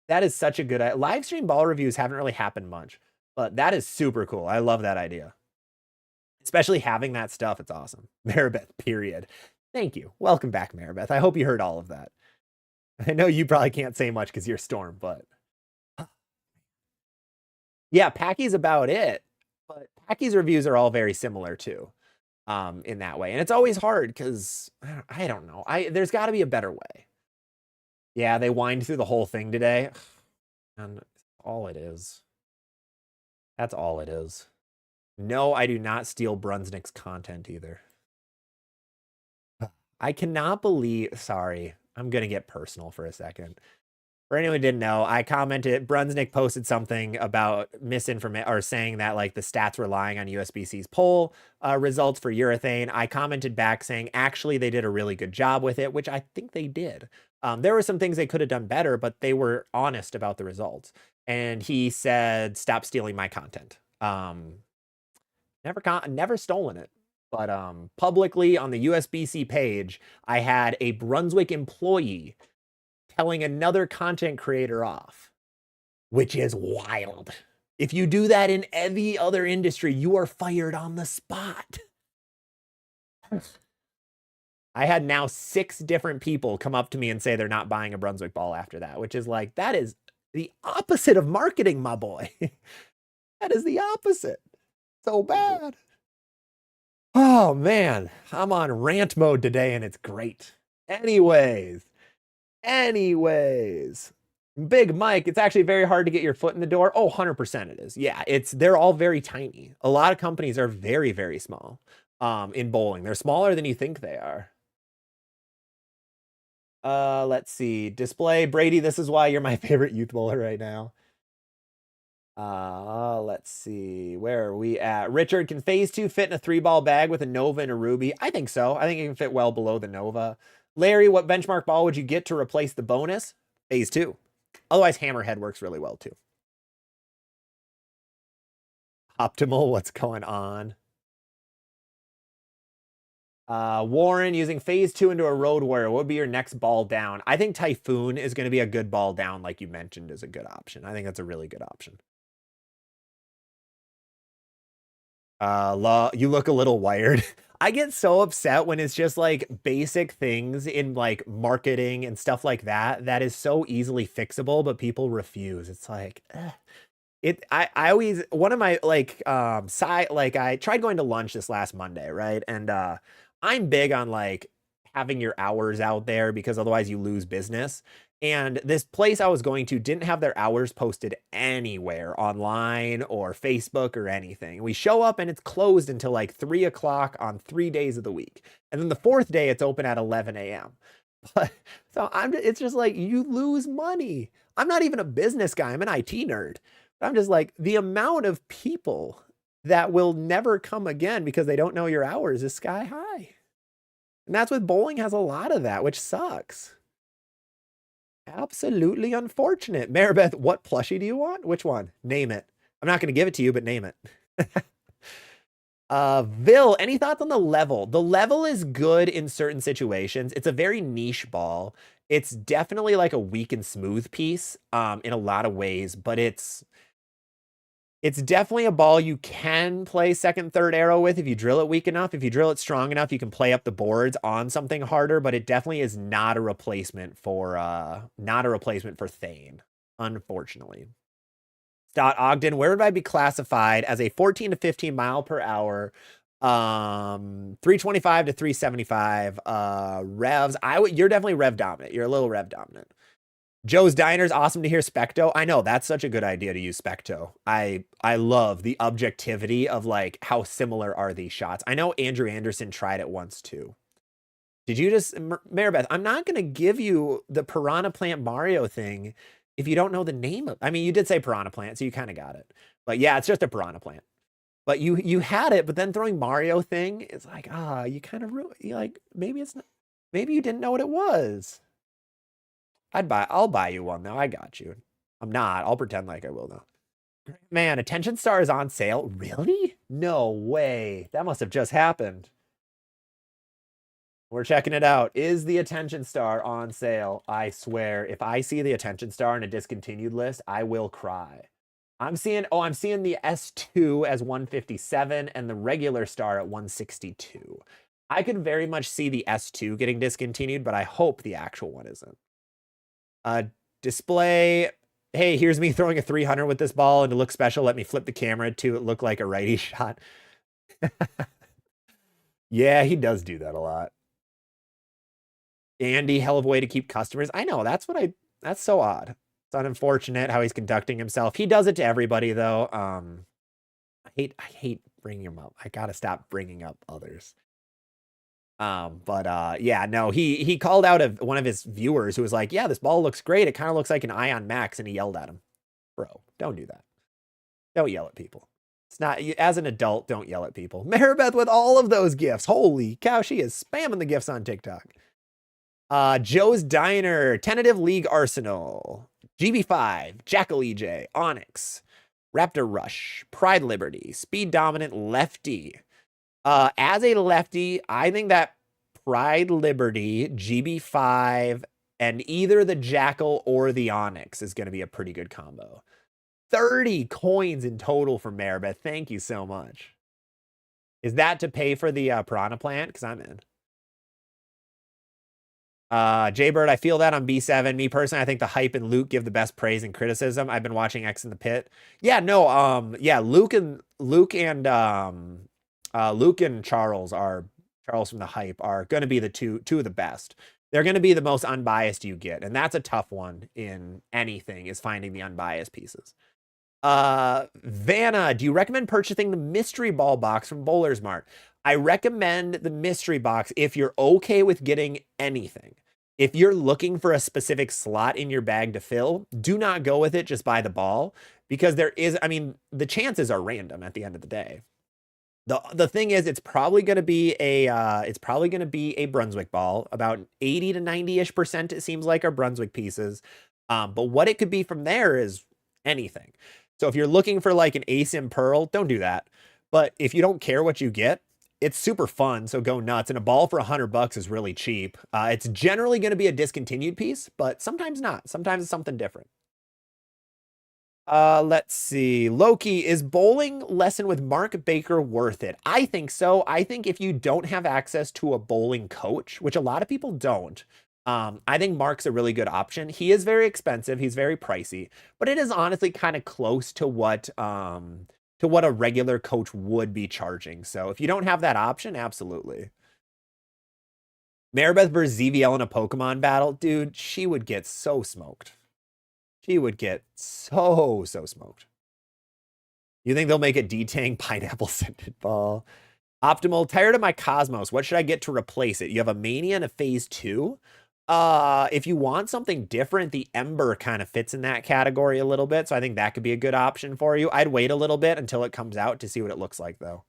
That is such a good idea. Live stream ball reviews haven't really happened much, but that is super cool. I love that idea. Especially having that stuff. It's awesome. Maribeth, period. Thank you. Welcome back, Maribeth. I hope you heard all of that. I know you probably can't say much because you're Storm, but yeah, Packy's about it. But Packy's reviews are all very similar too, in that way. And it's always hard because I don't know. There's got to be a better way. Yeah, they whined through the whole thing today. And all it is. That's all it is. No, I do not steal Brunswick's content either. I cannot believe, sorry, I'm going to get personal for a second. For anyone who didn't know, I commented, Brunswick posted something about misinformation, or saying that like the stats were lying on USBC's poll results for urethane. I commented back saying, actually, they did a really good job with it, which I think they did. There were some things they could have done better, but they were honest about the results. And he said, stop stealing my content. Never stolen it. But publicly on the USBC page, I had a Brunswick employee telling another content creator off, which is wild. If you do that in any other industry, you are fired on the spot. I had now 6 different people come up to me and say they're not buying a Brunswick ball after that, which is like, that is the opposite of marketing, my boy. That is the opposite. So bad. Oh, man. I'm on rant mode today, and it's great. Anyways. Big Mike, it's actually very hard to get your foot in the door. Oh, 100% it is. Yeah, they're all very tiny. A lot of companies are very, very small in bowling. They're smaller than you think they are. Let's see. Display. Brady, this is why you're my favorite youth bowler right now. Let's see. Where are we at? Richard, can phase 2 fit in a 3-ball bag with a Nova and a Ruby? I think so. I think it can fit well below the Nova. Larry, what benchmark ball would you get to replace the bonus? Phase 2. Otherwise, Hammerhead works really well too. Optimal, what's going on? Warren, using phase 2 into a Road Warrior, what would be your next ball down? I think Typhoon is going to be a good ball down, like you mentioned, is a good option. I think that's a really good option. You look a little wired. I get so upset when it's just like basic things in like marketing and stuff like that that is so easily fixable, but people refuse. It's like, I always, one of my like side, like I tried going to lunch this last Monday, right? And I'm big on like having your hours out there because otherwise you lose business. And this place I was going to didn't have their hours posted anywhere online or Facebook or anything. We show up and it's closed until like 3 o'clock on 3 days of the week. And then the fourth day it's open at 11 a.m. But so it's just like you lose money. I'm not even a business guy. I'm an IT nerd. I'm just like, the amount of people that will never come again because they don't know your hours is sky high. And that's what bowling has a lot of that, which sucks. Absolutely unfortunate. Maribeth, what plushie do you want? Which one? Name it. I'm not going to give it to you, but name it. Vil, any thoughts on the level? The level is good in certain situations. It's a very niche ball. It's definitely like a weak and smooth piece in a lot of ways, but it's definitely a ball you can play second, third arrow with if you drill it weak enough. If you drill it strong enough, you can play up the boards on something harder, but it definitely is not a replacement for Thane, unfortunately. Stott Ogden, where would I be classified as a 14 to 15 mile per hour, 325 to 375 revs? You're definitely rev dominant. You're a little rev dominant. Joe's Diner's awesome to hear Specto. I know, that's such a good idea to use Specto. I love the objectivity of like how similar are these shots. I know Andrew Anderson tried it once too. Did you just, Maribeth, I'm not going to give you the Piranha Plant Mario thing if you don't know the name of, I mean, you did say Piranha Plant, so you kind of got it. But yeah, it's just a Piranha Plant. But you had it, but then throwing Mario thing is like, you kind of ruined, like, maybe it's not, maybe you didn't know what it was. I'll buy you one though. I got you. I'm not. I'll pretend like I will though. Man, Attention Star is on sale. Really? No way. That must have just happened. We're checking it out. Is the Attention Star on sale? I swear, if I see the Attention Star in a discontinued list, I will cry. I'm seeing the S2 as 157 and the regular star at 162. I could very much see the S2 getting discontinued, but I hope the actual one isn't. Display. Hey, here's me throwing a 300 with this ball, and to look special, let me flip the camera to it look like a righty shot. Yeah, he does do that a lot. Andy, hell of a way to keep customers. I know, that's so odd. It's unfortunate how he's conducting himself. He does it to everybody though. I hate bringing him up. I gotta stop bringing up others. Yeah, no, he called out one of his viewers who was like, yeah, this ball looks great. It kind of looks like an Ion Max, and he yelled at him. Bro, don't do that. Don't yell at people. It's not, as an adult, don't yell at people. Maribeth with all of those gifts. Holy cow, she is spamming the gifts on TikTok. Joe's Diner, Tentative League Arsenal, GB5, Jackal EJ, Onyx, Raptor Rush, Pride Liberty, Speed Dominant Lefty. As a lefty, I think that Pride Liberty, GB5, and either the Jackal or the Onyx is going to be a pretty good combo. 30 coins in total for Maribeth. Thank you so much. Is that to pay for the Piranha Plant? Because I'm in. Jaybird, I feel that on B7. Me personally, I think the hype and Luke give the best praise and criticism. I've been watching X in the Pit. Yeah, no, yeah, Luke and Charles from the hype are going to be the two of the best. They're going to be the most unbiased you get. And that's a tough one in anything, is finding the unbiased pieces. Vanna, do you recommend purchasing the mystery ball box from Bowler's Mart? I recommend the mystery box if you're okay with getting anything. If you're looking for a specific slot in your bag to fill, do not go with it, just buy the ball, because the chances are random at the end of the day. The thing is, it's probably going to be a Brunswick ball. About 80 to 90-ish% it seems like are Brunswick pieces. But what it could be from there is anything. So if you're looking for like an ASIM Pearl, don't do that. But if you don't care what you get, it's super fun, so go nuts. And a ball for $100 is really cheap. It's generally going to be a discontinued piece, but sometimes not. Sometimes it's something different. Let's see. Loki, is bowling lesson with Mark Baker worth it? I think so. I think if you don't have access to a bowling coach, which a lot of people don't, I think Mark's a really good option. He is very expensive. He's very pricey, but it is honestly kind of close to what a regular coach would be charging. So if you don't have that option, absolutely. Maribeth versus ZVL in a Pokemon battle, dude, she would get so smoked. She would get so smoked. You think they'll make a D-Tang pineapple scented ball? Optimal, tired of my Cosmos. What should I get to replace it? You have a Mania and a Phase 2. If you want something different, the Ember kind of fits in that category a little bit. So I think that could be a good option for you. I'd wait a little bit until it comes out to see what it looks like, though.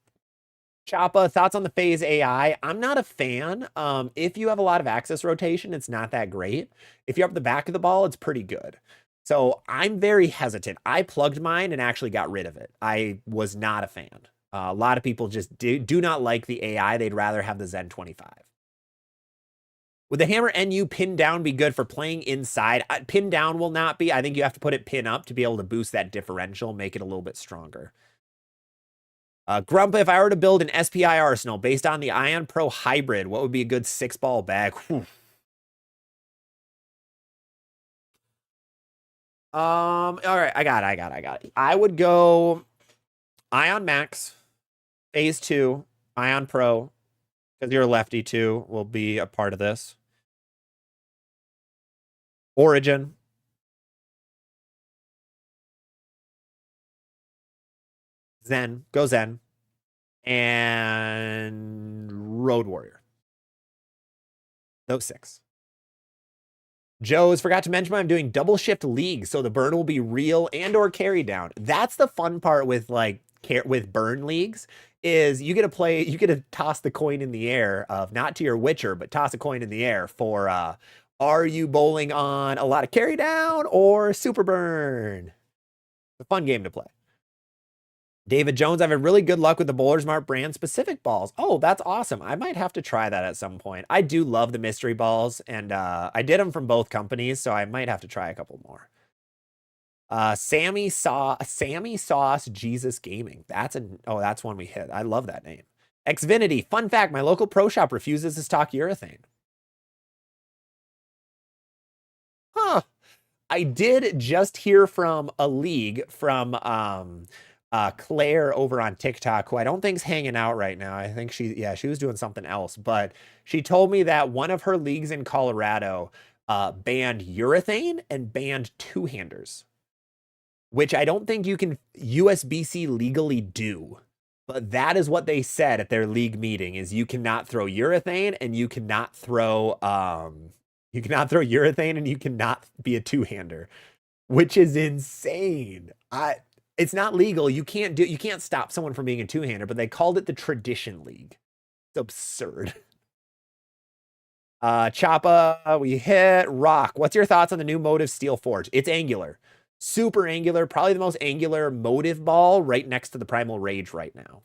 Choppa, thoughts on the Phase AI? I'm not a fan. If you have a lot of access rotation, it's not that great. If you're up the back of the ball, it's pretty good. So I'm very hesitant. I plugged mine and actually got rid of it. I was not a fan. A lot of people just do not like the AI. They'd rather have the Zen 25. Would the hammer NU pin down be good for playing inside? Pin down will not be. I think you have to put it pin up to be able to boost that differential, make it a little bit stronger. Grumpa, if I were to build an SPI arsenal based on the Ion Pro hybrid, what would be a good 6-ball bag? Whew. All right, I got it. I would go Ion Max, Phase 2, Ion Pro, because you're a lefty too, will be a part of this. Origin. Zen. Go Zen. And Road Warrior. Those 6. Joe's forgot to mention I'm doing double shift league, so the burn will be real and or carry down. That's the fun part with with burn leagues is you get to toss the coin in the air of not to your Witcher, but toss a coin in the air for are you bowling on a lot of carry down or super burn? It's a fun game to play. David Jones, I've had really good luck with the Bowler's Mart brand specific balls. Oh, that's awesome. I might have to try that at some point. I do love the mystery balls, and I did them from both companies, so I might have to try a couple more. Sammy Sauce Jesus Gaming. That's one we hit. I love that name. Xfinity. Fun fact, my local pro shop refuses to stock urethane. Huh. I did just hear from a league from Claire over on TikTok, who I don't think's hanging out right now. I think she was doing something else, but she told me that one of her leagues in Colorado banned urethane and banned two-handers, which I don't think you can USB-C legally do. But that is what they said at their league meeting: is you cannot throw urethane and you cannot throw urethane and you cannot be a two-hander, which is insane. It's not legal. You can't stop someone from being a two-hander, but they called it the Tradition League. It's absurd. Choppa, we hit. Rock, what's your thoughts on the new Motive Steel Forge? It's angular. Super angular. Probably the most angular Motive ball right next to the Primal Rage right now.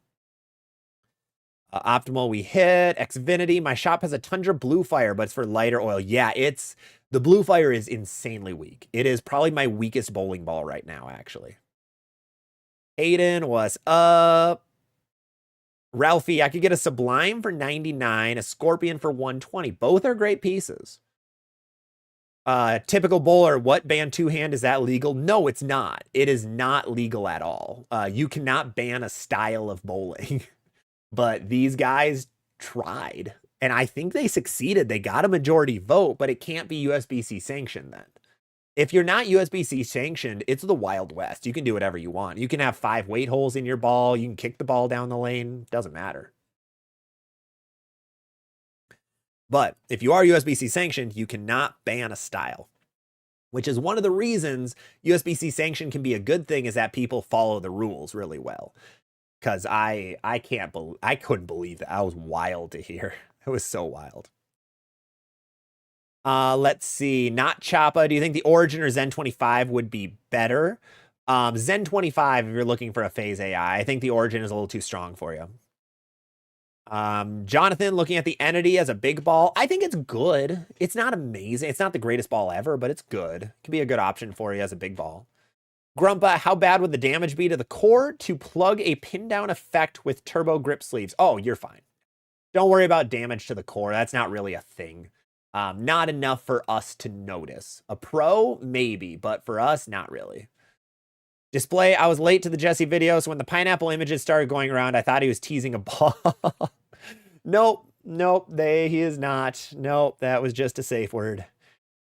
Optimal, we hit. Xfinity, my shop has a Tundra Blue Fire, but it's for lighter oil. Yeah, the Blue Fire is insanely weak. It is probably my weakest bowling ball right now, actually. Aiden, what's up? Ralphie, I could get a Sublime for 99, a Scorpion for 120. Both are great pieces. Typical bowler, what ban two-hand? Is that legal? No, it's not. It is not legal at all. You cannot ban a style of bowling. But these guys tried, and I think they succeeded. They got a majority vote, but it can't be USB-C sanctioned then. If you're not USB-C sanctioned, it's the Wild West. You can do whatever you want. You can have 5 weight holes in your ball. You can kick the ball down the lane. Doesn't matter. But if you are USB-C sanctioned, you cannot ban a style, which is one of the reasons USB-C sanction can be a good thing, is that people follow the rules really well. Because I couldn't believe that. I was wild to hear. It was so wild. Let's see. Not Choppa. Do you think the Origin or Zen 25 would be better? Zen 25, if you're looking for a phase AI. I think the Origin is a little too strong for you. Jonathan, looking at the Entity as a big ball. I think it's good. It's not amazing. It's not the greatest ball ever, but it's good. It can be a good option for you as a big ball. Grumpa, how bad would the damage be to the core to plug a pin down effect with turbo grip sleeves? Oh, you're fine. Don't worry about damage to the core. That's not really a thing. Not enough for us to notice. A pro, maybe, but for us, not really. Display, I was late to the Jesse video, so when the pineapple images started going around, I thought he was teasing a ball. Nope, he is not. Nope, that was just a safe word.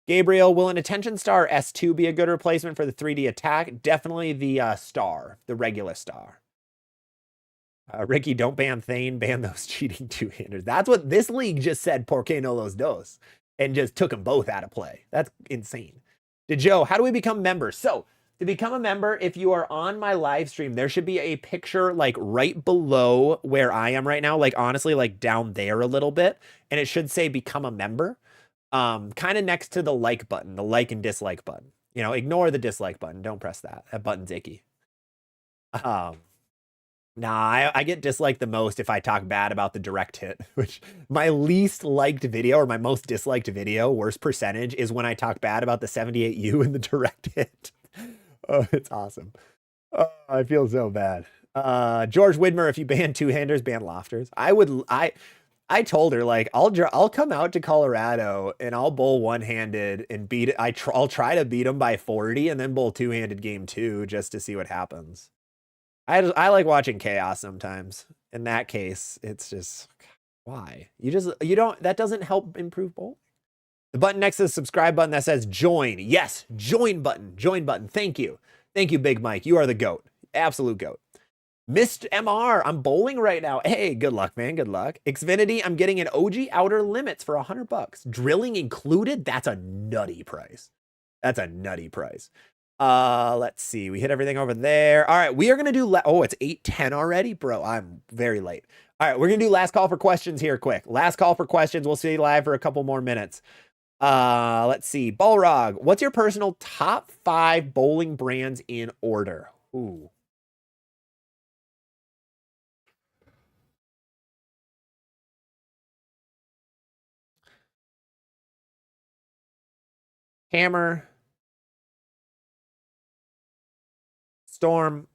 Gabriel, will an Attention Star S2 be a good replacement for the 3D attack? Definitely the star, the regular star. Ricky, don't ban Thane, ban those cheating two-handers. That's what this league just said, Por qué no los dos, and just took them both out of play. That's insane. Joe, how do we become members? So, to become a member, if you are on my live stream, there should be a picture like right below where I am right now, like honestly, like down there a little bit, and it should say become a member. Kind of next to the like button, the like and dislike button. You know, ignore the dislike button. Don't press that. That button's icky. Nah, I get disliked the most if I talk bad about the direct hit, which my least liked video or my most disliked video, worst percentage, is when I talk bad about the 78U and the direct hit. Oh, it's awesome. Oh, I feel so bad. George Widmer, if you ban two-handers, ban lofters. I told her, like, I'll come out to Colorado and I'll bowl one-handed and beat it. I'll try to beat him by 40 and then bowl two-handed game 2 just to see what happens. I like watching chaos sometimes. In that case, it's just, why? That doesn't help improve bowling. The button next to the subscribe button that says join. Yes, join button. Thank you. Thank you, Big Mike. You are the GOAT. Absolute GOAT. Missed MR, I'm bowling right now. Hey, good luck, man. Good luck. Xfinity, I'm getting an OG Outer Limits for $100. Drilling included? That's a nutty price. Let's see. We hit everything over there. All right, we are going to do... Oh, it's 8:10 already? Bro, I'm very late. All right, we're going to do last call for questions here quick. Last call for questions. We'll see live for a couple more minutes. Let's see. Balrog, what's your personal top 5 bowling brands in order? Ooh. Hammer, Storm,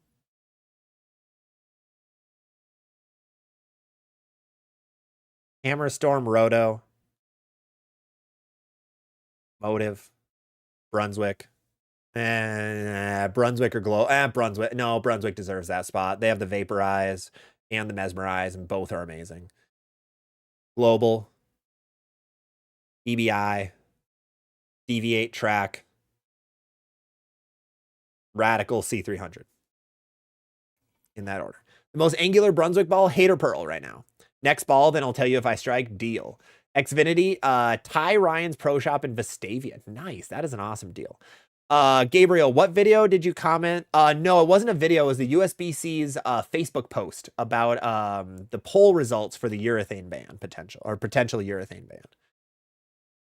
Hammer, Storm, Roto, Motive, Brunswick, Brunswick or Glow. Brunswick. No, Brunswick deserves that spot. They have the Vaporize and the Mesmerize, and both are amazing. Global, EBI, Deviate Track, Radical, C300. In that order. The most angular Brunswick ball, Hater Pearl right now. Next ball, then I'll tell you if I strike, deal. Xfinity, Ty Ryan's Pro Shop in Vestavia. Nice. That is an awesome deal. Gabriel, what video did you comment? No, it wasn't a video. It was the USBC's Facebook post about the poll results for the urethane ban potential urethane ban.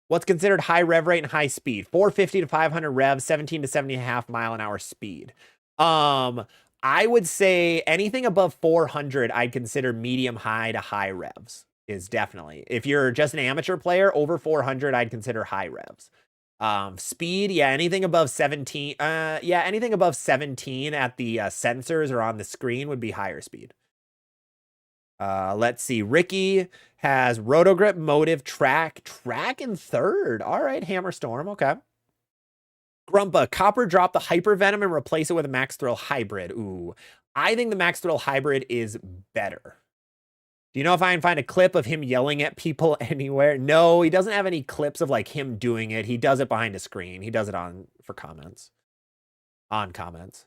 What's considered high rev rate and high speed? 450 to 500 revs, 17 to 70.5 mile an hour speed. I would say anything above 400, I'd consider medium high to high revs. Is definitely. If you're just an amateur player, over 400, I'd consider high revs. Speed, yeah, anything above 17. Anything above 17 at the sensors or on the screen would be higher speed. Let's see. Ricky has Rotogrip, Motive, Track in third. All right, Hammer Storm. Okay. Grumpa, Copper, drop the Hyper Venom and replace it with a Max Thrill Hybrid. Ooh, I think the Max Thrill Hybrid is better. Do you know if I can find a clip of him yelling at people anywhere? No, he doesn't have any clips of like him doing it. He does it behind a screen. He does it for comments. On comments.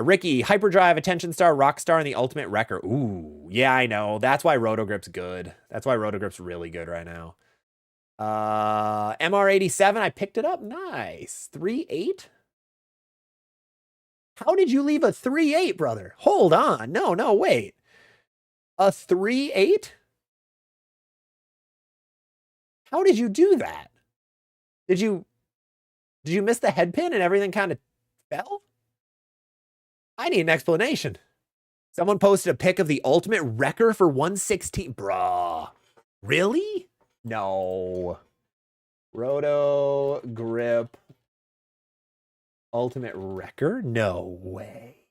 Ricky, Hyperdrive, Attention Star, Rockstar, and the Ultimate Wrecker. Ooh, yeah, I know. That's why Rotogrip's good. That's why Rotogrip's really good right now. MR87, I picked it up. Nice. 3.8? How did you leave a 3.8, brother? Hold on. No, wait. A 3.8? How did you do that? Did you miss the head pin and everything kind of fell? I need an explanation. Someone posted a pic of the Ultimate Wrecker for 116. Bruh. Really? No. Roto Grip Ultimate Wrecker? No way.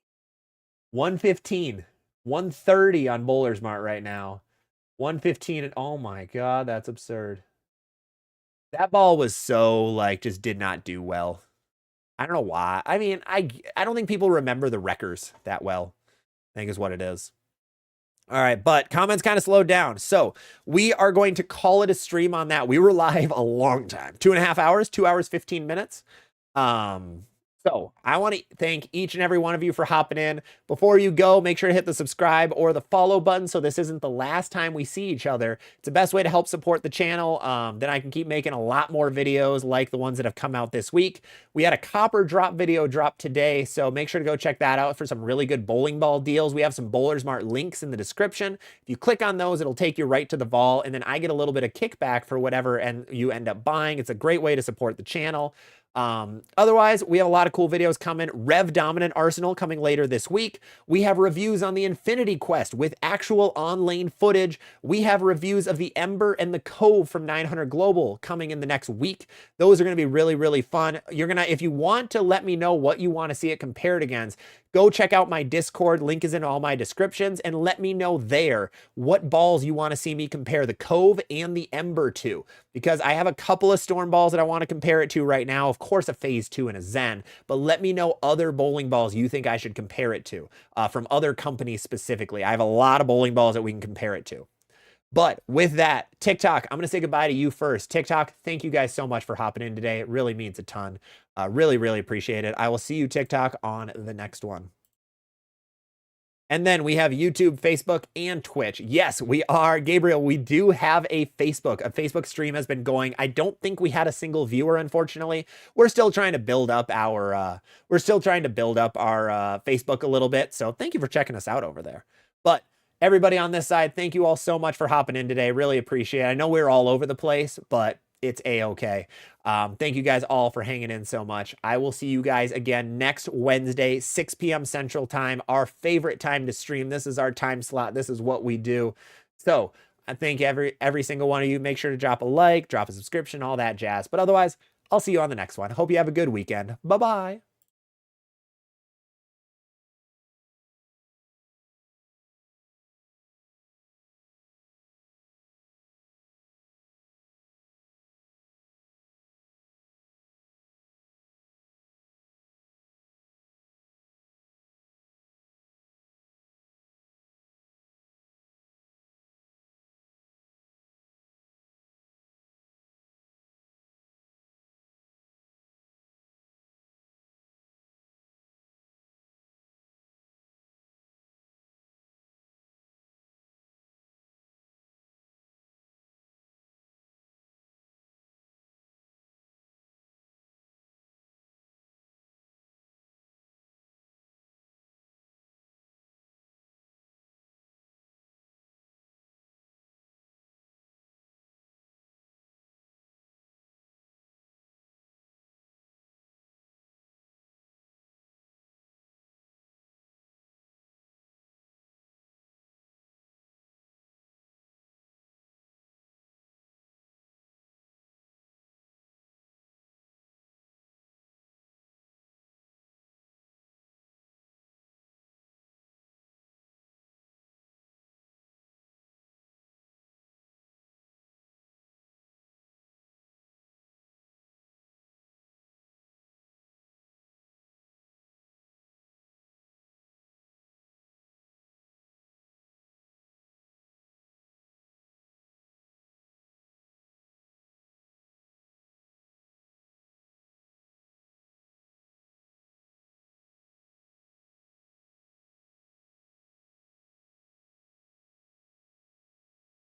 115. 130 on Bowler Smart right now. 115 and oh my god, that's absurd. That ball was so like just did not do well. I don't know why. I mean, I don't think people remember the Wreckers that well. I think is what it is. All right, but comments kind of slowed down. So we are going to call it a stream on that. We were live a long time, 2.5 hours, 2 hours, 15 minutes. So I want to thank each and every one of you for hopping in. Before you go, make sure to hit the subscribe or the follow button so this isn't the last time we see each other. It's the best way to help support the channel. Then I can keep making a lot more videos like the ones that have come out this week. We had a copper drop video drop today, so make sure to go check that out for some really good bowling ball deals. We have some Bowler Smart links in the description. If you click on those, it'll take you right to the vault, and then I get a little bit of kickback for whatever and you end up buying. It's a great way to support the channel. Otherwise, we have a lot of cool videos coming. Rev Dominant Arsenal coming later this week. We have reviews on the Infinity Quest with actual on-lane footage. We have reviews of the Ember and the Cove from 900 Global coming in the next week. Those are going to be really, really fun. If you want to let me know what you want to see it compared against, go check out my Discord. Link is in all my descriptions, and let me know there what balls you want to see me compare the Cove and the Ember to, because I have a couple of Storm balls that I want to compare it to right now. Of course, a Phase 2 and a Zen, but let me know other bowling balls you think I should compare it to from other companies specifically. I have a lot of bowling balls that we can compare it to. But with that, TikTok, I'm going to say goodbye to you first. TikTok, thank you guys so much for hopping in today. It really means a ton. Really, really appreciate it. I will see you, TikTok, on the next one. And then we have YouTube, Facebook, and Twitch. Yes, we are. Gabriel, we do have a Facebook. A Facebook stream has been going. I don't think we had a single viewer, unfortunately. We're still trying to build up our Facebook a little bit. So thank you for checking us out over there. But everybody on this side, thank you all so much for hopping in today. Really appreciate it. I know we're all over the place, but it's a-okay. Thank you guys all for hanging in so much. I will see you guys again next Wednesday, 6 p.m. Central Time, our favorite time to stream. This is our time slot. This is what we do. So I thank every single one of you. Make sure to drop a like, drop a subscription, all that jazz. But otherwise, I'll see you on the next one. Hope you have a good weekend. Bye-bye.